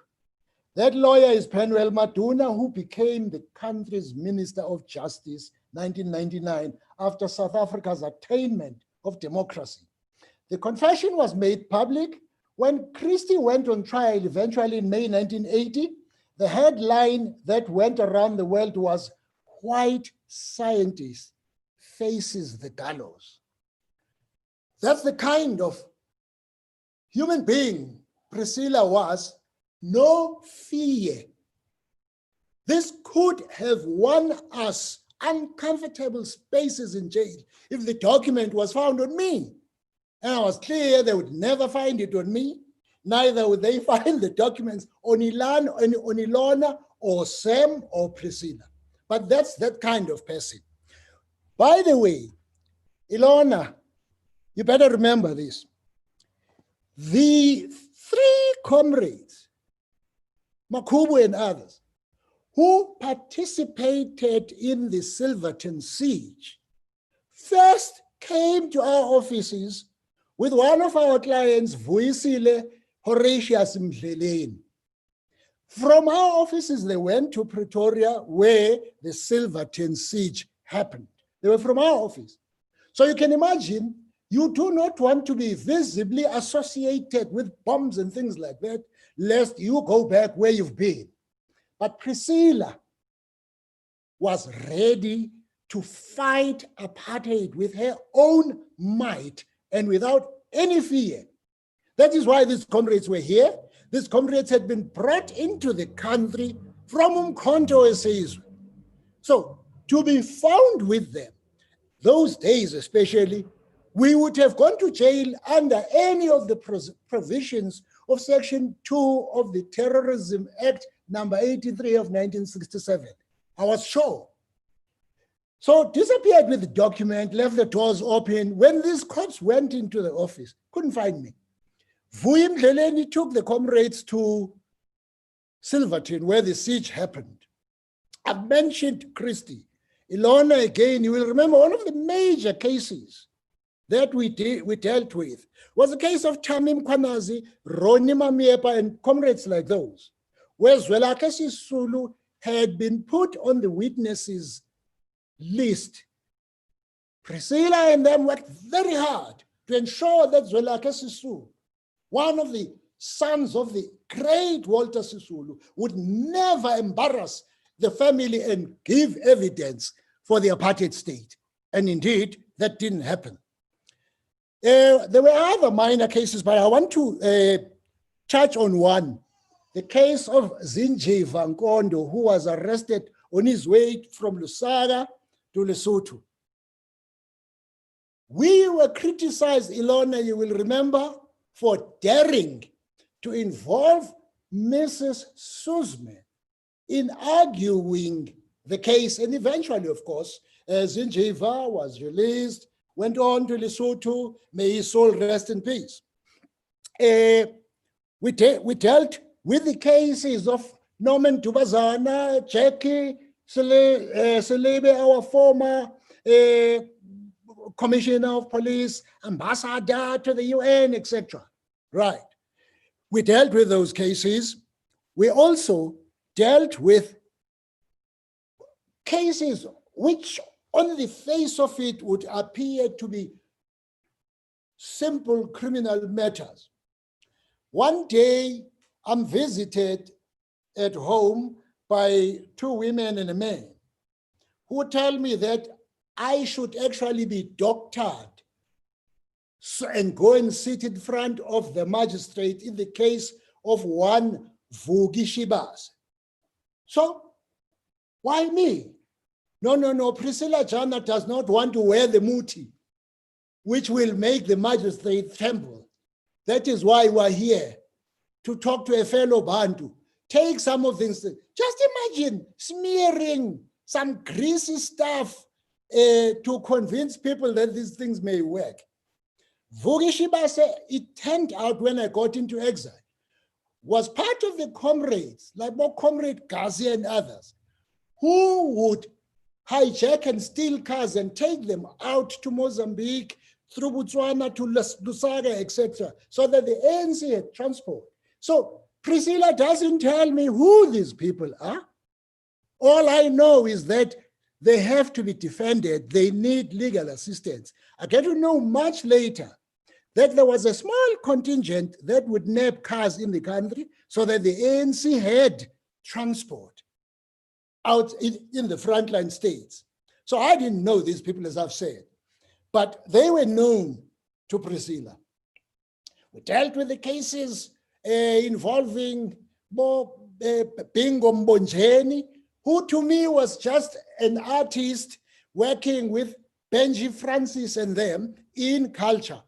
That lawyer is Penuel Maduna, who became the country's Minister of Justice 1999 after South Africa's attainment of democracy. The confession was made public when Christie went on trial eventually in May 1980. The headline that went around the world was "White Scientist Faces the Gallows." That's the kind of human being Priscilla was. No fear. This could have won us uncomfortable spaces in jail if the document was found on me. And I was clear they would never find it on me, neither would they find the documents on Ilona or Sam or Priscilla. But that's that kind of person. By the way, Ilona, you better remember this. The 3 comrades, Makubu and others, who participated in the Silverton siege, first came to our offices with one of our clients, Vuyisile Horatius Mdleleni. From our offices, they went to Pretoria, where the Silverton siege happened. They were from our office. So you can imagine, you do not want to be visibly associated with bombs and things like that, lest you go back where you've been. But Priscilla was ready to fight apartheid with her own might and without any fear. That is why these comrades were here. These comrades had been brought into the country from Umkhonto Esizwe. So to be found with them, those days especially, we would have gone to jail under any of the provisions of Section 2 of the Terrorism Act number 83 of 1967. I was sure. So disappeared with the document, left the doors open. When these cops went into the office, couldn't find me. Vuyi Mdleleni took the comrades to Silverton, where the siege happened. I've mentioned Christie. Ilona, again, you will remember one of the major cases that we dealt with was the case of Tamim Kwanazi, Ronnie Mamiepa, and comrades like those, where Zwelakhe Sisulu had been put on the witnesses list. Priscilla and them worked very hard to ensure that Zwelakhe Sisulu, one of the sons of the great Walter Sisulu, would never embarrass the family and give evidence for the apartheid state. And indeed, that didn't happen. There were other minor cases, but I want to touch on one. The case of Zinji Vankondo, who was arrested on his way from Lusaka to Lesotho. We were criticized, Ilona, you will remember, for daring to involve Mrs. Suzme in arguing the case. And eventually, of course, Zinjiva was released, went on to Lesotho, may his soul rest in peace. We dealt with the cases of Norman Dubazana, Jackie Selebe, our former Commissioner of Police, Ambassador to the UN, etc. Right. We dealt with those cases. We also dealt with cases which on the face of it would appear to be simple criminal matters. One day, I'm visited at home by 2 women and a man who tell me that I should actually be doctored and go and sit in front of the magistrate in the case of one Vugi Shibas. So, why me? No, Priscilla Jana does not want to wear the muti, which will make the magistrate tremble. That is why we're here, to talk to a fellow Bantu. Take some of things. Just imagine smearing some greasy stuff to convince people that these things may work. Vugi Shibase, it turned out when I got into exile, was part of the comrades, like more Comrade Gazi and others, who would hijack and steal cars and take them out to Mozambique, through Botswana to Lusaka, etc., so that the ANC had transport. So Priscilla doesn't tell me who these people are. All I know is that they have to be defended. They need legal assistance. I get to know much later that there was a small contingent that would nab cars in the country so that the ANC had transport out in the frontline states. So I didn't know these people, as I've said, but they were known to Priscilla. We dealt with the cases involving Bingo Mbonjeni, who to me was just an artist working with Benji Francis and them in culture.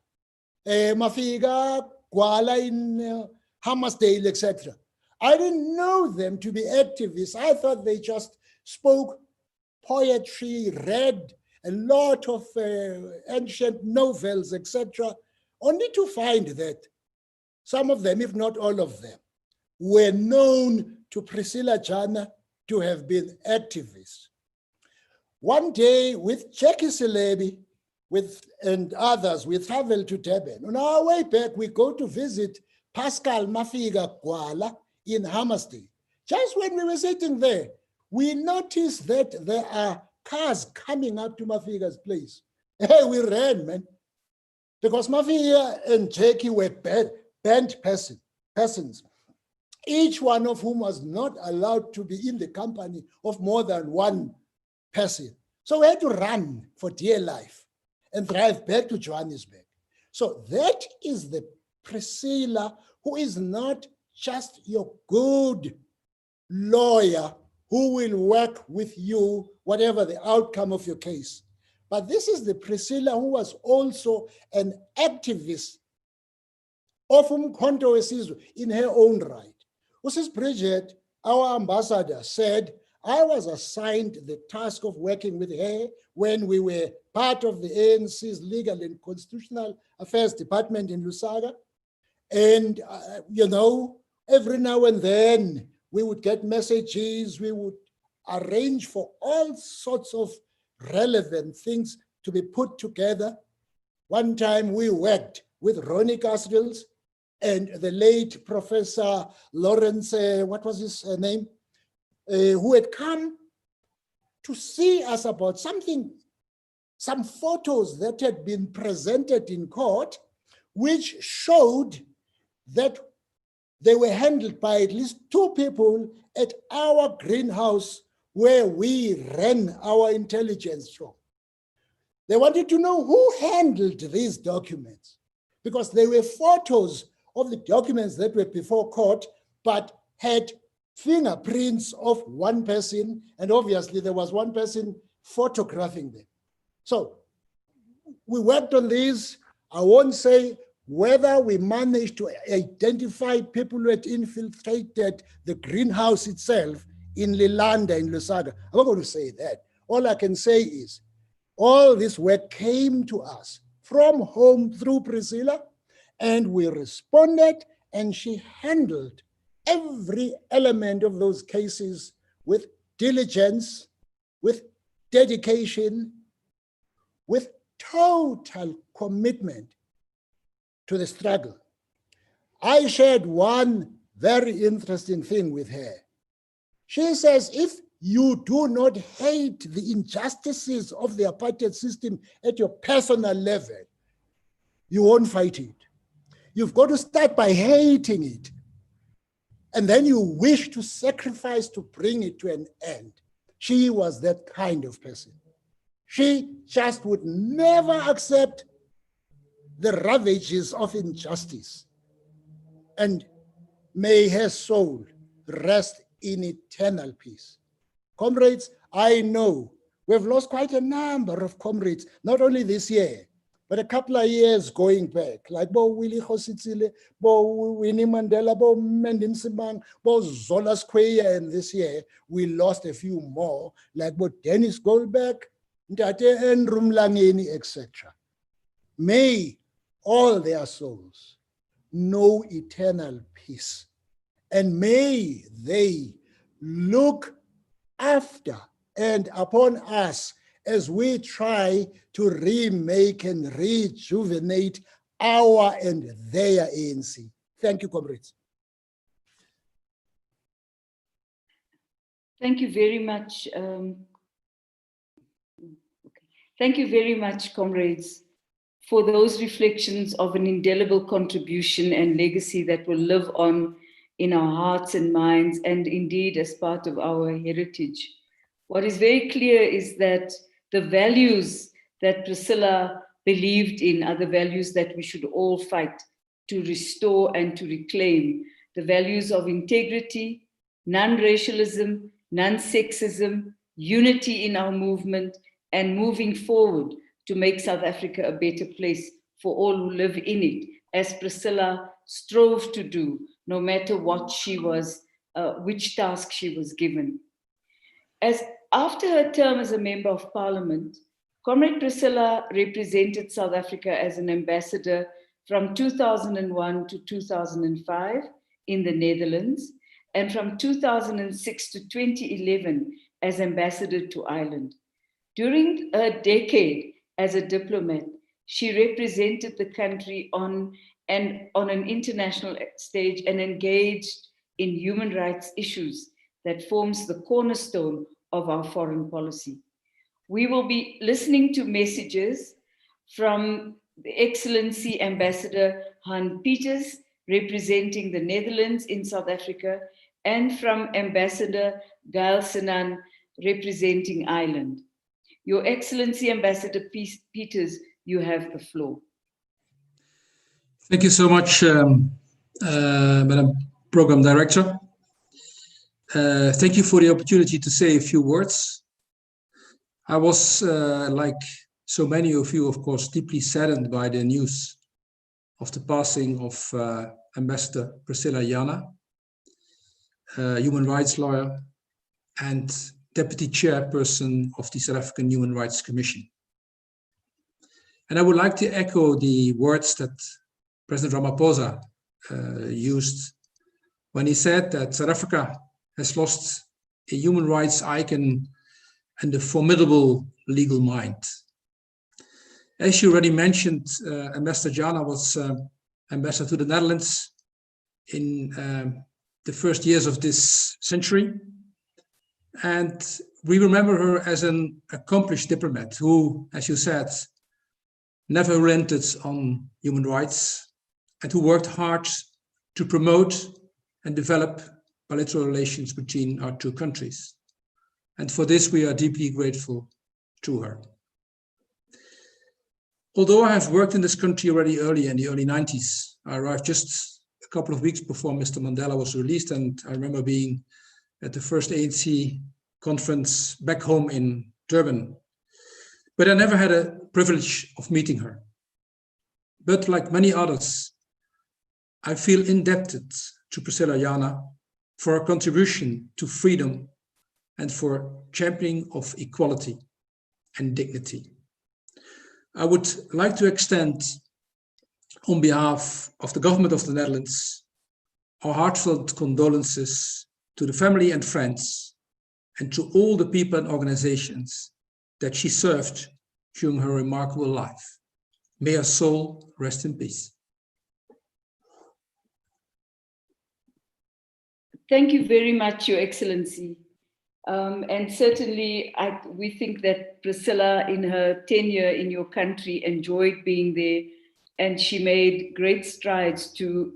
Mafika, Gwala in Hammersdale, etc. I didn't know them to be activists. I thought they just spoke poetry, read a lot of ancient novels, etc., only to find that some of them, if not all of them, were known to Priscilla Jana to have been activists. One day with Jackie Selebi and others, we traveled to Durban. On our way back, we go to visit Pascal Mafika Gwala in Hammersdale. Just when we were sitting there, we noticed that there are cars coming up to Mafika's place. Hey, we ran, man. Because Mafika and Jackie were banned persons, each one of whom was not allowed to be in the company of more than one person. So we had to run for dear life and drive back to Johannesburg. So that is the Priscilla who is not just your good lawyer who will work with you, whatever the outcome of your case. But this is the Priscilla who was also an activist of Umkhonto weSizwe in her own right. Mrs. Bridget, our ambassador, said, I was assigned the task of working with her when we were part of the ANC's Legal and Constitutional Affairs Department in Lusaka. And, you know, every now and then we would get messages, we would arrange for all sorts of relevant things to be put together. One time we worked with Ronnie Casrills and the late Professor Lawrence, what was his name? Who had come to see us about something, some photos that had been presented in court, which showed that they were handled by at least two people at our greenhouse where we ran our intelligence from. They wanted to know who handled these documents because they were photos of the documents that were before court, but had fingerprints of one person, and obviously there was one person photographing them. So we worked on these. I won't say whether we managed to identify people who had infiltrated the greenhouse itself in Lilanda, in Lusaka. I'm not going to say that. All I can say is all this work came to us from home through Priscilla, and we responded, and she handled every element of those cases with diligence, with dedication, with total commitment to the struggle. I shared one very interesting thing with her. She says, if you do not hate the injustices of the apartheid system at your personal level, you won't fight it. You've got to start by hating it. And then you wish to sacrifice to bring it to an end. She was that kind of person. She just would never accept the ravages of injustice. And may her soul rest in eternal peace. Comrades, I know we've lost quite a number of comrades, not only this year, but a couple of years going back, like Bo Willie Khositsile, Bo Winnie Mandela, Bo Mendin Simang, Bo Zola Square, and this year we lost a few more, like Bo Dennis Goldberg, Ndate Rumlangeni, etc. May all their souls know eternal peace, and may they look after and upon us as we try to remake and rejuvenate our and their ANC. Thank you, comrades. Thank you very much. Thank you very much, comrades, for those reflections of an indelible contribution and legacy that will live on in our hearts and minds, and indeed as part of our heritage. What is very clear is that the values that Priscilla believed in are the values that we should all fight to restore and to reclaim. The values of integrity, non-racialism, non-sexism, unity in our movement, and moving forward to make South Africa a better place for all who live in it, as Priscilla strove to do, no matter what she was, which task she was given. After her term as a member of parliament, Comrade Priscilla represented South Africa as an ambassador from 2001 to 2005 in the Netherlands, and from 2006 to 2011 as ambassador to Ireland. During a decade as a diplomat, she represented the country on an international stage and engaged in human rights issues that forms the cornerstone of our foreign policy. We will be listening to messages from the Excellency Ambassador Han Peters, representing the Netherlands in South Africa, and from Ambassador Gail Sinan, representing Ireland. Your Excellency Ambassador Peters, you have the floor. Thank you so much, Madam Program Director. Thank you for the opportunity to say a few words. I was, like so many of you, of course, deeply saddened by the news of the passing of Ambassador Priscilla Jana, human rights lawyer and deputy chairperson of the South African Human Rights Commission. And I would like to echo the words that President Ramaphosa used when he said that South Africa has lost a human rights icon and a formidable legal mind. As you already mentioned, Ambassador Jana was ambassador to the Netherlands in the first years of this century. And we remember her as an accomplished diplomat who, as you said, never relented on human rights and who worked hard to promote and develop bilateral relations between our two countries. And for this, we are deeply grateful to her. Although I have worked in this country already early in the early 90s, I arrived just a couple of weeks before Mr. Mandela was released, and I remember being at the first ANC conference back home in Durban. But I never had a privilege of meeting her. But like many others, I feel indebted to Priscilla Jana for her contribution to freedom and for championing of equality and dignity. I would like to extend, on behalf of the government of the Netherlands, our heartfelt condolences to the family and friends and to all the people and organizations that she served during her remarkable life. May her soul rest in peace. Thank you very much, Your Excellency. And certainly, we think that Priscilla, in her tenure in your country, enjoyed being there, and she made great strides to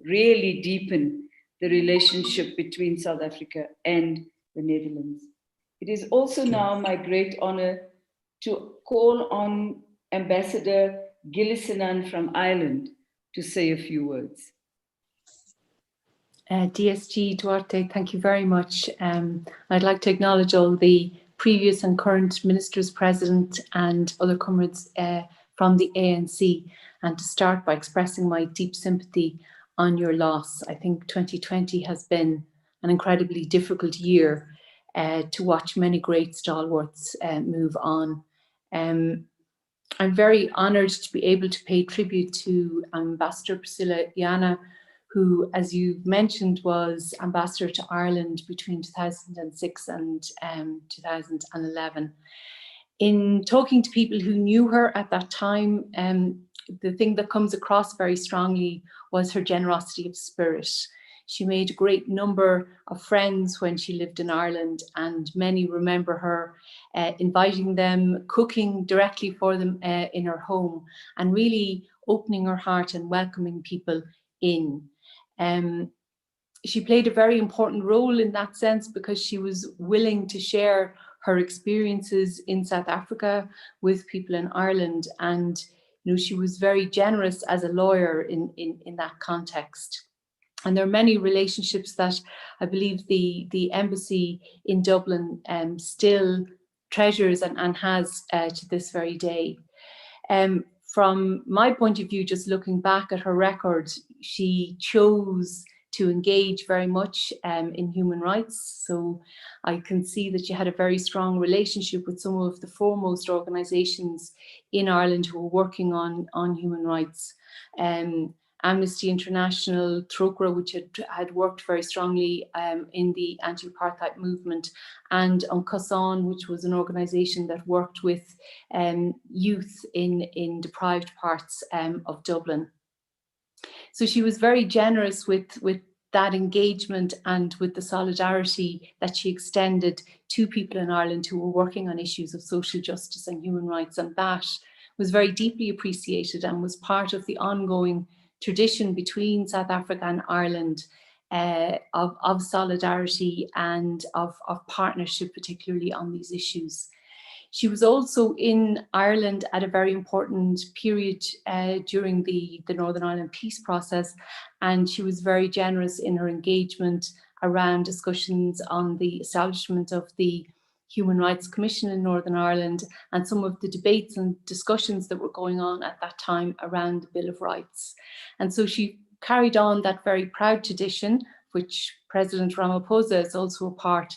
really deepen the relationship between South Africa and the Netherlands. It is also now my great honor to call on Ambassador Gilisinan from Ireland to say a few words. DSG Duarte, thank you very much. I'd like to acknowledge all the previous and current ministers present and other comrades from the ANC, and to start by expressing my deep sympathy on your loss. I think 2020 has been an incredibly difficult year to watch many great stalwarts move on. I'm very honoured to be able to pay tribute to Ambassador Priscilla Jana, who, as you've mentioned, was ambassador to Ireland between 2006 and 2011. In talking to people who knew her at that time, the thing that comes across very strongly was her generosity of spirit. She made a great number of friends when she lived in Ireland, and many remember her inviting them, cooking directly for them in her home, and really opening her heart and welcoming people in. She played a very important role in that sense because she was willing to share her experiences in South Africa with people in Ireland, and she was very generous as a lawyer in that context. And there are many relationships that I believe the embassy in Dublin still treasures and has to this very day. from my point of view, just looking back at her record, she chose to engage very much in human rights. So I can see that she had a very strong relationship with some of the foremost organisations in Ireland who were working on human rights. Amnesty International, Trócaire, which had worked very strongly in the anti-apartheid movement, and Cosán, which was an organisation that worked with youth in deprived parts of Dublin. So she was very generous with that engagement and with the solidarity that she extended to people in Ireland who were working on issues of social justice and human rights, and that was very deeply appreciated and was part of the ongoing tradition between South Africa and Ireland of solidarity and of partnership, particularly on these issues. She was also in Ireland at a very important period during the Northern Ireland peace process, and she was very generous in her engagement around discussions on the establishment of the Human Rights Commission in Northern Ireland and some of the debates and discussions that were going on at that time around the Bill of Rights. And so she carried on that very proud tradition, which President Ramaphosa is also a part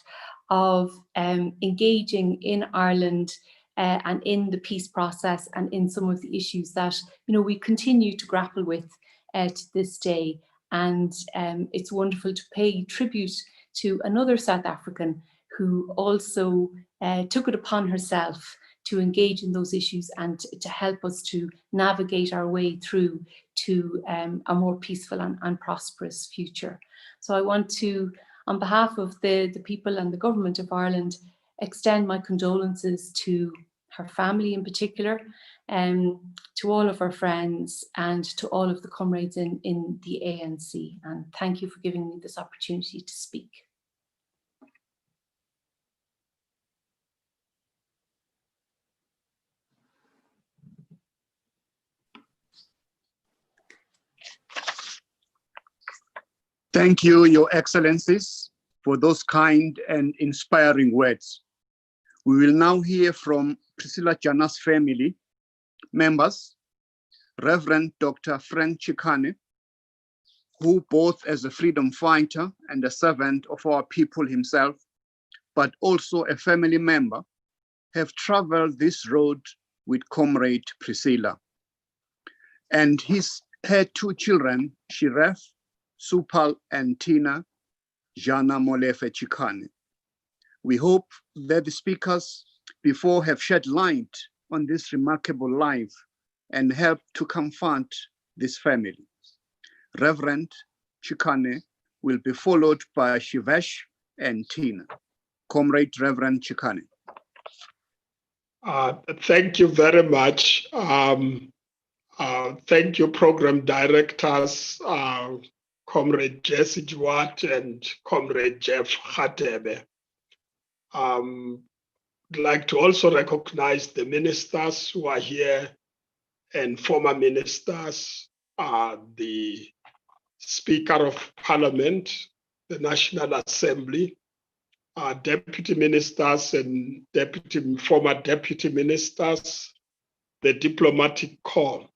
of, engaging in Ireland and in the peace process and in some of the issues that we continue to grapple with to this day. And it's wonderful to pay tribute to another South African who also took it upon herself to engage in those issues and to help us to navigate our way through to a more peaceful and prosperous future. So I want to, on behalf of the people and the government of Ireland, extend my condolences to her family in particular, to all of her friends and to all of the comrades in the ANC. And thank you for giving me this opportunity to speak. Thank you, Your Excellencies, for those kind and inspiring words. We will now hear from Priscilla Jana's family members, Reverend Dr. Frank Chikane, who both as a freedom fighter and a servant of our people himself, but also a family member, have traveled this road with Comrade Priscilla. And her two children, Shiref, Supal, and Tina, Jana Molefe Chikane. We hope that the speakers before have shed light on this remarkable life and helped to comfort this family. Reverend Chikane will be followed by Shivesh and Tina. Comrade Reverend Chikane. Thank you very much. Thank you, program directors, Comrade Jesse Duarte and Comrade Jeff Hadebe. I'd like to also recognize the ministers who are here and former ministers, the Speaker of Parliament, the National Assembly, deputy ministers and former deputy ministers, the diplomatic corps.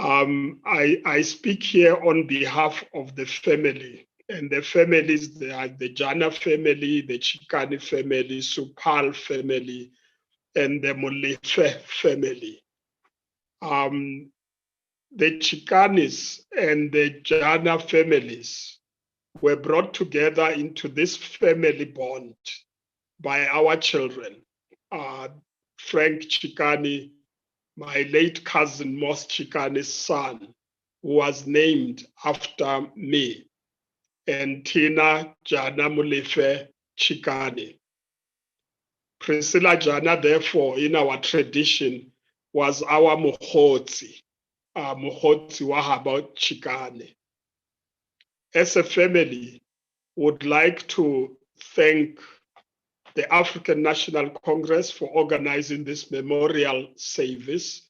I speak here on behalf of the family, and the families, they are the Jana family, the Chikane family, Supal family, and the Molefe family. The Chikanes and the Jana families were brought together into this family bond by our children. Frank Chikane, my late cousin Mos Chikane's son, who was named after me, and Tina Jana Molefe Chikane. Priscilla Jana, therefore, in our tradition, was our Mokgotsi, Mokgotsi Wahaba Chikane. As a family, would like to thank the African National Congress for organizing this memorial service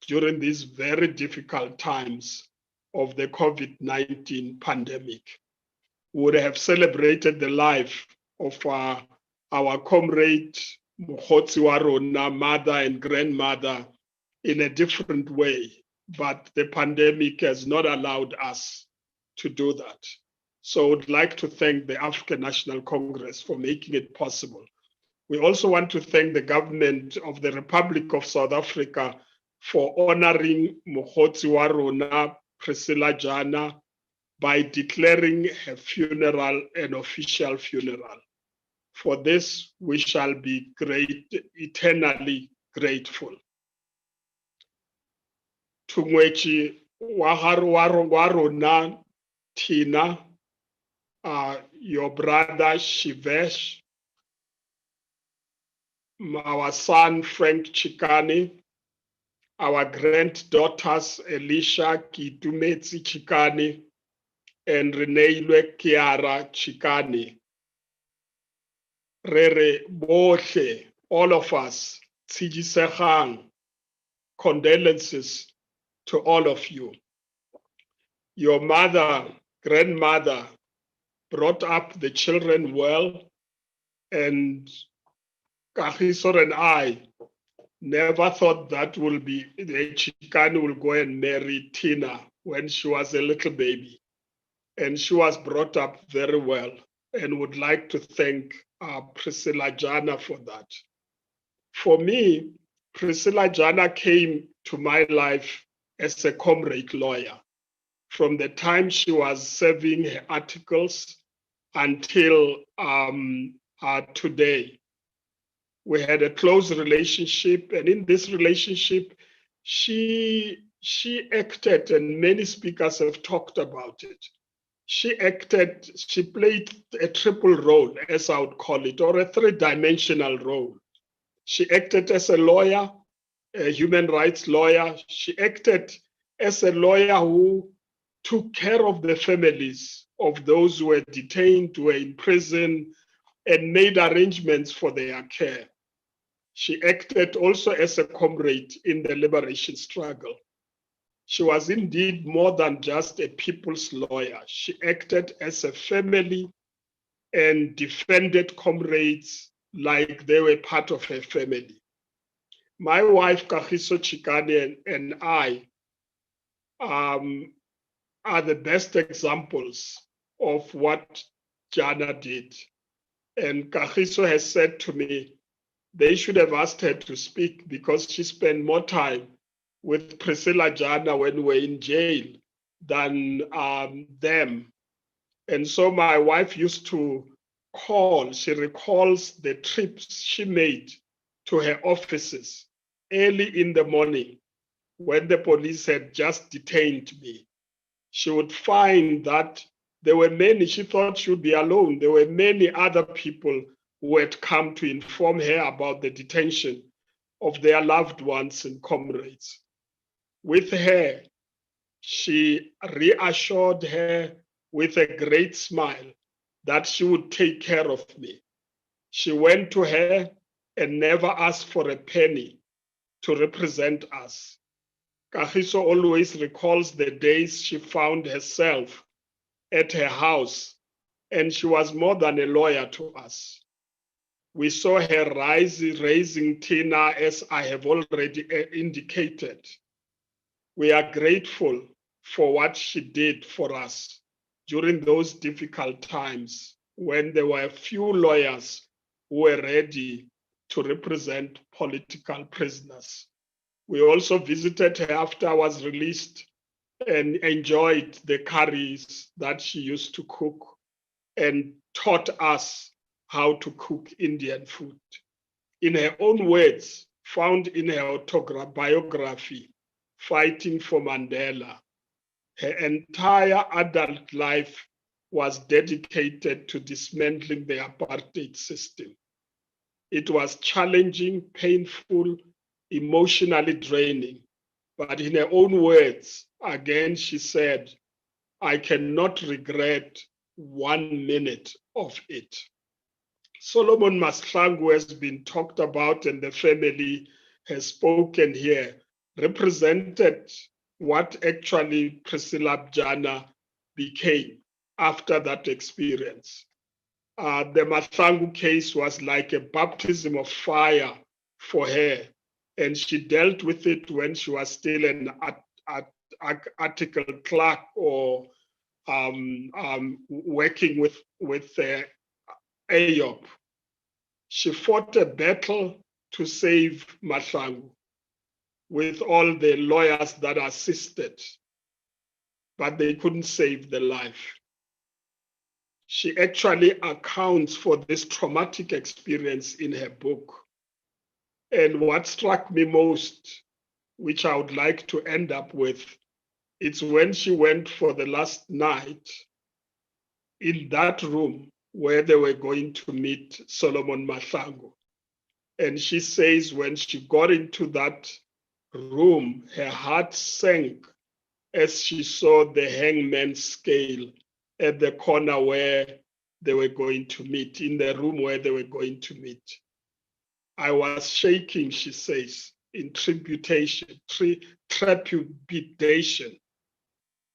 during these very difficult times of the COVID-19 pandemic. We would have celebrated the life of our comrade Mokgotsi Warona, mother and grandmother in a different way, but the pandemic has not allowed us to do that. So I'd like to thank the African National Congress for making it possible. We also want to thank the government of the Republic of South Africa for honoring Mokgotsi wa rona, Priscilla Jana, by declaring her funeral an official funeral. For this, we shall be eternally grateful. Tungwechi wa rona, Tina, your brother Shivesh, our son Frank Chikane, our granddaughters Elisha Kidumetsi Chikane and Reneilwe Kiara Chikane. Rere bohle, all of us, Tsijisegang, condolences to all of you. Your mother, grandmother, brought up the children well, and Kagiso and I never thought that will be, the Chikane will go and marry Tina when she was a little baby. And she was brought up very well, and would like to thank Priscilla Jana for that. For me, Priscilla Jana came to my life as a comrade lawyer. From the time she was serving her articles until today. We had a close relationship, and in this relationship, she acted, and many speakers have talked about it. She played a triple role, as I would call it, or a three-dimensional role. She acted as a lawyer, a human rights lawyer. She acted as a lawyer who took care of the families of those who were detained, who were in prison, and made arrangements for their care. She acted also as a comrade in the liberation struggle. She was indeed more than just a people's lawyer. She acted as a family and defended comrades like they were part of her family. My wife, Kagiso Chikane, and I are the best examples of what Jana did. And Kagiso has said to me, they should have asked her to speak because she spent more time with Priscilla Jana when we were in jail than them. And so my wife used to call, she recalls the trips she made to her offices early in the morning when the police had just detained me. She would find that there were many, she thought she would be alone. There were many other people who had come to inform her about the detention of their loved ones and comrades. With her, she reassured her with a great smile that she would take care of me. She went to her and never asked for a penny to represent us. Kagiso always recalls the days she found herself at her house, and she was more than a lawyer to us. We saw her raising Tina, as I have already indicated. We are grateful for what she did for us during those difficult times when there were few lawyers who were ready to represent political prisoners. We also visited her after I was released and enjoyed the curries that she used to cook and taught us how to cook Indian food. In her own words, found in her biography, Fighting for Mandela, her entire adult life was dedicated to dismantling the apartheid system. It was challenging, painful, emotionally draining. But in her own words, again, she said, I cannot regret 1 minute of it. Solomon Mahlangu has been talked about, and the family has spoken here, represented what actually Priscilla Jana became after that experience. The Mahlangu case was like a baptism of fire for her, and she dealt with it when she was still an article clerk or working with AYOP. She fought a battle to save Mahlangu with all the lawyers that assisted, but they couldn't save the life. She actually accounts for this traumatic experience in her book. And what struck me most, which I would like to end up with, it's when she went for the last night in that room where they were going to meet Solomon Mahlangu. And she says when she got into that room, her heart sank as she saw the hangman's scale at the corner where they were going to meet, in the room where they were going to meet. I was shaking, she says, in trepidation,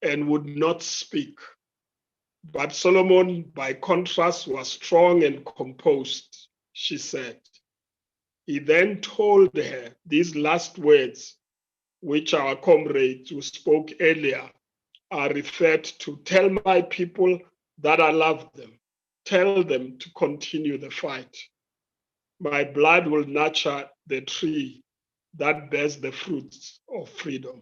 and would not speak. But Solomon, by contrast, was strong and composed, she said. He then told her these last words, which our comrades who spoke earlier are referred to: tell my people that I love them. Tell them to continue the fight. My blood will nurture the tree that bears the fruits of freedom.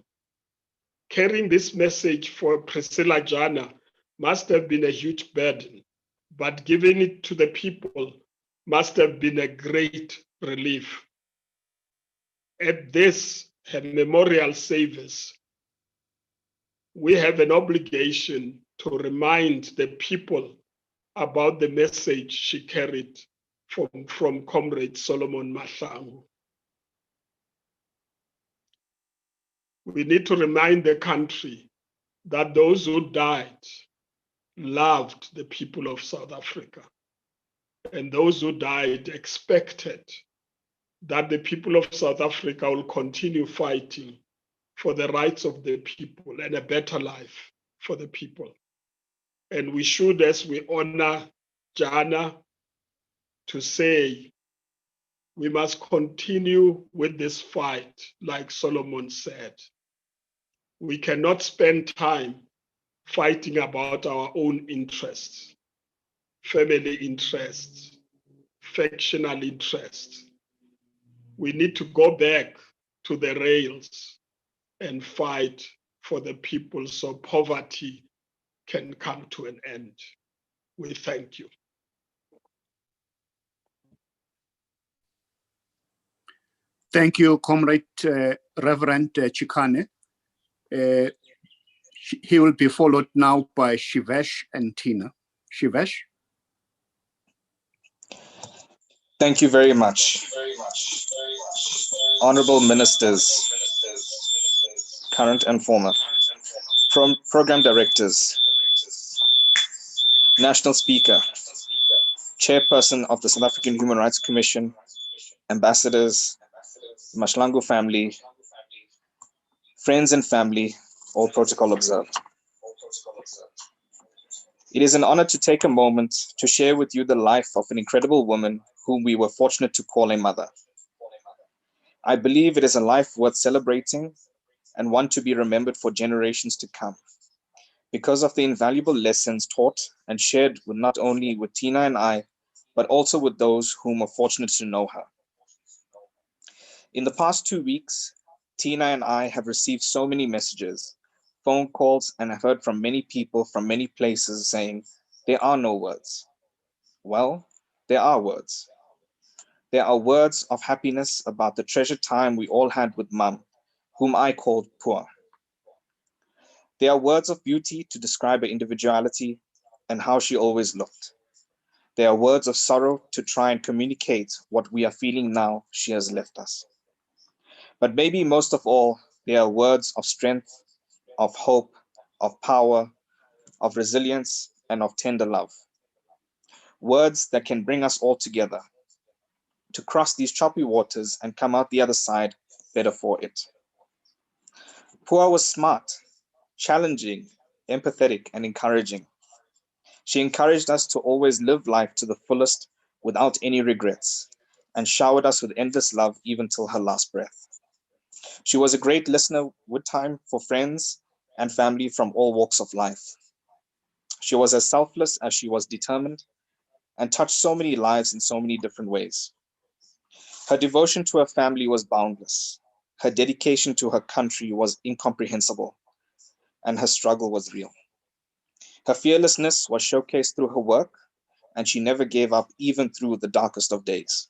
Carrying this message for Priscilla Jana must have been a huge burden, but giving it to the people must have been a great relief. At this, her memorial service, we have an obligation to remind the people about the message she carried from Comrade Solomon Mahlangu. We need to remind the country that those who died loved the people of South Africa, and those who died expected that the people of South Africa will continue fighting for the rights of the people and a better life for the people. And we should, as we honor Jana, to say we must continue with this fight, like Solomon said. We cannot spend time fighting about our own interests, family interests, factional interests. We need to go back to the rails and fight for the people so poverty can come to an end. We thank you. Thank you, Comrade Reverend Chikane. He will be followed now by Shivesh and Tina. Shivesh. Thank you very much. Honorable ministers, current and former, program directors, national speaker, chairperson of the South African Human Rights Commission, ambassadors, Mahlangu family, friends and family, all protocol observed. It is an honor to take a moment to share with you the life of an incredible woman whom we were fortunate to call a mother. I believe it is a life worth celebrating and one to be remembered for generations to come, because of the invaluable lessons taught and shared with not only with Tina and I, but also with those whom are fortunate to know her. In the past 2 weeks, Tina and I have received so many messages, phone calls, and have heard from many people from many places saying, there are no words. Well, there are words. There are words of happiness about the treasured time we all had with Mum, whom I called Poor. There are words of beauty to describe her individuality and how she always looked. There are words of sorrow to try and communicate what we are feeling now she has left us. But maybe most of all, there are words of strength, of hope, of power, of resilience, and of tender love. Words that can bring us all together to cross these choppy waters and come out the other side better for it. Pua was smart, challenging, empathetic, and encouraging. She encouraged us to always live life to the fullest without any regrets, and showered us with endless love even till her last breath. She was a great listener with time for friends and family from all walks of life. She was as selfless as she was determined and touched so many lives in so many different ways. Her devotion to her family was boundless. Her dedication to her country was incomprehensible, and her struggle was real. Her fearlessness was showcased through her work, and she never gave up even through the darkest of days.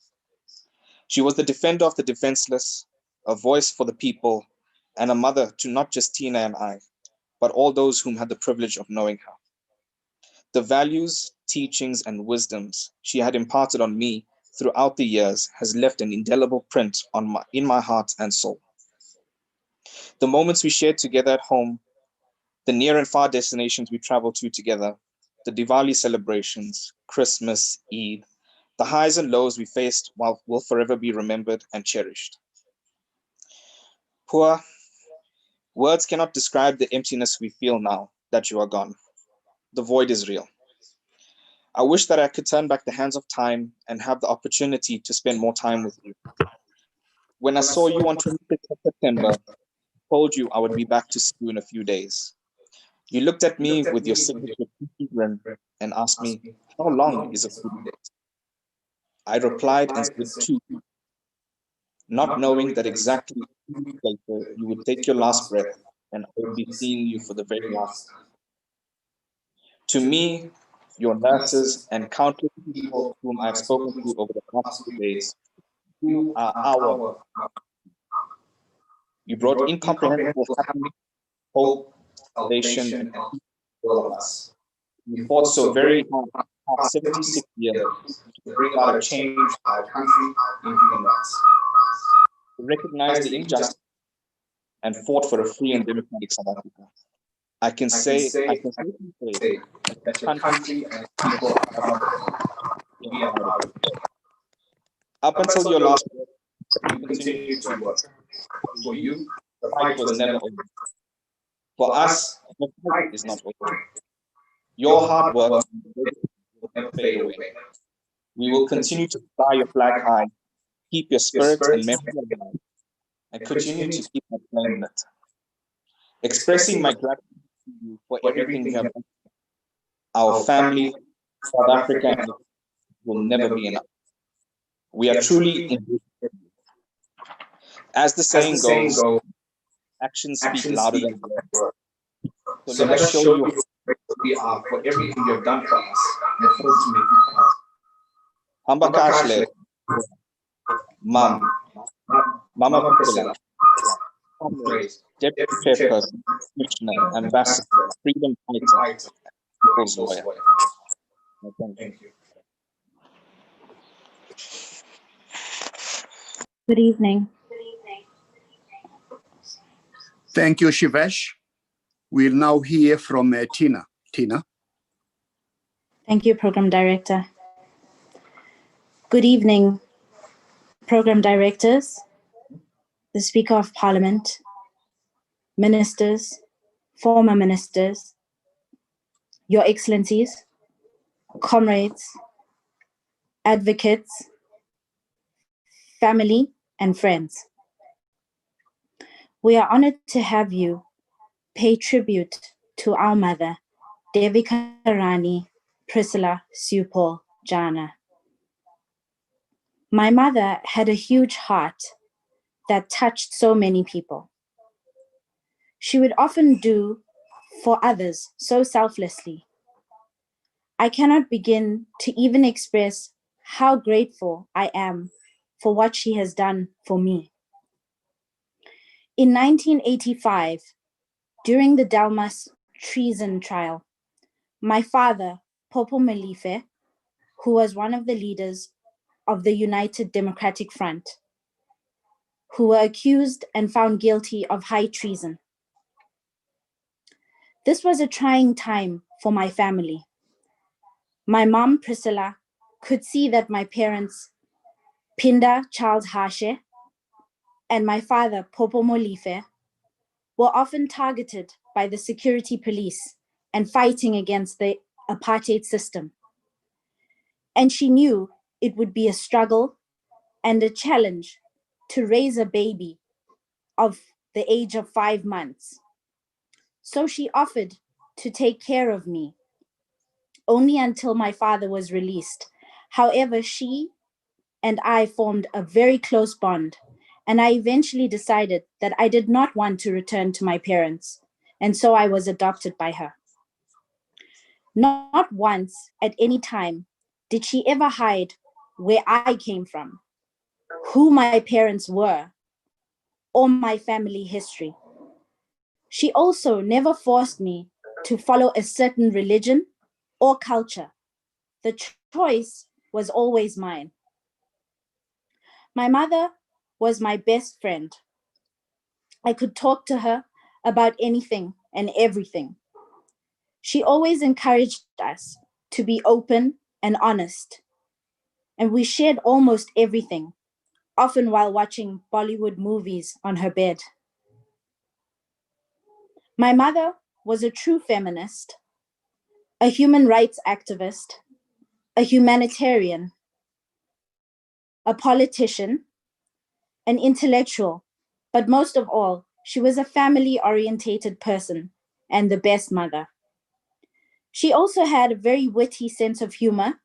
She was the defender of the defenseless, a voice for the people, and a mother to not just Tina and I, but all those whom had the privilege of knowing her. The values, teachings, and wisdoms she had imparted on me throughout the years has left an indelible print in my heart and soul. The moments we shared together at home, the near and far destinations we traveled to together, the Diwali celebrations, Christmas, Eid, the highs and lows we faced will forever be remembered and cherished. Pua, words cannot describe the emptiness we feel now that you are gone. The void is real. I wish that I could turn back the hands of time and have the opportunity to spend more time with you. When I saw you on 26th of September, I told you I would be back to see you in a few days. You looked at me with your signature grin and asked me, how long is a few days? I replied and said 2, not knowing that exactly 2 weeks later you would take your last breath and I would be seeing you for the very last time. To me, your nurses and countless people whom I've spoken to over the past few days, you are our. You brought incomprehensible happiness, hope, salvation, and peace to all of us. You fought so very hard for 76 years to bring about a change in our country in human rights. You recognized the injustice and fought for a free and democratic South Africa. I can certainly say that your country and people are not proud of you. Up until your last breath, you continued to work. For you, the fight was never over. For us, the fight is not over. Your hard work will never fade away. We will continue to fly your flag high, keep your spirit and memory alive, and continue to keep that flame lit. Expressing my gratitude to you for everything you have done. Our family, South Africa, will never be enough. We are truly in. As the saying goes, actions speak louder than words. So let us show you how grateful we are for everything you have done for us and for to make you proud. Hamba Kashle, Mama Priscilla, Comrade, Deputy Chairperson, Commissioner, Ambassador, Freedom Fighter, People's Lawyer. Thank you. Good evening. Thank you, Shivesh. We'll now hear from Tina. Tina. Thank you, Program Director. Good evening, Program Directors, the Speaker of Parliament, Ministers, former Ministers, Your Excellencies, comrades, advocates, family, and friends. We are honored to have you pay tribute to our mother, Devikarmi, Priscilla, Supol, Jana. My mother had a huge heart that touched so many people. She would often do for others so selflessly. I cannot begin to even express how grateful I am for what she has done for me. In 1985, during the Delmas treason trial, my father, Popo Malife, who was one of the leaders of the United Democratic Front, who were accused and found guilty of high treason. This was a trying time for my family. My mom, Priscilla, could see that my parents, Pinda Charles Hashe, and my father, Popo Molife, were often targeted by the security police and fighting against the apartheid system. And she knew it would be a struggle and a challenge to raise a baby of the age of 5 months. So she offered to take care of me only until my father was released. However, she and I formed a very close bond, and I eventually decided that I did not want to return to my parents, and so I was adopted by her. Not once at any time did she ever hide where I came from, who my parents were, or my family history. She also never forced me to follow a certain religion or culture. The choice was always mine. My mother was my best friend. I could talk to her about anything and everything. She always encouraged us to be open and honest, and we shared almost everything, often while watching Bollywood movies on her bed. My mother was a true feminist, a human rights activist, a humanitarian, a politician, an intellectual, but most of all, she was a family-orientated person and the best mother. She also had a very witty sense of humor,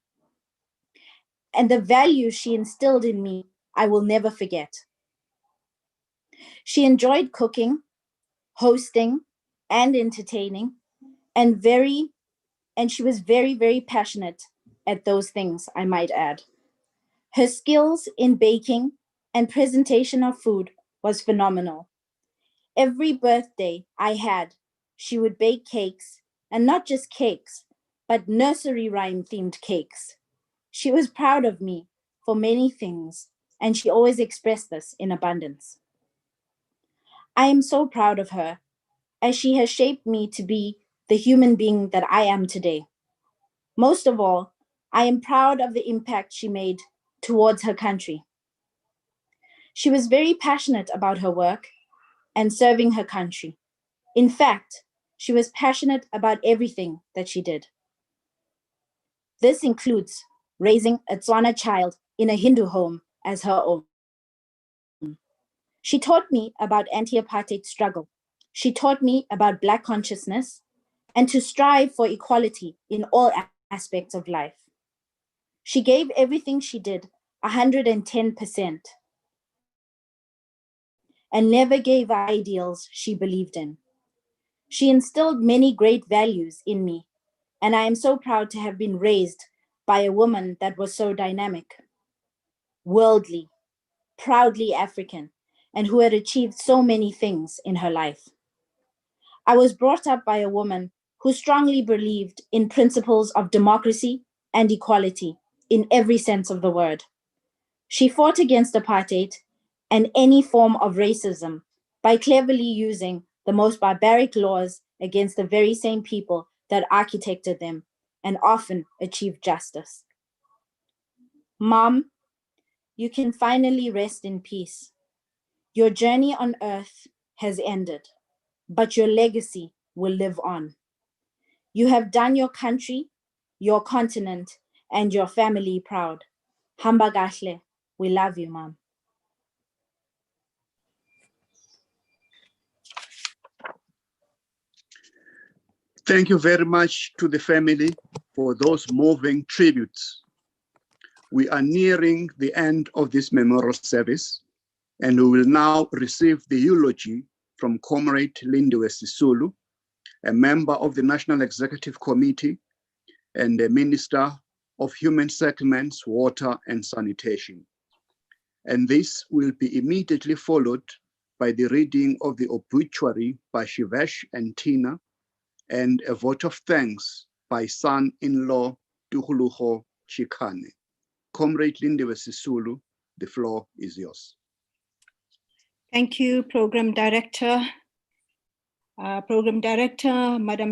and the values she instilled in me, I will never forget. She enjoyed cooking, hosting, and entertaining, and she was very, very passionate at those things, I might add. Her skills in baking and presentation of food was phenomenal. Every birthday I had, she would bake cakes, and not just cakes, but nursery rhyme themed cakes. She was proud of me for many things, and she always expressed this in abundance. I am so proud of her, as she has shaped me to be the human being that I am today. Most of all, I am proud of the impact she made towards her country. She was very passionate about her work and serving her country. In fact, she was passionate about everything that she did. This includes raising a Tswana child in a Hindu home as her own. She taught me about anti-apartheid struggle. She taught me about Black consciousness and to strive for equality in all aspects of life. She gave everything she did 110% and never gave ideals she believed in. She instilled many great values in me, and I am so proud to have been raised by a woman that was so dynamic, worldly, proudly African, and who had achieved so many things in her life. I was brought up by a woman who strongly believed in principles of democracy and equality in every sense of the word. She fought against apartheid and any form of racism by cleverly using the most barbaric laws against the very same people that architected them and often achieved justice. Mom, you can finally rest in peace. Your journey on earth has ended, but your legacy will live on. You have done your country, your continent, and your family proud. Hamba Gashle, we love you, Mom. Thank you very much to the family for those moving tributes. We are nearing the end of this memorial service, and we will now receive the eulogy from Comrade Lindiwe Sisulu, a member of the National Executive Committee and a Minister of Human Settlements, Water and Sanitation. And this will be immediately followed by the reading of the obituary by Shivesh and Tina, and a vote of thanks by son-in-law Tuhuluho Chikane. Comrade Lindiwe Sisulu, the floor is yours. Thank you, Program Director. Madam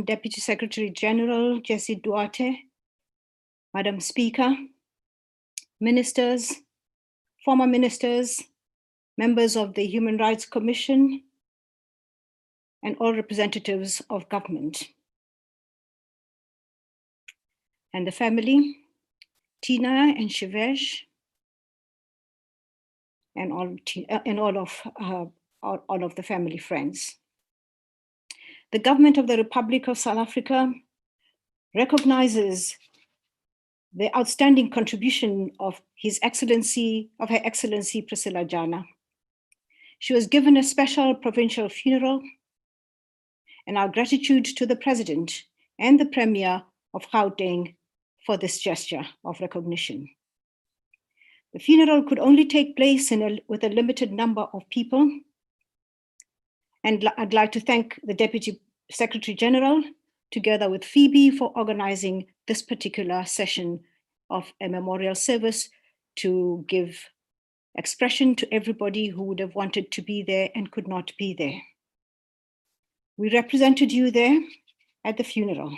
Deputy Secretary General Jessie Duarte, Madam Speaker, ministers, former ministers, members of the Human Rights Commission, and all representatives of government. And the family, Tina and Shivesh, and all of all of the family friends. The government of the Republic of South Africa recognizes the outstanding contribution of Her Excellency Priscilla Jana. She was given a special provincial funeral, and our gratitude to the President and the Premier of Gauteng for this gesture of recognition. The funeral could only take place with a limited number of people, and I'd like to thank the Deputy Secretary General, together with Phoebe, for organizing this particular session of a memorial service to give expression to everybody who would have wanted to be there and could not be there. We represented you there at the funeral.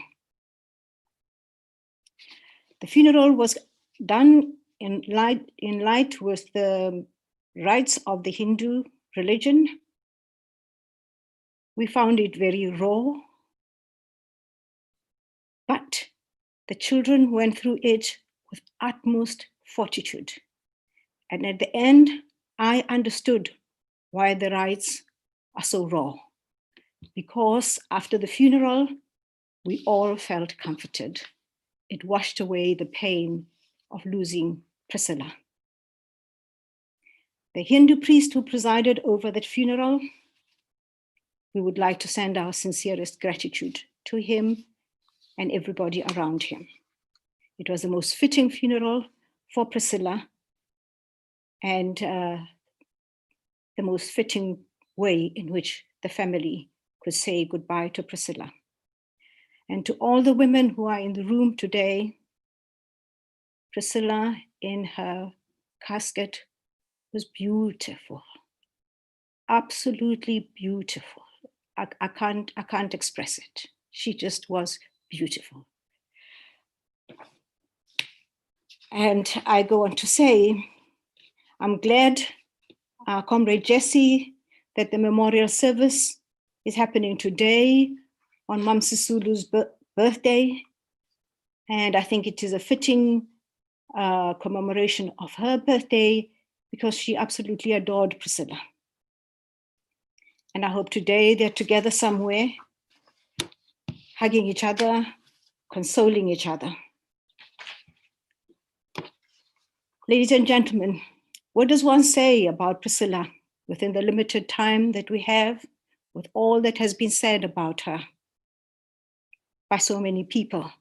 The funeral was done in light with the rites of the Hindu religion. We found it very raw, but the children went through it with utmost fortitude. And at the end, I understood why the rites are so raw. Because after the funeral, we all felt comforted. It washed away the pain of losing Priscilla. The Hindu priest who presided over that funeral, we would like to send our sincerest gratitude to him and everybody around him. It was the most fitting funeral for Priscilla, and the most fitting way in which the family could say goodbye to Priscilla. And to all the women who are in the room today, Priscilla in her casket was beautiful, absolutely beautiful. I can't express it. She just was beautiful. And I go on to say, I'm glad, Comrade Jesse, that the memorial service is happening today on Mam Sisulu's birthday. And I think it is a fitting commemoration of her birthday because she absolutely adored Priscilla. And I hope today they're together somewhere, hugging each other, consoling each other. Ladies and gentlemen, what does one say about Priscilla within the limited time that we have, with all that has been said about her by so many people,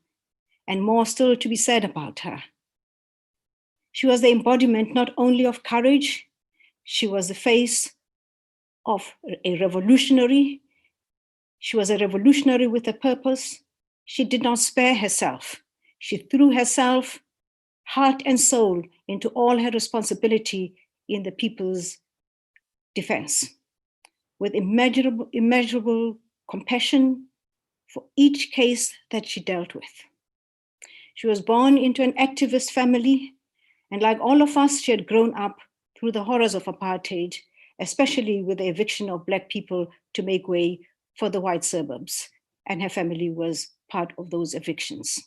and more still to be said about her? She was the embodiment not only of courage, she was the face of a revolutionary. She was a revolutionary with a purpose. She did not spare herself. She threw herself, heart and soul, into all her responsibility in the people's defense, with immeasurable compassion for each case that she dealt with. She was born into an activist family, and like all of us, she had grown up through the horrors of apartheid, especially with the eviction of Black people to make way for the white suburbs, and her family was part of those evictions.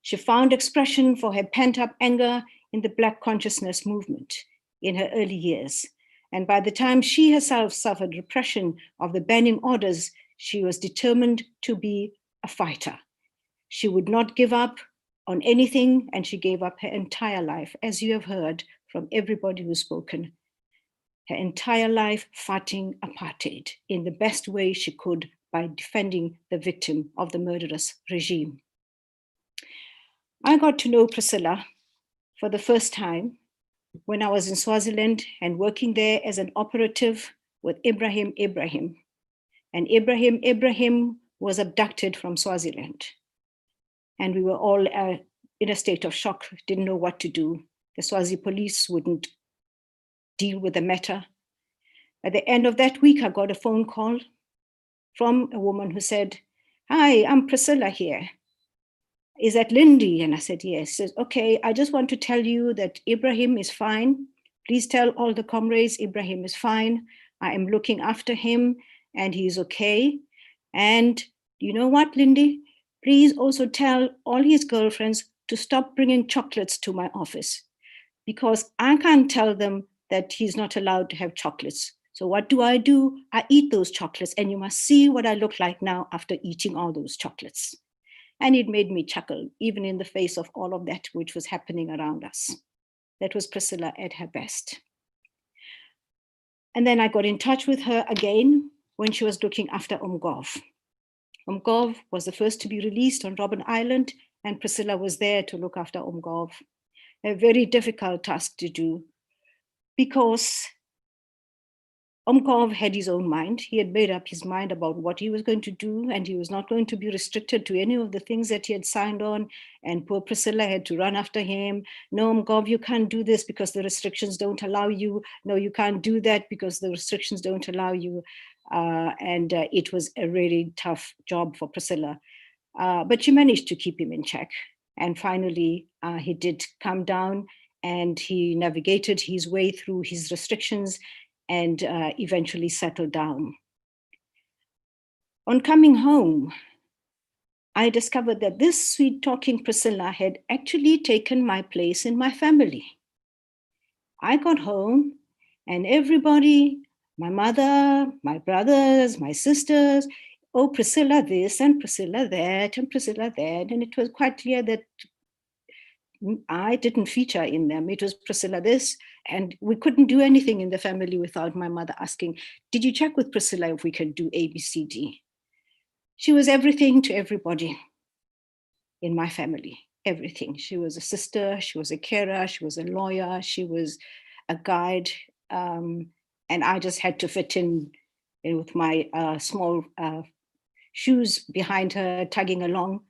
She found expression for her pent-up anger in the Black consciousness movement in her early years. And by the time she herself suffered repression of the banning orders, she was determined to be a fighter. She would not give up on anything, and she gave up her entire life, as you have heard from everybody who's spoken, her entire life fighting apartheid in the best way she could by defending the victim of the murderous regime. I got to know Priscilla for the first time when I was in Swaziland and working there as an operative with Ibrahim. And Ibrahim was abducted from Swaziland. And we were all in a state of shock, didn't know what to do. The Swazi police wouldn't deal with the matter. At the end of that week, I got a phone call from a woman who said, "Hi, I'm Priscilla here. Is that Lindy?" And I said, yes. She says, "Okay, I just want to tell you that Ibrahim is fine. Please tell all the comrades Ibrahim is fine. I am looking after him and he's okay. And you know what, Lindy? Please also tell all his girlfriends to stop bringing chocolates to my office, because I can't tell them that he's not allowed to have chocolates. So what do? I eat those chocolates, and you must see what I look like now after eating all those chocolates. And it made me chuckle, even in the face of all of that which was happening around us. That was Priscilla at her best. And then I got in touch with her again when she was looking after Umgov. Umgov was the first to be released on Robben Island, and Priscilla was there to look after Umgov. A very difficult task to do, because Umgov had his own mind. He had made up his mind about what he was going to do, and he was not going to be restricted to any of the things that he had signed on. And poor Priscilla had to run after him. No, Umgov, you can't do this because the restrictions don't allow you. No, you can't do that because the restrictions don't allow you. It was a really tough job for Priscilla. But she managed to keep him in check. And finally, he did come down, and he navigated his way through his restrictions and eventually settled down. On coming home, I discovered that this sweet-talking Priscilla had actually taken my place in my family. I got home, and everybody, my mother, my brothers, my sisters, oh, Priscilla this and Priscilla that and Priscilla that. And it was quite clear that I didn't feature in them. It was Priscilla this, and we couldn't do anything in the family without my mother asking, did you check with Priscilla if we can do A, B, C, D? She was everything to everybody in my family, everything. She was a sister, she was a carer, she was a lawyer, she was a guide, and I just had to fit in with my small shoes behind her, tugging along.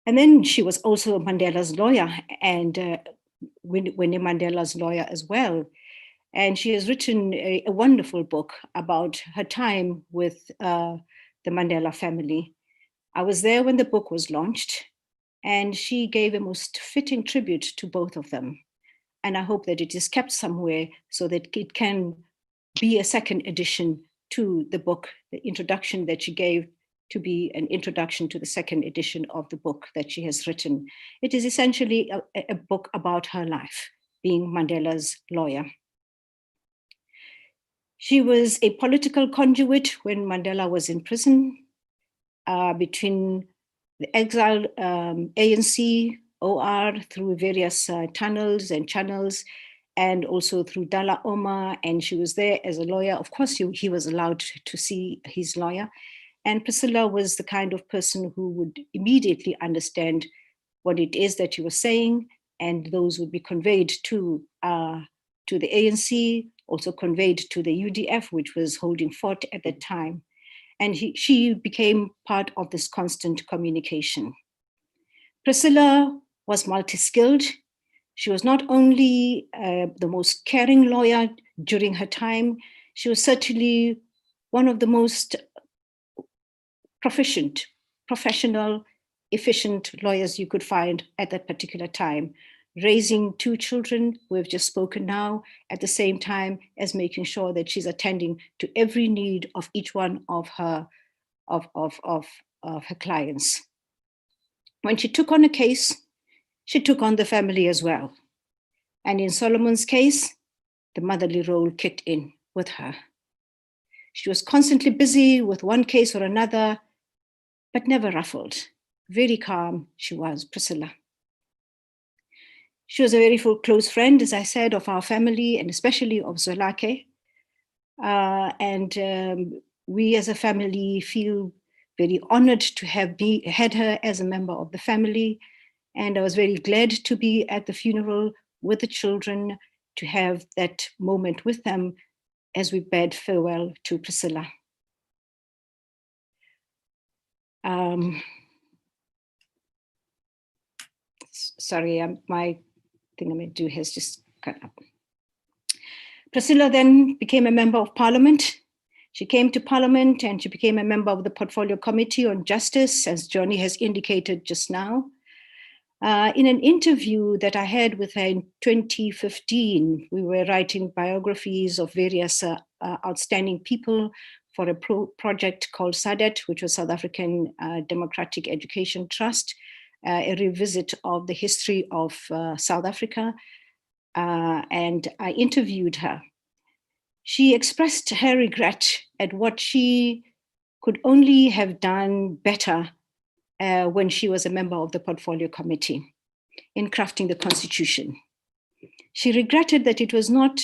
And then she was also Mandela's lawyer, and Winnie Mandela's lawyer as well. And she has written a wonderful book about her time with the Mandela family. I was there when the book was launched, and she gave a most fitting tribute to both of them. And I hope that it is kept somewhere so that it can be a second edition to the book, the introduction that she gave to be an introduction to the second edition of the book that she has written. It is essentially a book about her life, being Mandela's lawyer. She was a political conduit when Mandela was in prison, between the exiled ANC, OR, through various tunnels and channels, and also through Dala Oma, and she was there as a lawyer. Of course, he was allowed to see his lawyer. And Priscilla was the kind of person who would immediately understand what it is that you were saying, and those would be conveyed to the ANC, also conveyed to the UDF, which was holding fort at that time. And she became part of this constant communication. Priscilla was multi-skilled. She was not only the most caring lawyer during her time, she was certainly one of the most proficient, professional, efficient lawyers you could find at that particular time, raising two children who have just spoken now, at the same time as making sure that she's attending to every need of each one of her clients. When she took on a case, she took on the family as well. And in Solomon's case, the motherly role kicked in with her. She was constantly busy with one case or another, but never ruffled. Very calm she was, Priscilla. She was a very close friend, as I said, of our family, and especially of Zwelakhe. We as a family feel very honored to have had her as a member of the family. And I was very glad to be at the funeral with the children, to have that moment with them as we bade farewell to Priscilla. Sorry, my thing I'm going to do has just cut up. Priscilla then became a member of Parliament. She came to Parliament and she became a member of the Portfolio Committee on Justice, as Johnny has indicated just now. In an interview that I had with her in 2015, we were writing biographies of various outstanding people for a project called SADET, which was South African Democratic Education Trust, a revisit of the history of South Africa. And I interviewed her. She expressed her regret at what she could only have done better when she was a member of the Portfolio Committee in crafting the Constitution. She regretted that it was not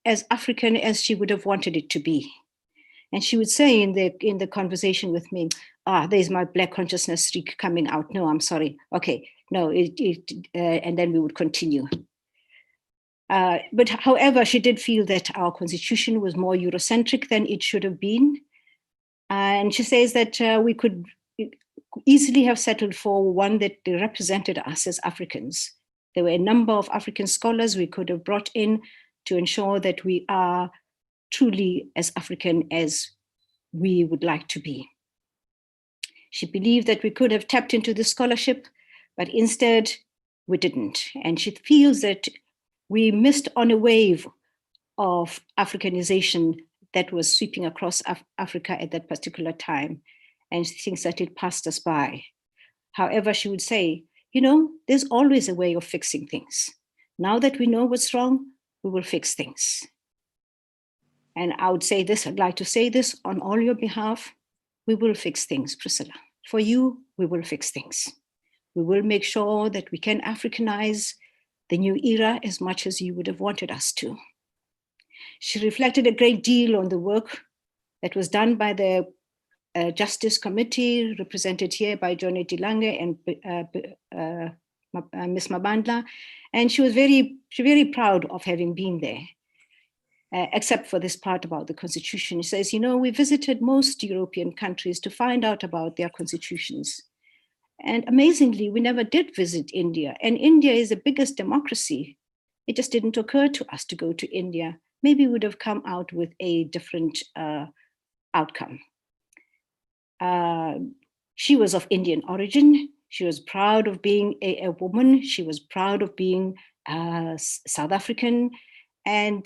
as African as she would have wanted it to be. And she would say in the conversation with me, there's my Black consciousness streak coming out. No, I'm sorry. Okay, no, and then we would continue. But however, she did feel that our constitution was more Eurocentric than it should have been. And she says that we could easily have settled for one that represented us as Africans. There were a number of African scholars we could have brought in to ensure that we are truly as African as we would like to be. She believed that we could have tapped into the scholarship, but instead we didn't. And she feels that we missed on a wave of Africanization that was sweeping across Africa at that particular time. And she thinks that it passed us by. However, she would say, there's always a way of fixing things. Now that we know what's wrong, we will fix things. And I would say this, I'd like to say this on all your behalf, we will fix things, Priscilla. For you, we will fix things. We will make sure that we can Africanize the new era as much as you would have wanted us to. She reflected a great deal on the work that was done by the Justice Committee, represented here by Johnny Dilange and Ms. Mabandla. And she was very proud of having been there, except for this part about the constitution. She says, we visited most European countries to find out about their constitutions. And amazingly, we never did visit India. And India is the biggest democracy. It just didn't occur to us to go to India. Maybe we would have come out with a different outcome. She was of Indian origin. She was proud of being a woman. She was proud of being South African. And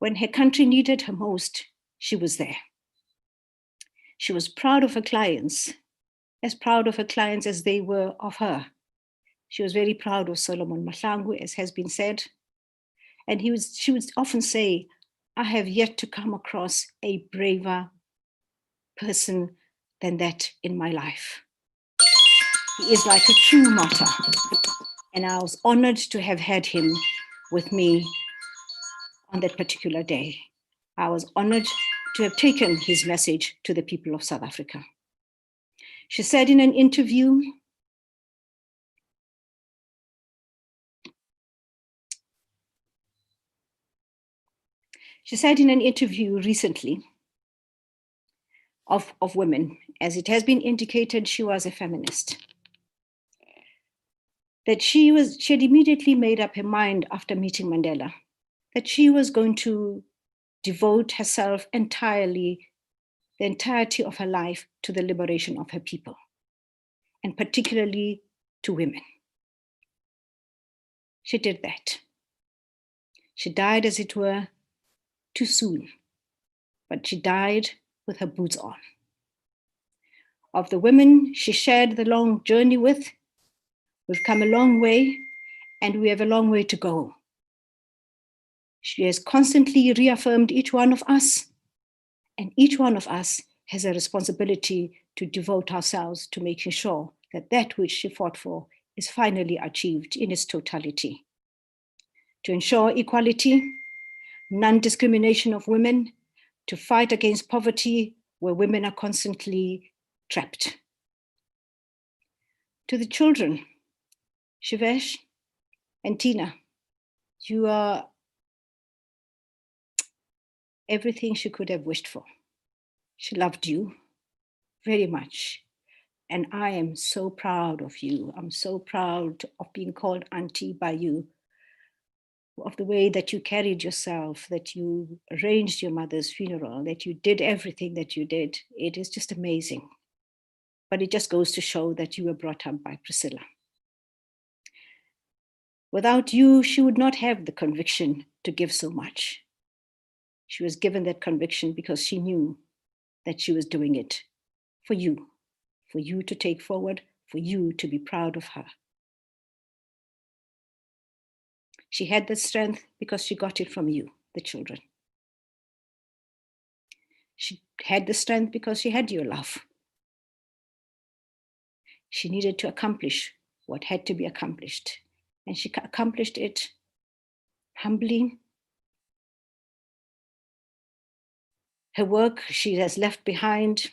when her country needed her most, she was there. She was proud of her clients, as proud of her clients as they were of her. She was very proud of Solomon Mahlangu, as has been said. And she would often say, I have yet to come across a braver person than that in my life. He is like a true martyr. And I was honored to have had him with me on that particular day. I was honored to have taken his message to the people of South Africa. She said in an interview, recently of women, as it has been indicated, she was a feminist, that she had immediately made up her mind after meeting Mandela, that she was going to devote herself entirely, the entirety of her life, to the liberation of her people, and particularly to women. She did that. She died, as it were, too soon, but she died with her boots on. Of the women she shared the long journey with, we've come a long way, and we have a long way to go. She has constantly reaffirmed each one of us, and each one of us has a responsibility to devote ourselves to making sure that that which she fought for is finally achieved in its totality. To ensure equality, non-discrimination of women, to fight against poverty where women are constantly trapped. To the children, Shivesh and Tina, you are everything she could have wished for. She loved you very much. And I am so proud of you. I'm so proud of being called auntie by you, of the way that you carried yourself, that you arranged your mother's funeral, that you did everything that you did. It is just amazing. But it just goes to show that you were brought up by Priscilla. Without you, she would not have the conviction to give so much. She was given that conviction because she knew that she was doing it for you to take forward, for you to be proud of her. She had the strength because she got it from you, the children. had the strength because she had your love. She needed to accomplish what had to be accomplished. And she accomplished it humbly. Her work she has left behind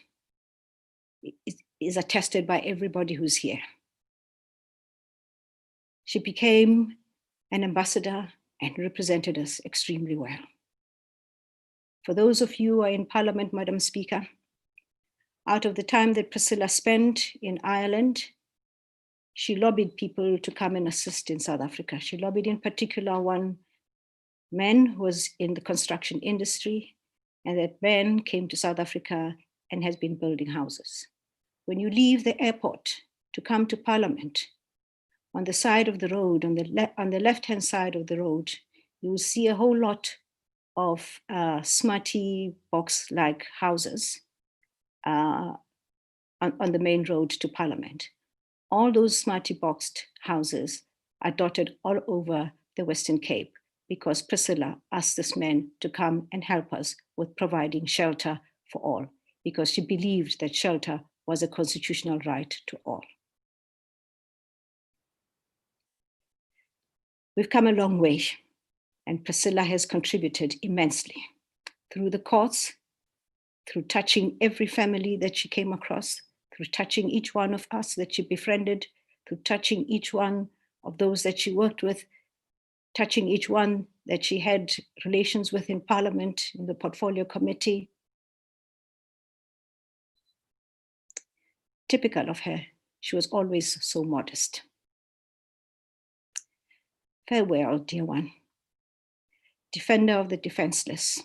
is attested by everybody who's here. She became an ambassador and represented us extremely well. For those of you who are in Parliament, Madam Speaker, out of the time that Priscilla spent in Ireland, she lobbied people to come and assist in South Africa. She lobbied in particular one man who was in the construction industry, and that man came to South Africa and has been building houses. When you leave the airport to come to Parliament, on the side of the road, on the left-hand side of the road, you will see a whole lot of smarty box-like houses on the main road to Parliament. All those smarty boxed houses are dotted all over the Western Cape because Priscilla asked this man to come and help us with providing shelter for all, because she believed that shelter was a constitutional right to all. We've come a long way, and Priscilla has contributed immensely through the courts, through touching every family that she came across, through touching each one of us that she befriended, through touching each one of those that she worked with, touching each one that she had relations with in Parliament, in the Portfolio Committee. Typical of her, she was always so modest. Farewell, dear one, defender of the defenseless,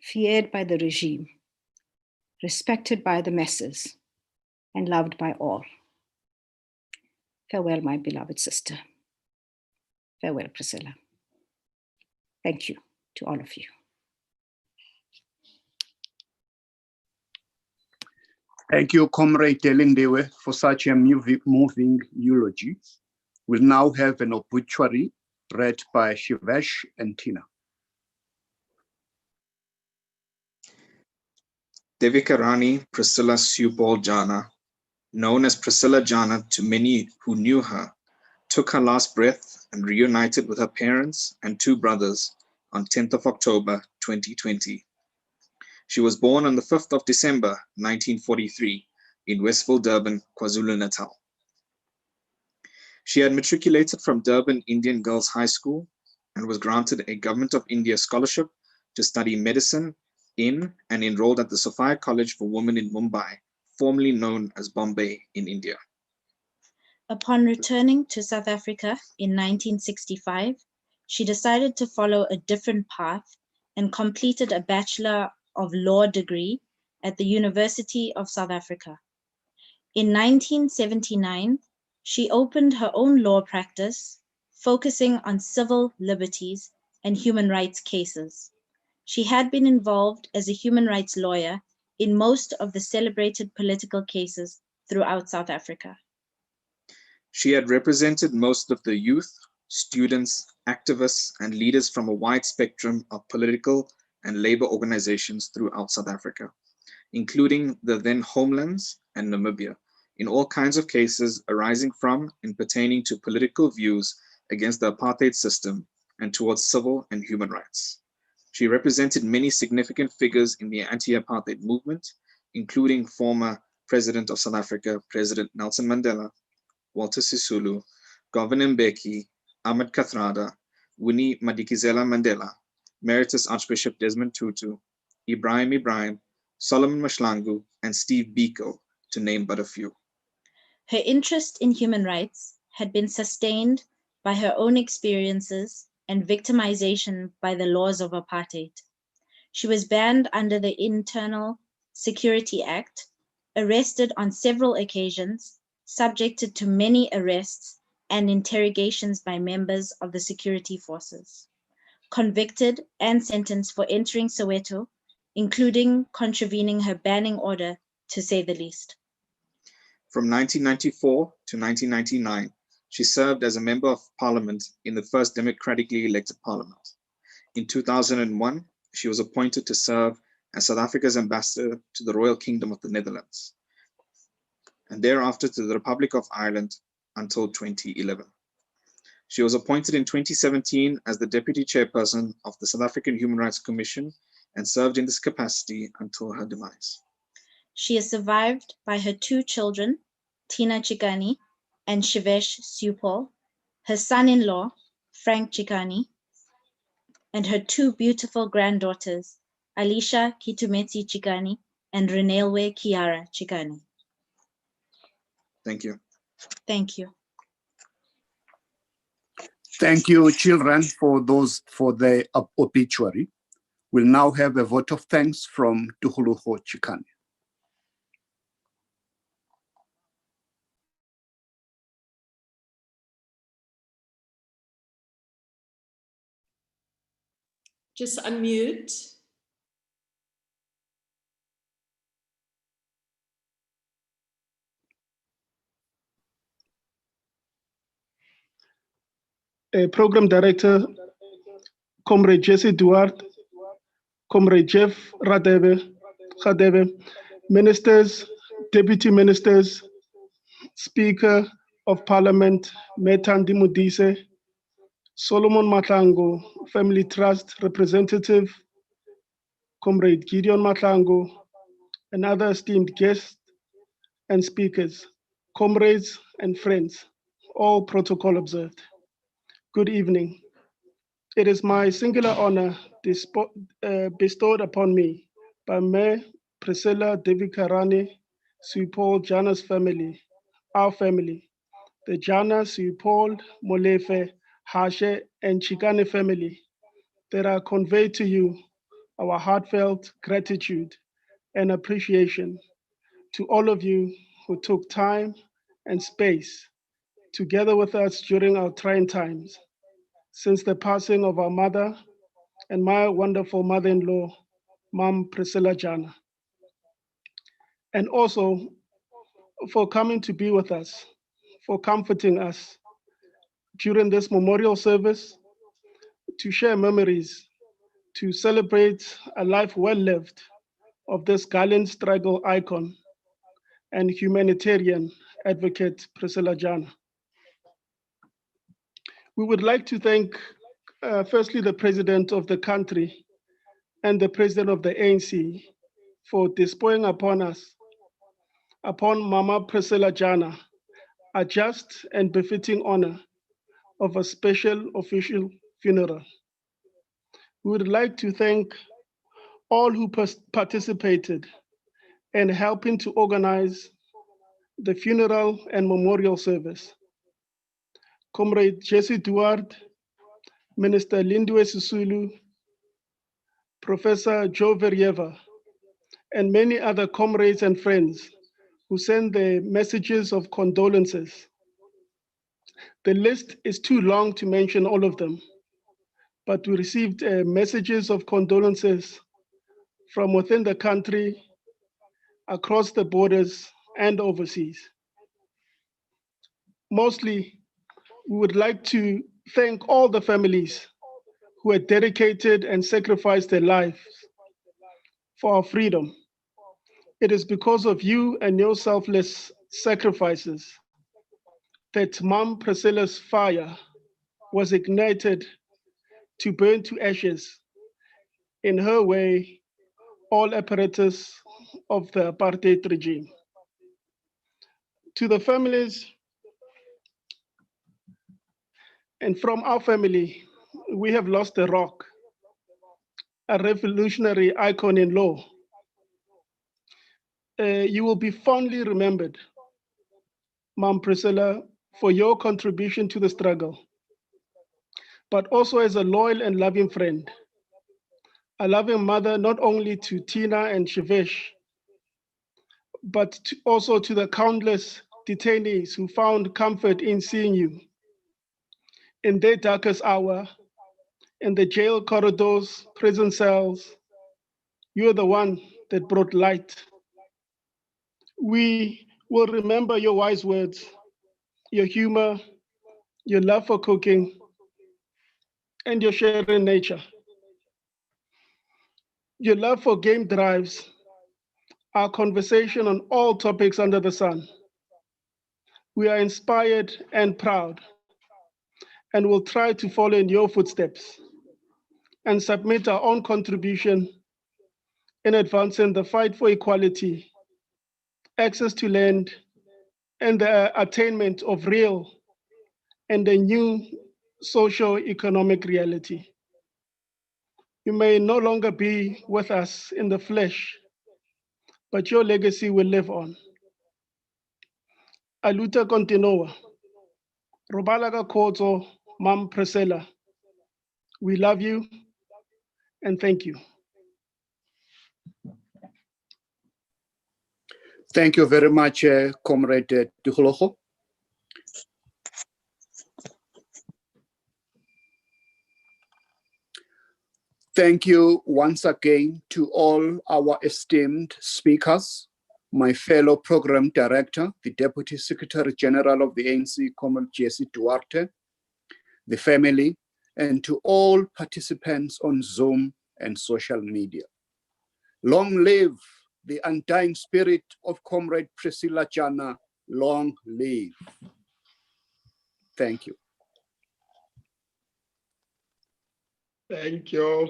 feared by the regime, respected by the masses, and loved by all. Farewell, my beloved sister. Farewell, Priscilla. Thank you to all of you. Thank you, Comrade Delindewe, for such a moving eulogy. We'll now have an obituary read by Shivesh and Tina. Devikarmi Priscilla Supol Jana, known as Priscilla Jana to many who knew her, took her last breath and reunited with her parents and two brothers on 10th of October 2020. She was born on the 5th of December 1943 in Westville, Durban, KwaZulu-Natal. She had matriculated from Durban Indian Girls High School and was granted a Government of India scholarship to study medicine in and enrolled at the Sophia College for Women in Mumbai, formerly known as Bombay in India. Upon returning to South Africa in 1965, she decided to follow a different path and completed a Bachelor of Law degree at the University of South Africa. In 1979, she opened her own law practice, focusing on civil liberties and human rights cases. She had been involved as a human rights lawyer in most of the celebrated political cases throughout South Africa. She had represented most of the youth, students, activists, and leaders from a wide spectrum of political and labor organizations throughout South Africa, including the then homelands and Namibia, in all kinds of cases arising from and pertaining to political views against the apartheid system and towards civil and human rights. She represented many significant figures in the anti-apartheid movement, including former President of South Africa, President Nelson Mandela, Walter Sisulu, Govan Mbeki, Ahmed Kathrada, Winnie Madikizela Mandela, Emeritus Archbishop Desmond Tutu, Ibrahim, Solomon Mashlangu, and Steve Biko, to name but a few. Her interest in human rights had been sustained by her own experiences and victimization by the laws of apartheid. She was banned under the Internal Security Act, arrested on several occasions, subjected to many arrests and interrogations by members of the security forces, convicted and sentenced for entering Soweto, including contravening her banning order, to say the least. From 1994 to 1999, she served as a member of parliament in the first democratically elected parliament. In 2001, she was appointed to serve as South Africa's ambassador to the Royal Kingdom of the Netherlands, and thereafter to the Republic of Ireland until 2011. She was appointed in 2017 as the Deputy Chairperson of the South African Human Rights Commission and served in this capacity until her demise. She is survived by her 2 children, Tina Chikani and Shivesh Supal, her son-in-law, Frank Chikani, and her 2 beautiful granddaughters, Alicia Kitumeti Chikani and Renelwe Kiara Chikani. Thank you. Thank you. Thank you, children, for the obituary. We'll now have a vote of thanks from Tuhuluho Chikani. Just unmute. Program Director, Comrade Jesse Duarte, Comrade Jeff Radebe, Ministers, Deputy Ministers, Speaker of Parliament, Metandi Mudise, Solomon Matlango, Family Trust Representative, Comrade Gideon Matlango, and other esteemed guests and speakers, comrades and friends, all protocol observed. Good evening. It is my singular honor bestowed upon me by Mayor Priscilla Devikarmi, Supol Jana's family, our family, the Jana, Supol, Molefe, Hashe, and Chikane family, that I convey to you our heartfelt gratitude and appreciation to all of you who took time and space together with us during our trying times since the passing of our mother and my wonderful mother-in-law, Mom Priscilla Jana. And also for coming to be with us, for comforting us during this memorial service, to share memories, to celebrate a life well lived of this gallant struggle icon and humanitarian advocate, Priscilla Jana. We would like to thank firstly the President of the country and the President of the ANC for bestowing upon us, upon Mama Priscilla Jana, a just and befitting honor of a special official funeral. We would like to thank all who participated in helping to organize the funeral and memorial service. Comrade Jesse Duarte, Minister Lindiwe Sisulu, Professor Joe Verieva, and many other comrades and friends who sent their messages of condolences. The list is too long to mention all of them, but we received messages of condolences from within the country, across the borders, and overseas. Mostly, we would like to thank all the families who had dedicated and sacrificed their lives for our freedom. It is because of you and your selfless sacrifices that Mom Priscilla's fire was ignited to burn to ashes, in her way, all apparatus of the apartheid regime. To the families, and from our family, we have lost a rock, a revolutionary icon in law. You will be fondly remembered, Mom Priscilla, for your contribution to the struggle, but also as a loyal and loving friend, a loving mother not only to Tina and Shivesh, but also to the countless detainees who found comfort in seeing you. In their darkest hour, in the jail corridors, prison cells, you're the one that brought light. We will remember your wise words, your humor, your love for cooking, and your sharing nature. Your love for game drives our conversation on all topics under the sun. We are inspired and proud, and will try to follow in your footsteps and submit our own contribution in advancing the fight for equality, access to land, and the attainment of real and a new socio-economic reality. You may no longer be with us in the flesh, but your legacy will live on. Aluta continua. Robalaga Koto, Mam Priscilla. We love you and thank you. Thank you very much, Comrade Diholoho. Thank you once again to all our esteemed speakers, my fellow program director, the Deputy Secretary General of the ANC, Comrade Jesse Duarte, the family, and to all participants on Zoom and social media. Long live the undying spirit of Comrade Priscilla Jana. Long live. Thank you. Thank you.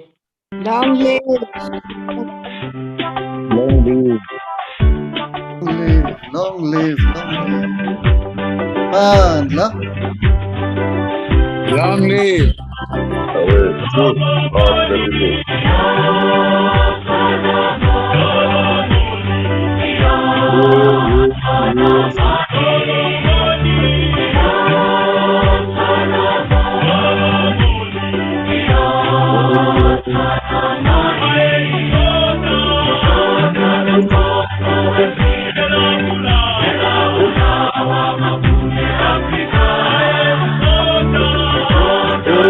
Long live. Long live. Long live, long live. Mandla. Long live. Away.